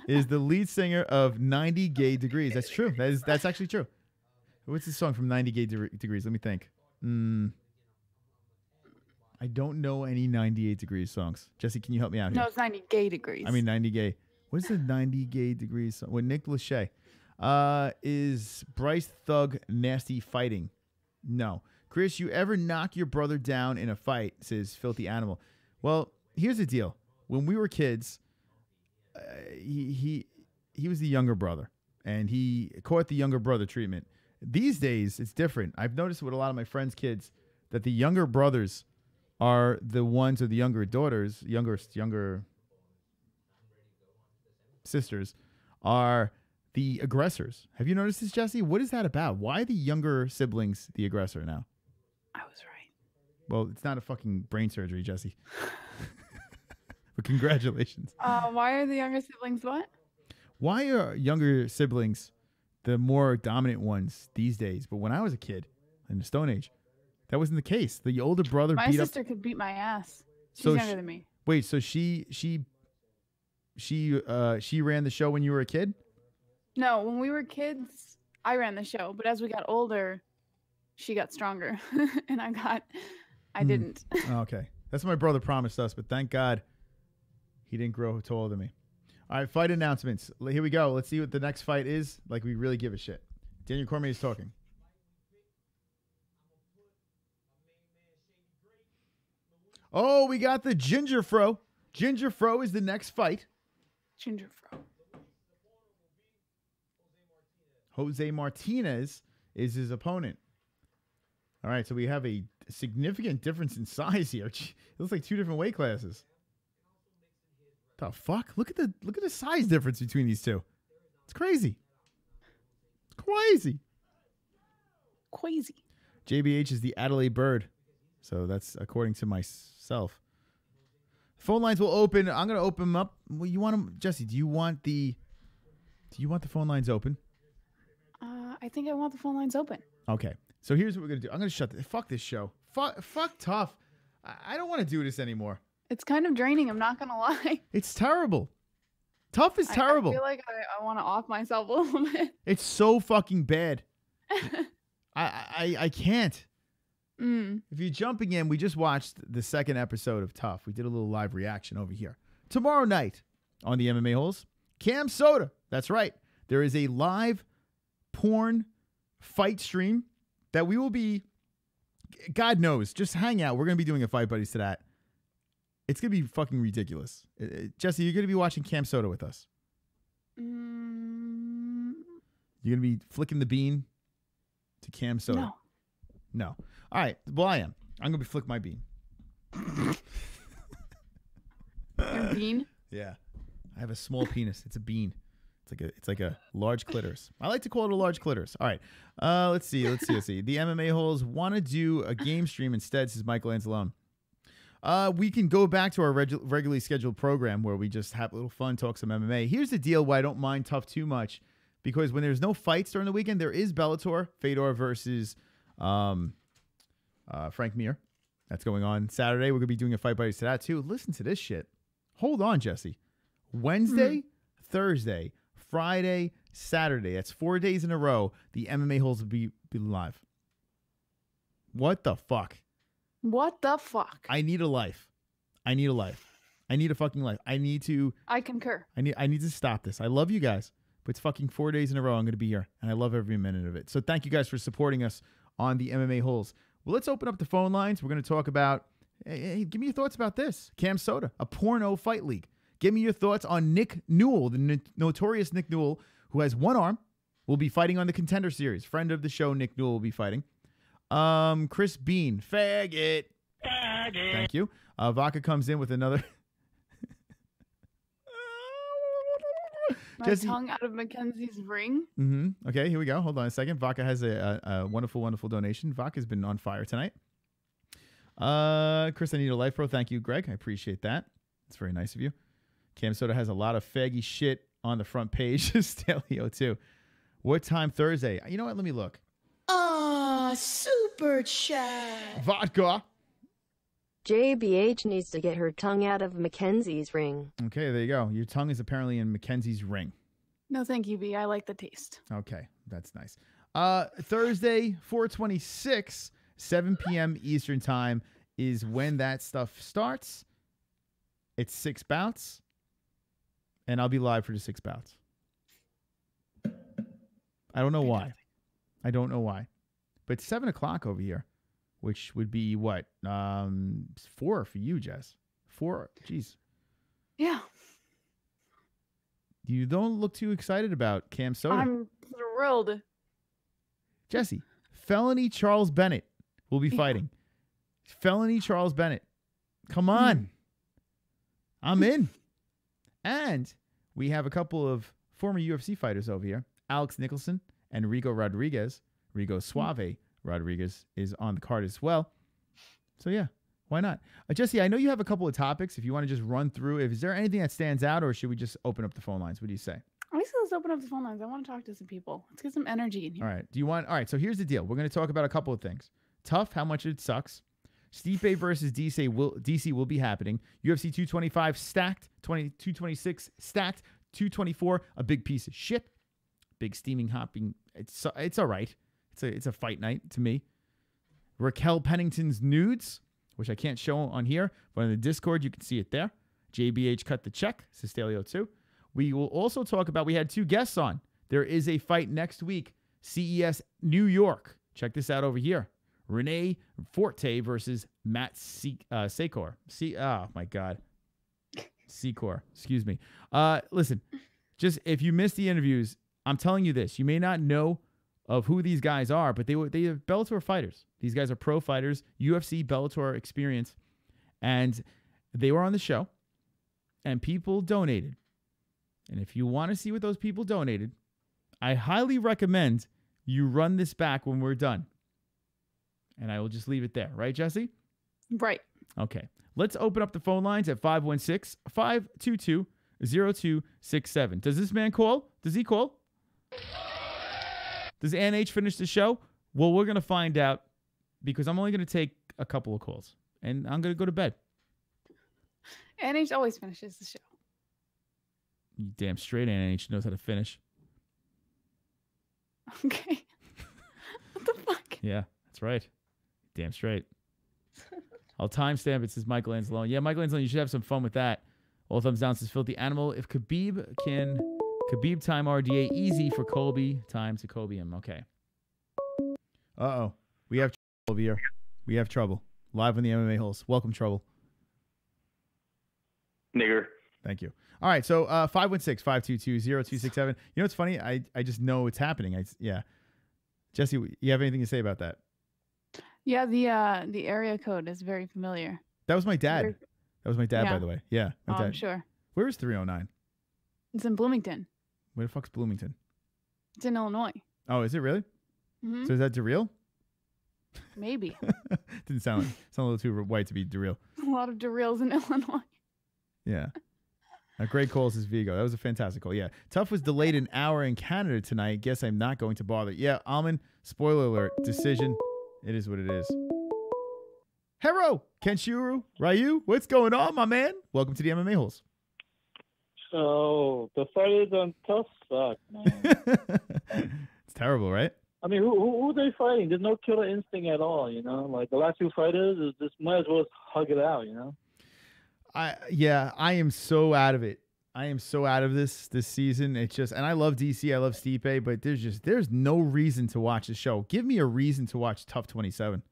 is the lead singer of 90 Gay Degrees. That's true. That's actually true. What's the song from 90 Gay Degrees? Let me think. I don't know any 98 Degrees songs. Jessie, can you help me out here? No, it's 90 gay degrees. I mean 90 Gay. What's the 90 Gay Degrees song? With Nick Lachey. Is Bryce Thug nasty fighting? No. Chris, you ever knock your brother down in a fight, says Filthy Animal. Well, here's the deal. When we were kids, he was the younger brother, and he caught the younger brother treatment. These days, it's different. I've noticed with a lot of my friends' kids that the younger brothers are the ones, or the younger daughters, younger sisters, are the aggressors. Have you noticed this, Jessie? What is that about? Why are the younger siblings the aggressor now? I was right. Well, it's not a fucking brain surgery, Jessie. But congratulations. Why are the younger siblings what? Why are younger siblings the more dominant ones these days? But when I was a kid in the Stone Age, that wasn't the case. The older brother My beat sister could beat my ass. She's So younger than me. Wait, so she she ran the show when you were a kid? No, when we were kids, I ran the show. But as we got older, she got stronger, and I didn't. Okay, that's what my brother promised us. But thank God, he didn't grow taller than me. All right, fight announcements. Here we go. Let's see what the next fight is. Like we really give a shit. Daniel Cormier is talking. Oh, we got the Ginger Fro. Ginger Fro is the next fight. Ginger Fro. Jose Martinez is his opponent. All right, so we have a significant difference in size here. It looks like 2 different weight classes. The fuck? Look at the size difference between these two. It's crazy. Crazy. Crazy. JBH is the Adelaide Bird. So that's according to myself. Phone lines will open. I'm going to open them up. Well, you want them, Jessie, do you want the phone lines open? I think I want the phone lines open. Okay. So here's what we're going to do. I'm going to shut fuck this show. Fuck Tough. I don't want to do this anymore. It's kind of draining. I'm not going to lie. It's terrible. Tough is terrible. I feel like I want to off myself a little bit. It's so fucking bad. I can't. If you're jumping in, we just watched the 2nd episode of Tough. We did a little live reaction over here. Tomorrow night on the MMA-Holes, Cam Soda. That's right. There is a live porn fight stream that we will be, God knows, just hang out. We're going to be doing a Fight Buddies to that. It's going to be fucking ridiculous. Jessie, you're going to be watching Cam Soda with us. You're going to be flicking the bean to Cam Soda. No. All right. Well, I am. I'm going to be flick my bean. Your bean? Yeah. I have a small penis. It's a bean. It's like a large clitoris. I like to call it a large clitoris. All right. Let's see. The MMA-Holes want to do a game stream instead, says Michael Anzalone. We can go back to our regularly scheduled program where we just have a little fun, talk some MMA. Here's the deal why I don't mind Tough too much, because when there's no fights during the weekend, there is Bellator, Fedor versus Frank Mir. That's going on Saturday. We're going to be doing a Fight Buddies to that too. Listen to this shit. Hold on, Jessie. Wednesday, Thursday, Friday, Saturday. That's 4 days in a row. The MMA-Holes will be live. What the fuck? What the fuck? I need a life. I need a fucking life. I concur. I need to stop this. I love you guys, but it's fucking 4 days in a row I'm going to be here, and I love every minute of it. So thank you guys for supporting us on the MMA-Holes. Well, let's open up the phone lines. We're going to talk about, hey, give me your thoughts about this. Cam Soda, a porno fight league. Give me your thoughts on Nick Newell, the notorious Nick Newell, who has one arm, will be fighting on the Contender Series. Friend of the show, Nick Newell, will be fighting. Chris Bean, faggot. Thank you. Vaca comes in with another. My Jessie. tongue out of Mackenzie's ring. Okay, here we go. Hold on a second. Vaca has a wonderful, wonderful donation. Vaca's been on fire tonight. Chris, I need a life, bro. Thank you, Greg. I appreciate that. It's very nice of you. Cam Soda has a lot of faggy shit on the front page. Stalio, too. What time Thursday? You know what? Let me look. Super chat. Vodka. JBH needs to get her tongue out of Mackenzie's ring. Okay, there you go. Your tongue is apparently in Mackenzie's ring. No, thank you, B. I like the taste. Okay, that's nice. Thursday, 4/26, 7 p.m. Eastern time is when that stuff starts. It's 6 bouts, and I'll be live for the 6 bouts. I don't know why. I don't know why. But it's 7 o'clock over here, which would be what? 4 for you, Jess. 4. Jeez. Yeah. You don't look too excited about Cam Soda. I'm thrilled. Jessie, Felony Charles Bennett will be fighting. Felony Charles Bennett. Come on. I'm in. And we have a couple of former UFC fighters over here. Alex Nicholson and Rigo Rodriguez. Rigo Suave Rodriguez is on the card as well. So, yeah, why not? Jessie, I know you have a couple of topics. If you want to just run through, is there anything that stands out, or should we just open up the phone lines? What do you say? I say let's open up the phone lines. I want to talk to some people. Let's get some energy in here. All right. All right, so here's the deal. We're going to talk about a couple of things. Tough, how much it sucks. Stipe versus DC will be happening. UFC 225 stacked, 226 stacked, 224 a big piece of shit. Big steaming hopping. It's all right. It's a fight night to me. Raquel Pennington's nudes, which I can't show on here, but in the Discord you can see it there. JBH cut the check. Sestelio too. We will also talk about, we had 2 guests on. There is a fight next week. CES New York. Check this out over here. Renee Forte versus Matt SECOR. Oh, my God. SECOR. Excuse me. Listen, just if you missed the interviews, I'm telling you this. You may not know of who these guys are, but they are Bellator fighters. These guys are pro fighters, UFC Bellator experience. And they were on the show, and people donated. And if you want to see what those people donated, I highly recommend you run this back when we're done. And I will just leave it there. Right, Jessie? Right. Okay. Let's open up the phone lines at 516-522-0267. Does this man call? Does he call? Does NH finish the show? Well, we're going to find out because I'm only going to take a couple of calls. And I'm going to go to bed. NH always finishes the show. You damn straight NH knows how to finish. Okay. What the fuck? Yeah, that's right. Damn straight. I'll timestamp it, says Michael Anzalone. Yeah, Michael Anzalone, you should have some fun with that. All thumbs down, says Filthy Animal. If Khabib time RDA easy for Colby, time to Kobe him. Okay. Uh-oh. We have trouble over here. We have trouble. Live on the MMA-Holes. Welcome, Trouble. Nigger. Thank you. All right, so 516-522-0267. You know what's funny? I just know it's happening. Yeah. Jessie, you have anything to say about that? Yeah, the area code is very familiar. That was my dad. That was my dad, by the way. Yeah, my dad. I'm sure. Where is 309? It's in Bloomington. Where the fuck's Bloomington? It's in Illinois. Oh, is it really? Mm-hmm. So is that DeReal? Maybe. Didn't sound like a little too white to be DeReal. A lot of DeReals in Illinois. Yeah. Great call, says Vigo. That was a fantastic call. Yeah. TUF was delayed an hour in Canada tonight. Guess I'm not going to bother. Yeah, Almond, spoiler alert, decision. It is what it is. Hero, Kenshiro, Ryu, what's going on, my man? Welcome to the MMA-Holes. So, the fighters on TUF suck, man. It's terrible, right? I mean, who are they fighting? There's no killer instinct at all, you know? Like, the last 2 fighters, is just might as well hug it out, you know? I am so out of it. I am so out of this season. It's just, and I love DC, I love Stipe, but there's no reason to watch the show. Give me a reason to watch TUF 27.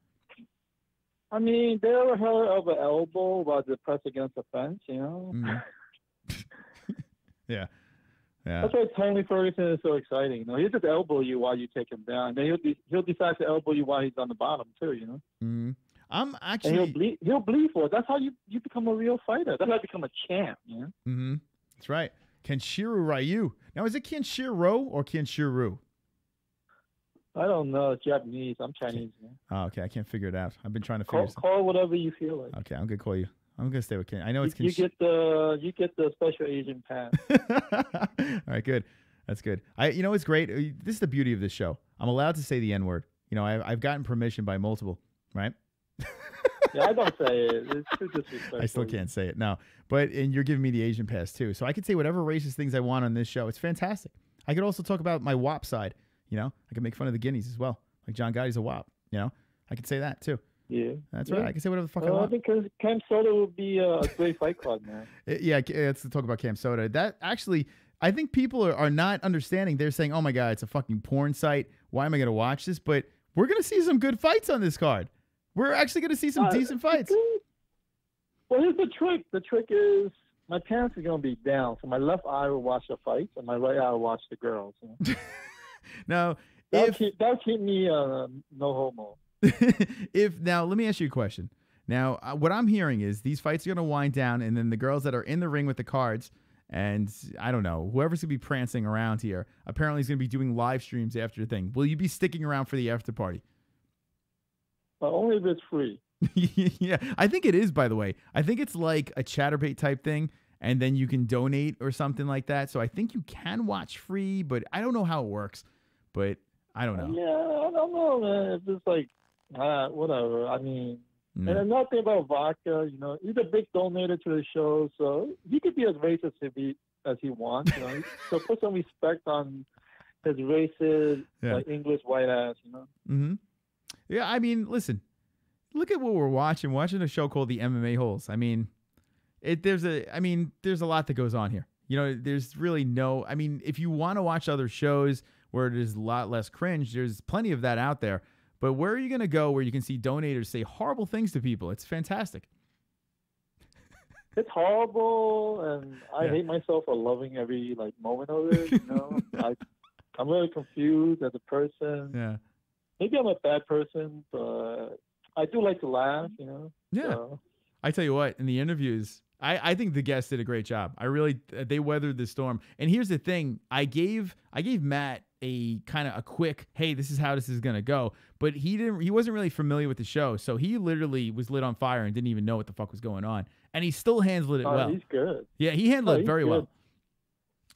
I mean, they ever heard of an elbow about the press against the fence, you know? Yeah. That's why Tony Ferguson is so exciting. You know, he'll just elbow you while you take him down. Then he'll decide to elbow you while he's on the bottom too, you know? Mm-hmm. I'm actually... And he'll bleed for it. That's how you become a real fighter. That's how you become a champ, you know? Mm-hmm. That's right. Kenshiro Ryu. Now, is it Kenshiro or Kenshiro? I don't know. It's Japanese. I'm Chinese, man. Oh, okay. I can't figure it out. I've been trying to figure call whatever you feel like. Okay, I'm going to call you. I'm going to stay with Ken. I know it's Ken. You get the special Asian pass. All right, good. That's good. You know, it's great. This is the beauty of this show. I'm allowed to say the N-word. You know, I've gotten permission by multiple, right? Yeah, I don't say it. It's too disrespectful. I still can't say it. No. And you're giving me the Asian pass, too. So I can say whatever racist things I want on this show. It's fantastic. I could also talk about my WAP side. You know, I can make fun of the Guineas as well. Like John Gotti's a WAP. You know, I could say that, too. Yeah. That's right. I can say whatever the fuck I want. I think Cam Soda would be a great fight club, man. Yeah, let's talk about Cam Soda. That actually, I think people are not understanding. They're saying, oh, my God, it's a fucking porn site. Why am I going to watch this? But we're going to see some good fights on this card. We're actually going to see some decent fights. Well, here's the trick. The trick is my parents are going to be down. So my left eye will watch the fights and my right eye will watch the girls. You know? Now, that'll keep me no homo. Now, let me ask you a question. Now, what I'm hearing is these fights are going to wind down, and then the girls that are in the ring with the cards, and I don't know, whoever's going to be prancing around here, apparently is going to be doing live streams after the thing. Will you be sticking around for the after party? Only if it's free. Yeah, I think it is, by the way. I think it's like a Chatterbait type thing, and then you can donate or something like that. So I think you can watch free, but I don't know how it works. But I don't know. Yeah, I don't know, man. If it's like, whatever. I mean, And another thing about Vodka, you know, he's a big donator to the show, so he could be as racist as he wants. You know, so put some respect on his racist, like English white ass. You know. Mm-hmm. Yeah, I mean, listen, look at what we're watching. Watching a show called the MMA-Holes. I mean, there's a lot that goes on here. You know, there's really no. I mean, if you want to watch other shows where it is a lot less cringe, there's plenty of that out there. But where are you going to go where you can see donators say horrible things to people? It's fantastic. It's horrible, and I hate myself for loving every moment of it. You know, I'm really confused as a person. Yeah. Maybe I'm a bad person, but I do like to laugh. You know. Yeah. So. I tell you what, in the interviews, I think the guests did a great job. They weathered the storm. And here's the thing: I gave Matt a kind of a quick, hey, this is how this is gonna go. But he wasn't really familiar with the show, so he literally was lit on fire and didn't even know what the fuck was going on. And he still handled it well. He's good. Yeah, he handled it very well.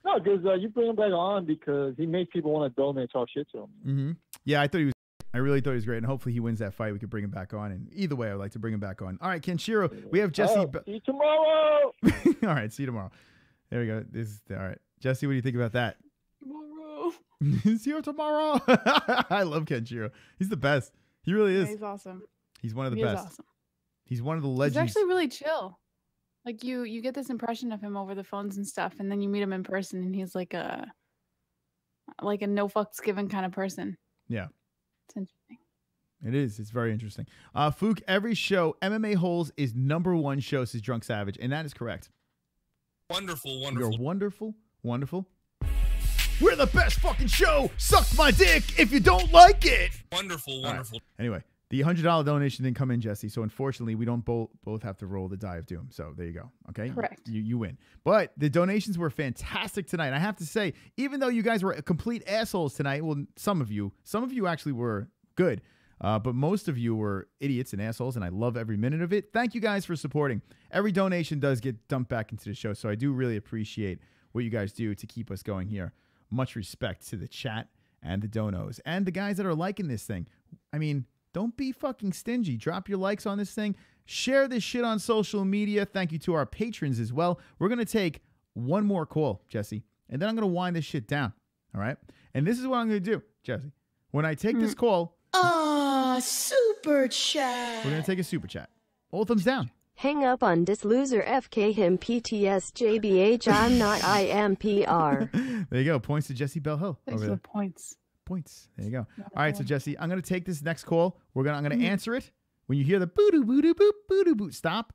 No, because you bring him back on because he makes people want to donate talk shit to him. Mm-hmm. Yeah, I really thought he was great, and hopefully he wins that fight. We could bring him back on, and either way, I would like to bring him back on. All right, Kenshiro, we have Jessie. See you tomorrow. All right, see you tomorrow. There we go. All right, Jessie, what do you think about that? Tomorrow. See you tomorrow. I love Kenshiro. He's the best. He really is. Yeah, he's awesome. He's one of the He best. is awesome. He's one of the legends. He's actually really chill. Like you get this impression of him over the phones and stuff, and then you meet him in person, and he's like a no fucks given kind of person. Yeah. It's interesting. It is. It's very interesting. Fook, every show, MMA-Holes is #1 show, says Drunk Savage, and that is correct. Wonderful, wonderful. You're wonderful, wonderful. We're the best fucking show. Suck my dick if you don't like it. Wonderful, wonderful. Right. Anyway, the $100 donation didn't come in, Jessie, so unfortunately, we don't both have to roll the die of doom. So there you go. Okay? Correct. You win. But the donations were fantastic tonight. I have to say, even though you guys were complete assholes tonight, well, some of you actually were good. But most of you were idiots and assholes, and I love every minute of it. Thank you guys for supporting. Every donation does get dumped back into the show, so I do really appreciate what you guys do to keep us going here. Much respect to the chat and the donos and the guys that are liking this thing. I mean, don't be fucking stingy. Drop your likes on this thing. Share this shit on social media. Thank you to our patrons as well. We're going to take one more call, Jessie, and then I'm going to wind this shit down, all right? And this is what I'm going to do, Jessie. When I take this call... super chat. We're going to take a super chat. All thumbs down. Hang up on this loser FK him PTS JBH I'm not IMPR. There you go. Points to Jessie Bell Hill. Thanks for the points. Points. There you go. All right, so Jessie, I'm going to take this next call. I'm going to answer it. When you hear the boo-doo, boo-doo, boop, boo-doo, boop, stop.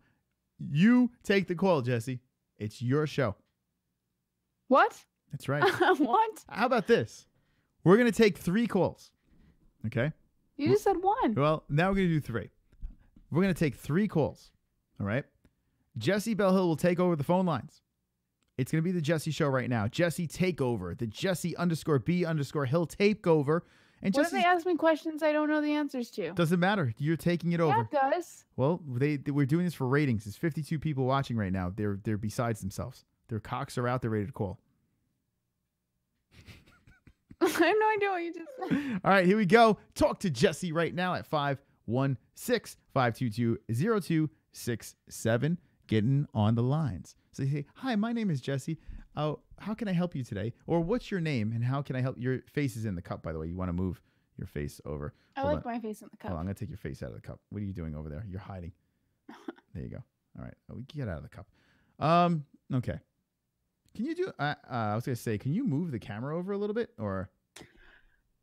You take the call, Jessie. It's your show. What? That's right. What? How about this? We're going to take 3 calls. Okay? You just said 1. Well, now we're going to do 3. We're going to take 3 calls. All right? Jessie Bell Hill will take over the phone lines. It's going to be the Jessie show right now. Jessie take over. The Jessie_B_Hill take over. And what if they ask me questions I don't know the answers to? Doesn't matter. You're taking it over. Yeah, it does. Well, we're doing this for ratings. There's 52 people watching right now. They're besides themselves. Their cocks are out. They're ready to call. I have no idea what you just said. All right, here we go. Talk to Jessie right now at 516-522-0267. Getting on the lines. So you say, hi, my name is Jessie. How can I help you today? Or what's your name and how can I help? Your face is in the cup, by the way. You want to move your face over. I like my face in the cup. Hold on, I'm going to take your face out of the cup. What are you doing over there? You're hiding. There you go. All right. Oh, get out of the cup. Okay. Can you do, I was going to say, can you move the camera over a little bit? Or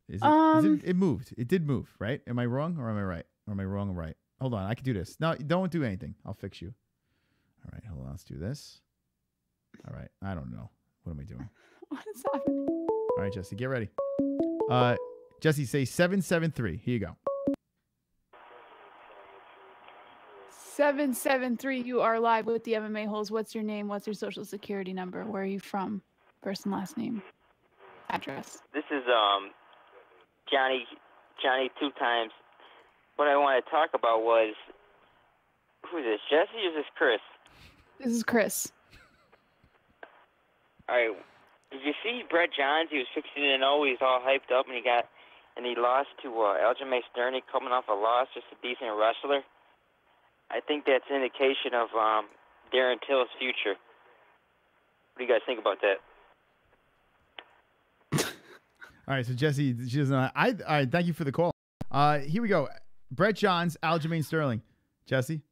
is it, it moved. It did move, right? Am I wrong or am I right? Or am I wrong or right? Hold on. I can do this. No, don't do anything. I'll fix you. All right. Hold on. Let's do this. All right. I don't know. What am I doing? What is happening? All right, Jessie, get ready. Jessie, say 773. Here you go. 773, you are live with the MMA-Holes. What's your name? What's your social security number? Where are you from? First and last name. Address. This is Johnny 2 times. What I want to talk about was, who's this, Jessie or is this Chris? This is Chris. All right. Did you see Brett Johns? He was 16-0. He's all hyped up, and he lost to Aljamain Sterling, coming off a loss, just a decent wrestler. I think that's an indication of Darren Till's future. What do you guys think about that? All right, so Jesse, she doesn't know. All right, thank you for the call. Here we go. Brett Johns, Aljamain Sterling. Jesse,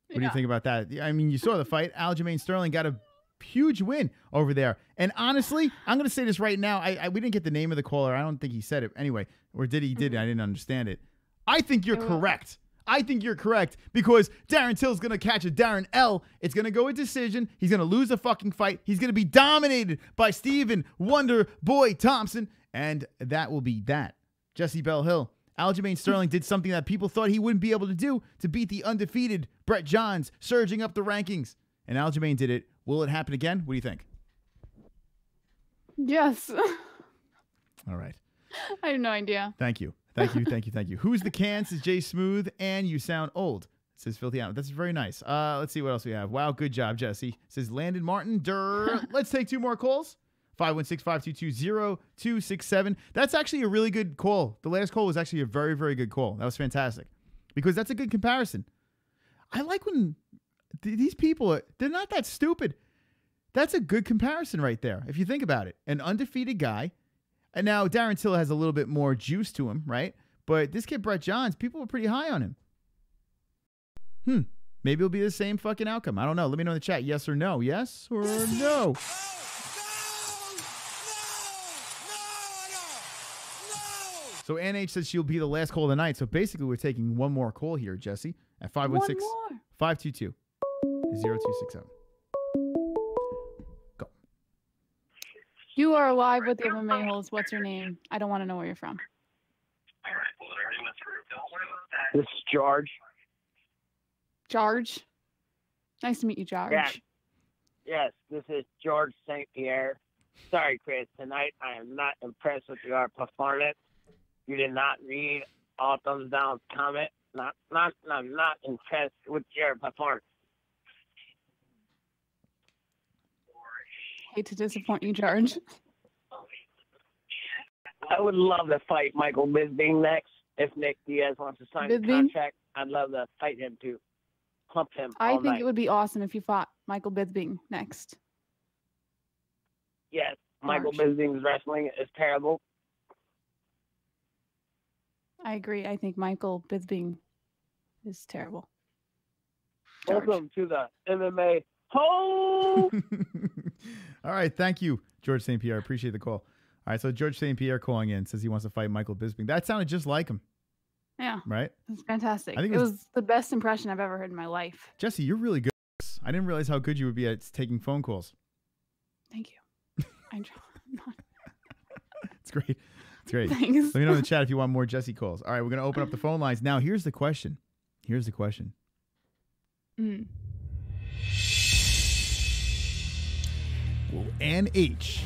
what do you think about that? I mean, you saw the fight. Aljamain Sterling got a huge win over there. And honestly, I'm going to say this right now. We didn't get the name of the caller. I don't think he said it anyway. Or did he? Did I didn't understand it. I think you're correct. I think you're correct because Darren Till's going to catch a Darren L. It's going to go a decision. He's going to lose a fucking fight. He's going to be dominated by Stephen Wonder Boy Thompson. And that will be that. Jesse Bell Hill. Aljamain Sterling did something that people thought he wouldn't be able to do to beat the undefeated Brett Johns, surging up the rankings. And Aljamain did it. Will it happen again? What do you think? Yes. All right. I have no idea. Thank you. Thank you, thank you, thank you. Who's the can? Says Jay Smooth, and you sound old. Says Filthy Out. That's very nice. Let's see what else we have. Wow, good job, Jesse. Says Landon Martin. Let's take 2 more calls. 516-522-0267. That's actually a really good call. The last call was actually a very, very good call. That was fantastic. Because that's a good comparison. I like when these people, they're not that stupid. That's a good comparison right there, if you think about it. An undefeated guy. And now Darren Till has a little bit more juice to him, right? But this kid, Brett Johns, people were pretty high on him. Maybe it'll be the same fucking outcome. I don't know. Let me know in the chat. Yes or no. Yes or no? So NH says she'll be the last call of the night. So basically, we're taking one more call here, Jesse, at 516-522-0267. Go. You are live with the MMA-Holes. What's your name? I don't want to know where you're from. This is George. George? Nice to meet you, George. Yeah. Yes, this is George St. Pierre. Sorry, Chris. Tonight, I am not impressed with your performance. You did not read all thumbs down comment. I'm not impressed with your performance. Hate to disappoint you, George. I would love to fight Michael Bisping next. If Nick Diaz wants to sign a contract, I'd love to fight him too. Hump him. I think it would be awesome if you fought Michael Bisping next. Yes, Michael Bisping's wrestling is terrible. I agree. I think Michael Bisping is terrible. Welcome to the MMA Holes. All right. Thank you, George St. Pierre. I appreciate the call. All right. So George St. Pierre calling in says he wants to fight Michael Bisping. That sounded just like him. Yeah. Right? It's fantastic. I think it was the best impression I've ever heard in my life. Jesse, you're really good. I didn't realize how good you would be at taking phone calls. Thank you. I'm trying. It's great. It's great. Thanks. Let me know in the chat if you want more Jesse calls. All right, we're going to open up the phone lines. Now, here's the question. Will NH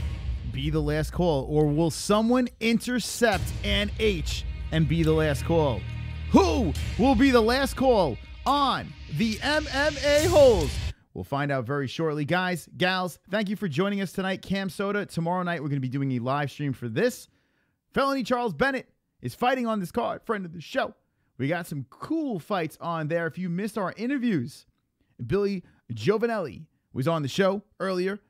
be the last call, or will someone intercept NH and be the last call? Who will be the last call on the MMA-Holes? We'll find out very shortly. Guys, gals, thank you for joining us tonight. Cam Soda, tomorrow night we're going to be doing a live stream for this. Felony Charles Bennett is fighting on this card, friend of the show. We got some cool fights on there. If you missed our interviews, Billy Giovanelli was on the show earlier.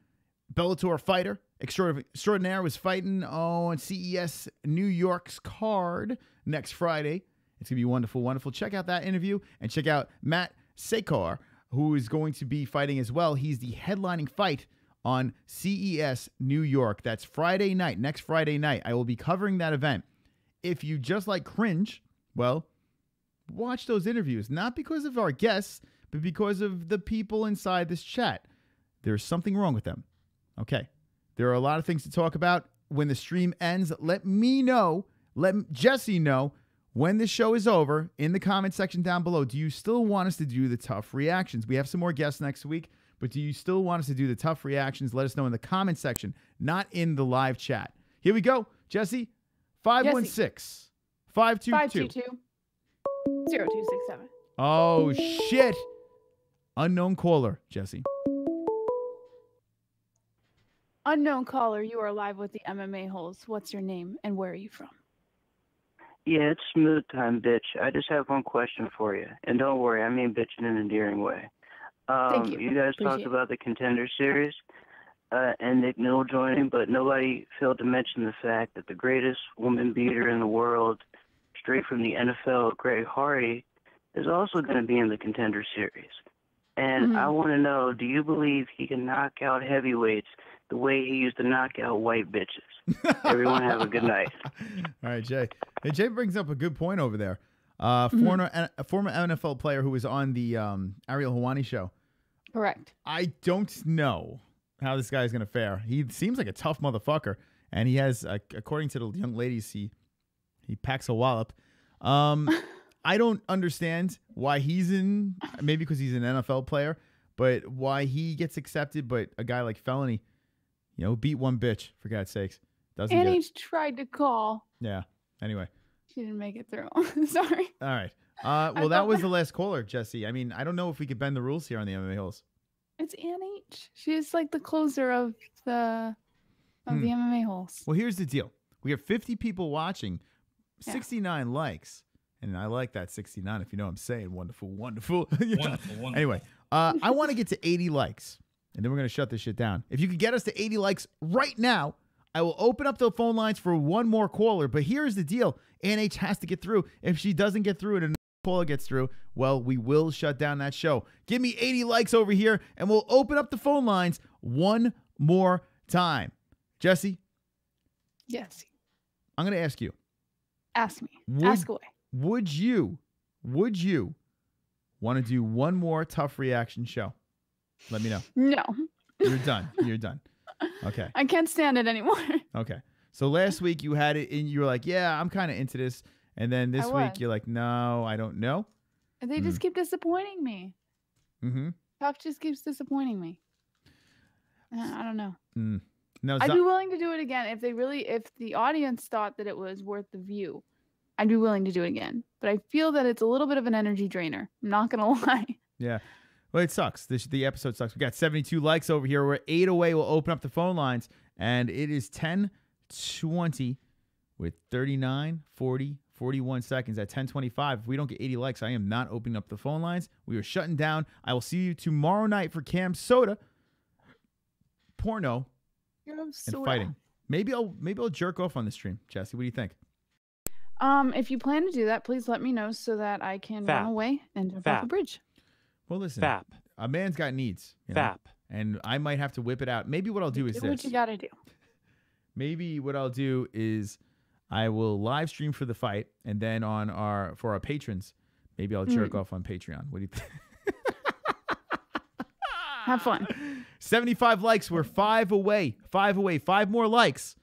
Bellator fighter extraordinaire was fighting on CES New York's card next Friday. It's going to be wonderful, wonderful. Check out that interview and check out Matt SECOR, who is going to be fighting as well. He's the headlining fight on CES New York. That's Friday night, next Friday night. I will be covering that event. If you just like cringe, well, watch those interviews. Not because of our guests, but because of the people inside this chat. There's something wrong with them. Okay. There are a lot of things to talk about. When the stream ends, let me know, let Jesse know when the show is over in the comment section down below. Do you still want us to do the tough reactions? We have some more guests next week. But do you still want us to do the tough reactions? Let us know in the comment section, not in the live chat. Here we go. Jesse, 516-522-0267. Oh, shit. Unknown caller, Jesse. Unknown caller, you are live with the MMA-Holes. What's your name and where are you from? Yeah, it's smooth time, bitch. I just have one question for you. And don't worry, I mean bitch in an endearing way. Thank you. You guys talked about the Contender Series and Nick Newell joining, but nobody failed to mention the fact that the greatest woman beater in the world, straight from the NFL, Greg Hardy, is also going to be in the Contender Series. And I want to know, do you believe he can knock out heavyweights the way he used to knock out white bitches? Everyone have a good night. All right, Jay. Hey, Jay brings up a good point over there. A former NFL player who was on the Ariel Helwani show. Correct. I don't know how this guy's going to fare. He seems like a tough motherfucker. And he has, according to the young ladies, he packs a wallop. I don't understand why he's in, maybe because he's an NFL player, but why he gets accepted, but a guy like Felony, you know, beat one bitch, for God's sakes. Doesn't get it. Annie tried to call. Yeah. Anyway. She didn't make it through. Sorry. All right. Well, that was the last caller, Jesse. I mean, I don't know if we could bend the rules here on the MMA-Holes. It's Ann H. She's like the closer of the MMA-Holes. Well, here's the deal. We have 50 people watching, 69 likes. And I like that 69, if you know what I'm saying. Wonderful, wonderful. Wonderful. Anyway, I want to get to 80 likes, and then we're going to shut this shit down. If you could get us to 80 likes right now, I will open up the phone lines for one more caller. But here's the deal. ANH has to get through. If she doesn't get through and another caller gets through, well, we will shut down that show. Give me 80 likes over here, and we'll open up the phone lines one more time. Jesse? Yes. I'm going to ask you. Ask me. Ask away. Would you want to do one more tough reaction show? Let me know. No. You're done. You're done. Okay. I can't stand it anymore. Okay. So last week you had it and you were like, yeah, I'm kind of into this. And then this week you're like, no, I don't know. And they just keep disappointing me. Tough just keeps disappointing me. I don't know. No, I'd be willing to do it again if the audience thought that it was worth the view. I'd be willing to do it again. But I feel that it's a little bit of an energy drainer. I'm not going to lie. Yeah. Well, it sucks. The episode sucks. We got 72 likes over here. We're 8 away. We'll open up the phone lines. And it is 10:20 with 39, 40, 41 seconds at 10:25. If we don't get 80 likes, I am not opening up the phone lines. We are shutting down. I will see you tomorrow night for Cam Soda, porno, and fighting. Maybe I'll jerk off on the stream. Jesse, what do you think? If you plan to do that, please let me know so that I can run away and jump off the bridge. Well, listen, a man's got needs. You know? And I might have to whip it out. Maybe what I'll do is this. What you got to do. Maybe what I'll do is I will live stream for the fight, and then for our patrons, maybe I'll jerk off on Patreon. What do you think? Have fun. 75 likes. We're 5 away. 5 away. 5 more likes.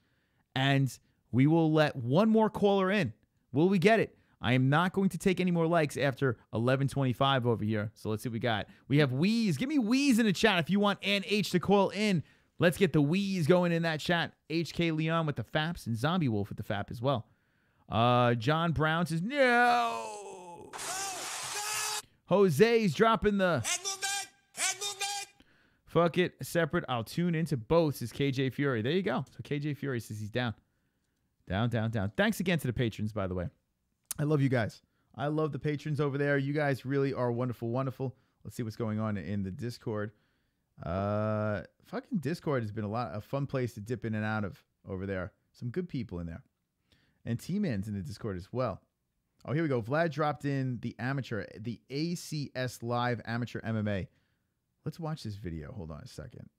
And we will let one more caller in. Will we get it? I am not going to take any more likes after 11:25 over here. So let's see what we got. We have Wheeze. Give me Wheeze in the chat if you want Ann H to call in. Let's get the Wheeze going in that chat. HK Leon with the FAPs and Zombie Wolf with the FAP as well. John Brown says, no. Jose's dropping the fuck it separate. I'll tune into both, says KJ Fury. There you go. So KJ Fury says he's down. Down, down, down. Thanks again to the patrons, by the way. I love you guys. I love the patrons over there. You guys really are wonderful, wonderful. Let's see what's going on in the Discord. Fucking Discord has been a fun place to dip in and out of over there. Some good people in there. And T-Man's in the Discord as well. Oh, here we go. Vlad dropped in the ACS Live Amateur MMA. Let's watch this video. Hold on a second.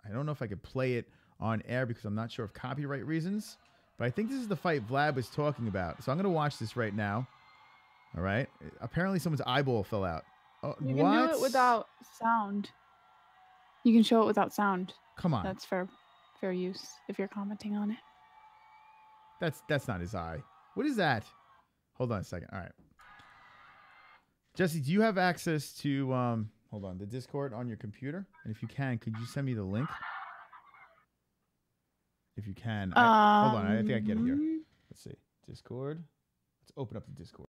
I don't know if I could play it on air because I'm not sure of copyright reasons. But I think this is the fight Vlad was talking about. So I'm going to watch this right now. All right. Apparently someone's eyeball fell out. Oh, you can do it without sound. You can show it without sound. Come on. That's fair use if you're commenting on it. That's not his eye. What is that? Hold on a second. All right. Jesse, do you have access to hold on, the Discord on your computer? And if you can, could you send me the link? If you can. Hold on. I think I get it here. Let's see. Discord. Let's open up the Discord.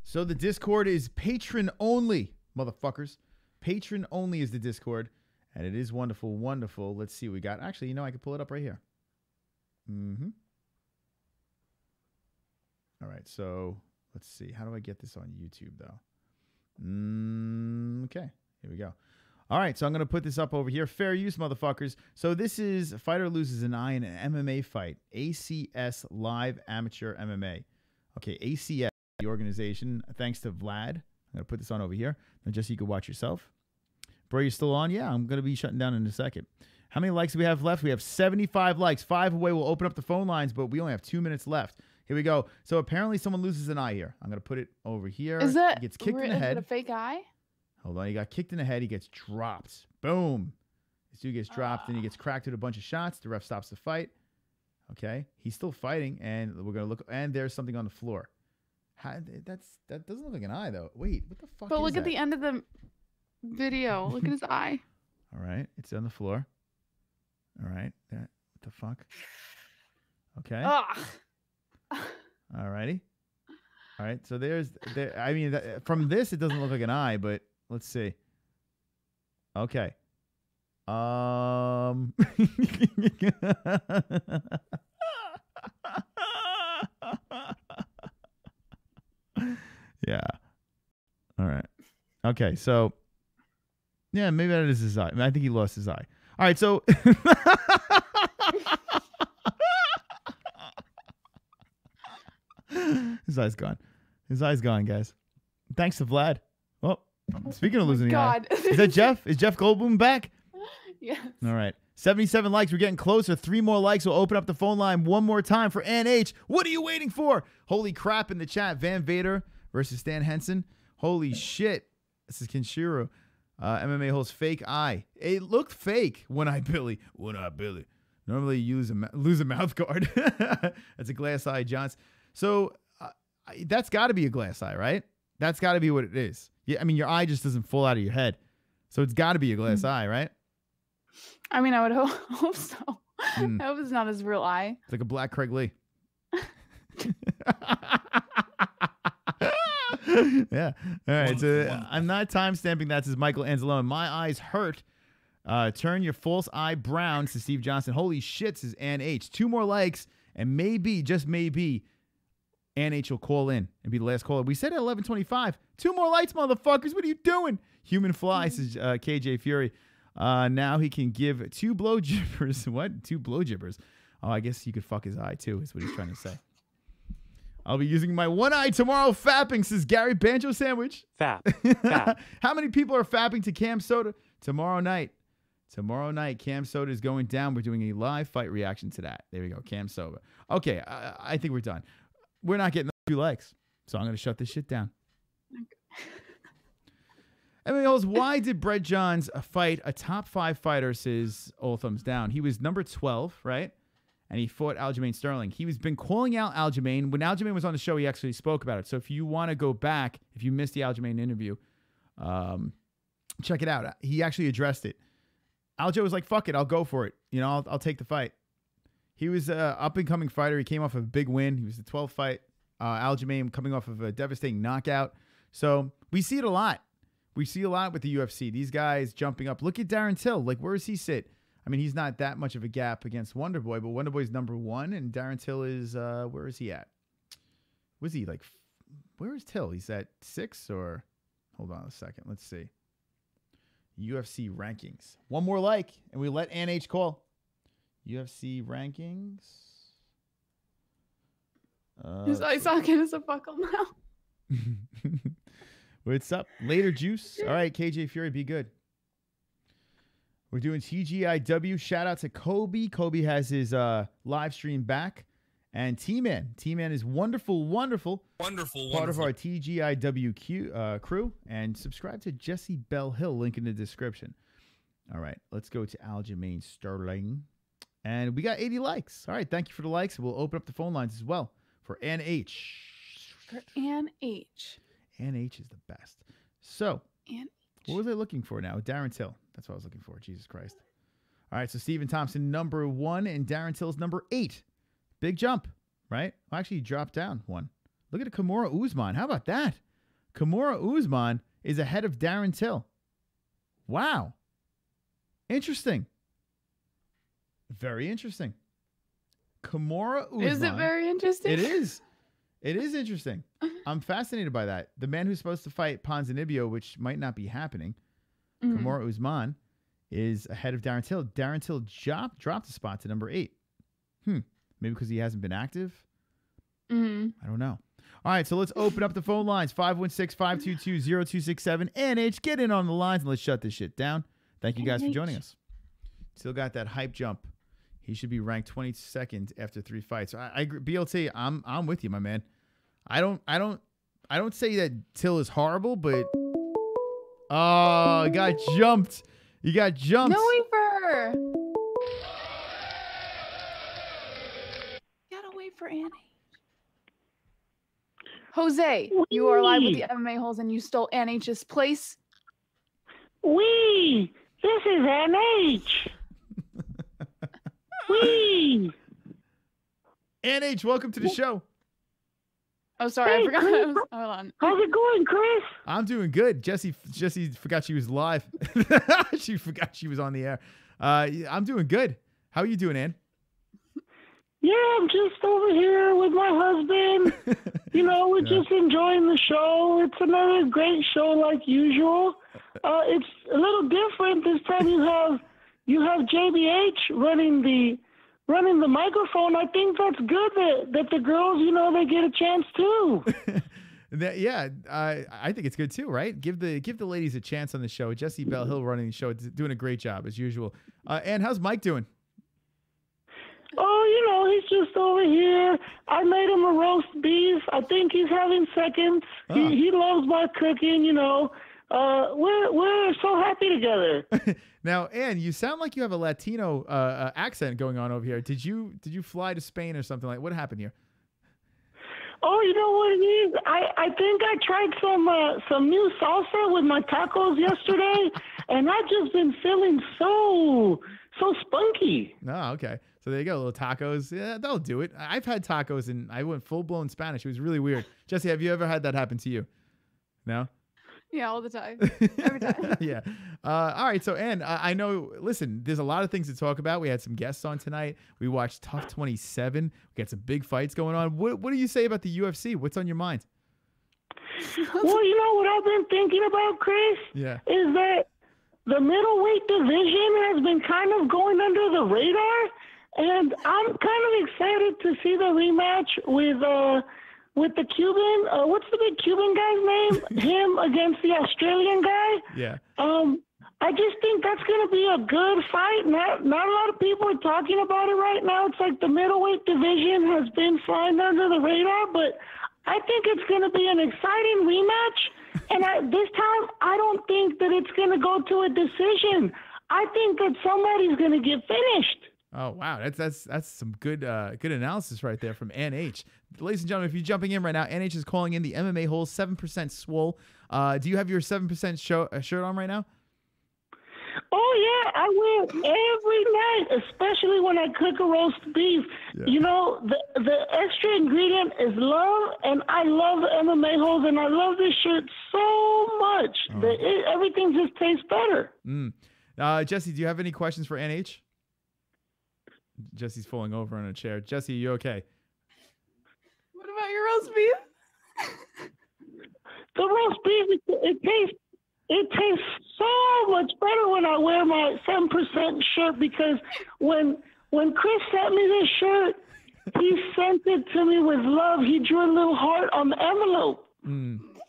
So the Discord is patron only, motherfuckers. Patron only is the Discord. And it is wonderful, wonderful. Let's see what we got. Actually, I can pull it up right here. All right, so let's see. How do I get this on YouTube, though? Okay, here we go. All right, so I'm going to put this up over here. Fair use, motherfuckers. So this is a fighter loses an eye in an MMA fight. ACS Live Amateur MMA. Okay, ACS, the organization. Thanks to Vlad. I'm going to put this on over here. Now, just so you can watch yourself. Bro, you still on? Yeah, I'm going to be shutting down in a second. How many likes do we have left? We have 75 likes. 5 away. We'll open up the phone lines, but we only have 2 minutes left. Here we go. So apparently someone loses an eye here. I'm going to put it over here. Is that he gets kicked in the head. Is it a fake eye? Hold on. He got kicked in the head. He gets dropped. Boom. This dude gets dropped. Then he gets cracked with a bunch of shots. The ref stops the fight. Okay. He's still fighting, and we're going to look. And there's something on the floor. That doesn't look like an eye, though. Wait, what the fuck But is look that? at the end of the video. Look at his eye. All right. It's on the floor. All right. What the fuck? Okay. All righty. All right. So I mean, from this, it doesn't look like an eye, but let's see. Okay. Yeah. All right. Okay. So, yeah, maybe that is his eye. I think he lost his eye. All right. So. His eye's gone. His eye's gone, guys. Thanks to Vlad. Oh, speaking of losing the eye. Is that Jeff? Is Jeff Goldblum back? Yes. All right. 77 likes. We're getting closer. 3 more likes. We'll open up the phone line one more time for NH. What are you waiting for? Holy crap in the chat. Van Vader versus Stan Henson. Holy shit. This is Kenshiro. MMA-Holes fake eye. It looked fake. One eye Billy. One eye Billy. Normally you lose a mouth guard. That's a glass eye, Johnson. So that's got to be a glass eye, right? That's got to be what it is. Yeah, I mean, your eye just doesn't fall out of your head. So it's got to be a glass eye, right? I mean, I would hope so. I hope it's not his real eye. It's like a black Craig Lee. Yeah. All right. So I'm not time stamping that, says Michael Anzalone. My eyes hurt. Turn your false eye brown, says Steve Johnson. Holy shit, says Ann H. 2 more likes, and maybe, just maybe, Ann H will call in and be the last caller. We said at 11:25. 2 more lights, motherfuckers. What are you doing? Human Fly, says KJ Fury. Now he can give 2 blow jibbers. What? 2 blow jibbers. Oh, I guess you could fuck his eye too, is what he's trying to say. I'll be using my one eye tomorrow fapping, says Gary Banjo Sandwich. Fap. How many people are fapping to Cam Soda tomorrow night? Tomorrow night, Cam Soda is going down. We're doing a live fight reaction to that. There we go, Cam Soda. Okay, I think we're done. We're not getting 2 likes, so I'm going to shut this shit down. MMA-Holes, why did Brett Johns fight a top 5 fighter, says all thumbs down? He was number 12, right? And he fought Aljamain Sterling. He was been calling out Aljamain. When Aljamain was on the show, he actually spoke about it. So if you want to go back, if you missed the Aljamain interview, check it out. He actually addressed it. Aljo was like, fuck it, I'll go for it. You know, I'll take the fight. He was an up-and-coming fighter. He came off of a big win. He was the 12th fight. Aljamain coming off of a devastating knockout. So we see it a lot. We see a lot with the UFC. These guys jumping up. Look at Darren Till. Like, where does he sit? I mean, he's not that much of a gap against Wonderboy, but Wonderboy's number 1, and Darren Till is, where is he at? Was he like, where is Till? He's at 6 or, hold on a second. Let's see. UFC rankings. 1 more like, and we let Ann H call. UFC rankings. His eye socket is a buckle now. What's up? Later, Juice. All right, KJ Fury, be good. We're doing TGIW. Shout out to Kobe. Kobe has his live stream back. And T-Man. T-Man is wonderful. Part of our TGIW crew. And subscribe to Jesse Bell Hill. Link in the description. All right. Let's go to Aljamain Sterling. And we got 80 likes. All right. Thank you for the likes. We'll open up the phone lines as well for Ann H. For Ann H. Ann H is the best. So, Ann H. What was I looking for now? Darren Till. That's what I was looking for. Jesus Christ. All right. So, Stephen Thompson, number 1, and Darren Till's number 8. Big jump, right? Well, actually, he dropped down 1. Look at Kimura Usman. How about that? Kimura Usman is ahead of Darren Till. Wow. Interesting. Very interesting. Kimura Usman. Is it very interesting? It is. It is interesting. I'm fascinated by that. The man who's supposed to fight Ponzinibbio, which might not be happening, Kamaru Usman, is ahead of Darren Till. Darren Till dropped a spot to number 8. Maybe because he hasn't been active? I don't know. All right, so let's open up the phone lines. 516-522-0267. NH, get in on the lines and let's shut this shit down. Thank you guys for joining us. Still got that hype jump. He should be ranked 22nd after 3 fights. I agree. BLT, I'm with you, my man. I don't say that Till is horrible, but he got jumped. You got jumped. No wait for her. Gotta wait for Annie. Jose, you are live with the MMA-Holes and you stole NH's place. Wee! This is NH. Wee! NH, welcome to the show. Oh, sorry, Hey, I forgot. Chris. Hold on. How's it going, Chris? I'm doing good. Jessie forgot she was live. She forgot she was on the air. I'm doing good. How are you doing, Ann? Yeah, I'm just over here with my husband. We're just enjoying the show. It's another great show like usual. It's a little different this time. You have JBH running the microphone. I think that's good that the girls, they get a chance too. I think it's good too, right? Give the ladies a chance on the show. Jessie Bell Hill running the show, doing a great job as usual. Ann, how's Mike doing? Oh, he's just over here. I made him a roast beef. I think he's having seconds. He loves my cooking, We're so happy together. Now, Ann, you sound like you have a Latino accent going on over here. Did you fly to Spain or something like? What happened here? Oh, you know what it is? I think I tried some new salsa with my tacos yesterday, and I've just been feeling so spunky. Oh, okay. So there you go, little tacos. Yeah, that'll do it. I've had tacos and I went full-blown Spanish. It was really weird. Jessie, have you ever had that happen to you? No? Yeah, all the time. Every time. Yeah. All right. So, Ann, I know, listen, there's a lot of things to talk about. We had some guests on tonight. We watched TUF 27. We got some big fights going on. What do you say about the UFC? What's on your mind? Well, what I've been thinking about, Chris? Yeah. Is that the middleweight division has been kind of going under the radar, and I'm kind of excited to see the rematch with the Cuban. What's the big Cuban guy's name? Him against the Australian guy. Yeah. I just think that's going to be a good fight. Not a lot of people are talking about it right now. It's like the middleweight division has been flying under the radar, but I think it's going to be an exciting rematch. And this time, I don't think that it's going to go to a decision. I think that somebody's going to get finished. Oh wow, that's some good analysis right there from NH. Ladies and gentlemen, if you're jumping in right now, NH is calling in the MMA-Holes 7% swole. Do you have your 7% shirt on right now? Oh yeah, I wear it every night, especially when I cook a roast beef. Yeah. The extra ingredient is love, and I love the MMA-Holes, and I love this shirt so much that everything just tastes better. Jessie, do you have any questions for NH? Jessie's falling over on a chair. Jessie, you okay? What about your roast beef? The roast beef, it tastes so much better when I wear my 7% shirt, because when Chris sent me this shirt, he sent it to me with love. He drew a little heart on the envelope.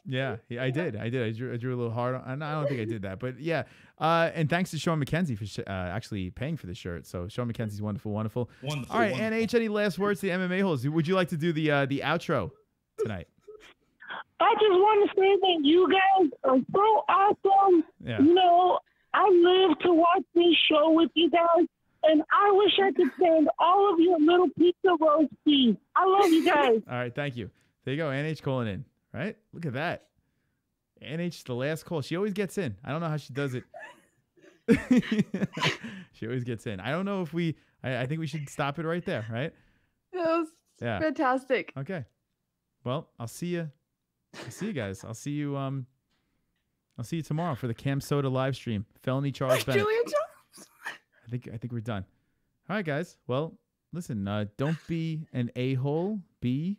Yeah, I did. I drew a little heart on. I don't think I did that, but yeah. And thanks to Sean McKenzie for actually paying for the shirt. So Sean McKenzie's wonderful. All right, NH, any last words to the MMA-Holes? Would you like to do the outro tonight? I just want to say that you guys are so awesome. Yeah. I live to watch this show with you guys, and I wish I could send all of you a little pizza roast beef. I love you guys. All right, thank you. There you go, NH calling in. Right? Look at that. NH, the last call. She always gets in. I don't know how she does it. She always gets in. I don't know if I think we should stop it right there, right? That was fantastic. Okay. Well, I'll see you. I'll see you guys. I'll see you tomorrow for the Cam Soda live stream. Felony Charles Bennett. Julia Jones. I think we're done. All right, guys. Well, listen, don't be an a-hole. Be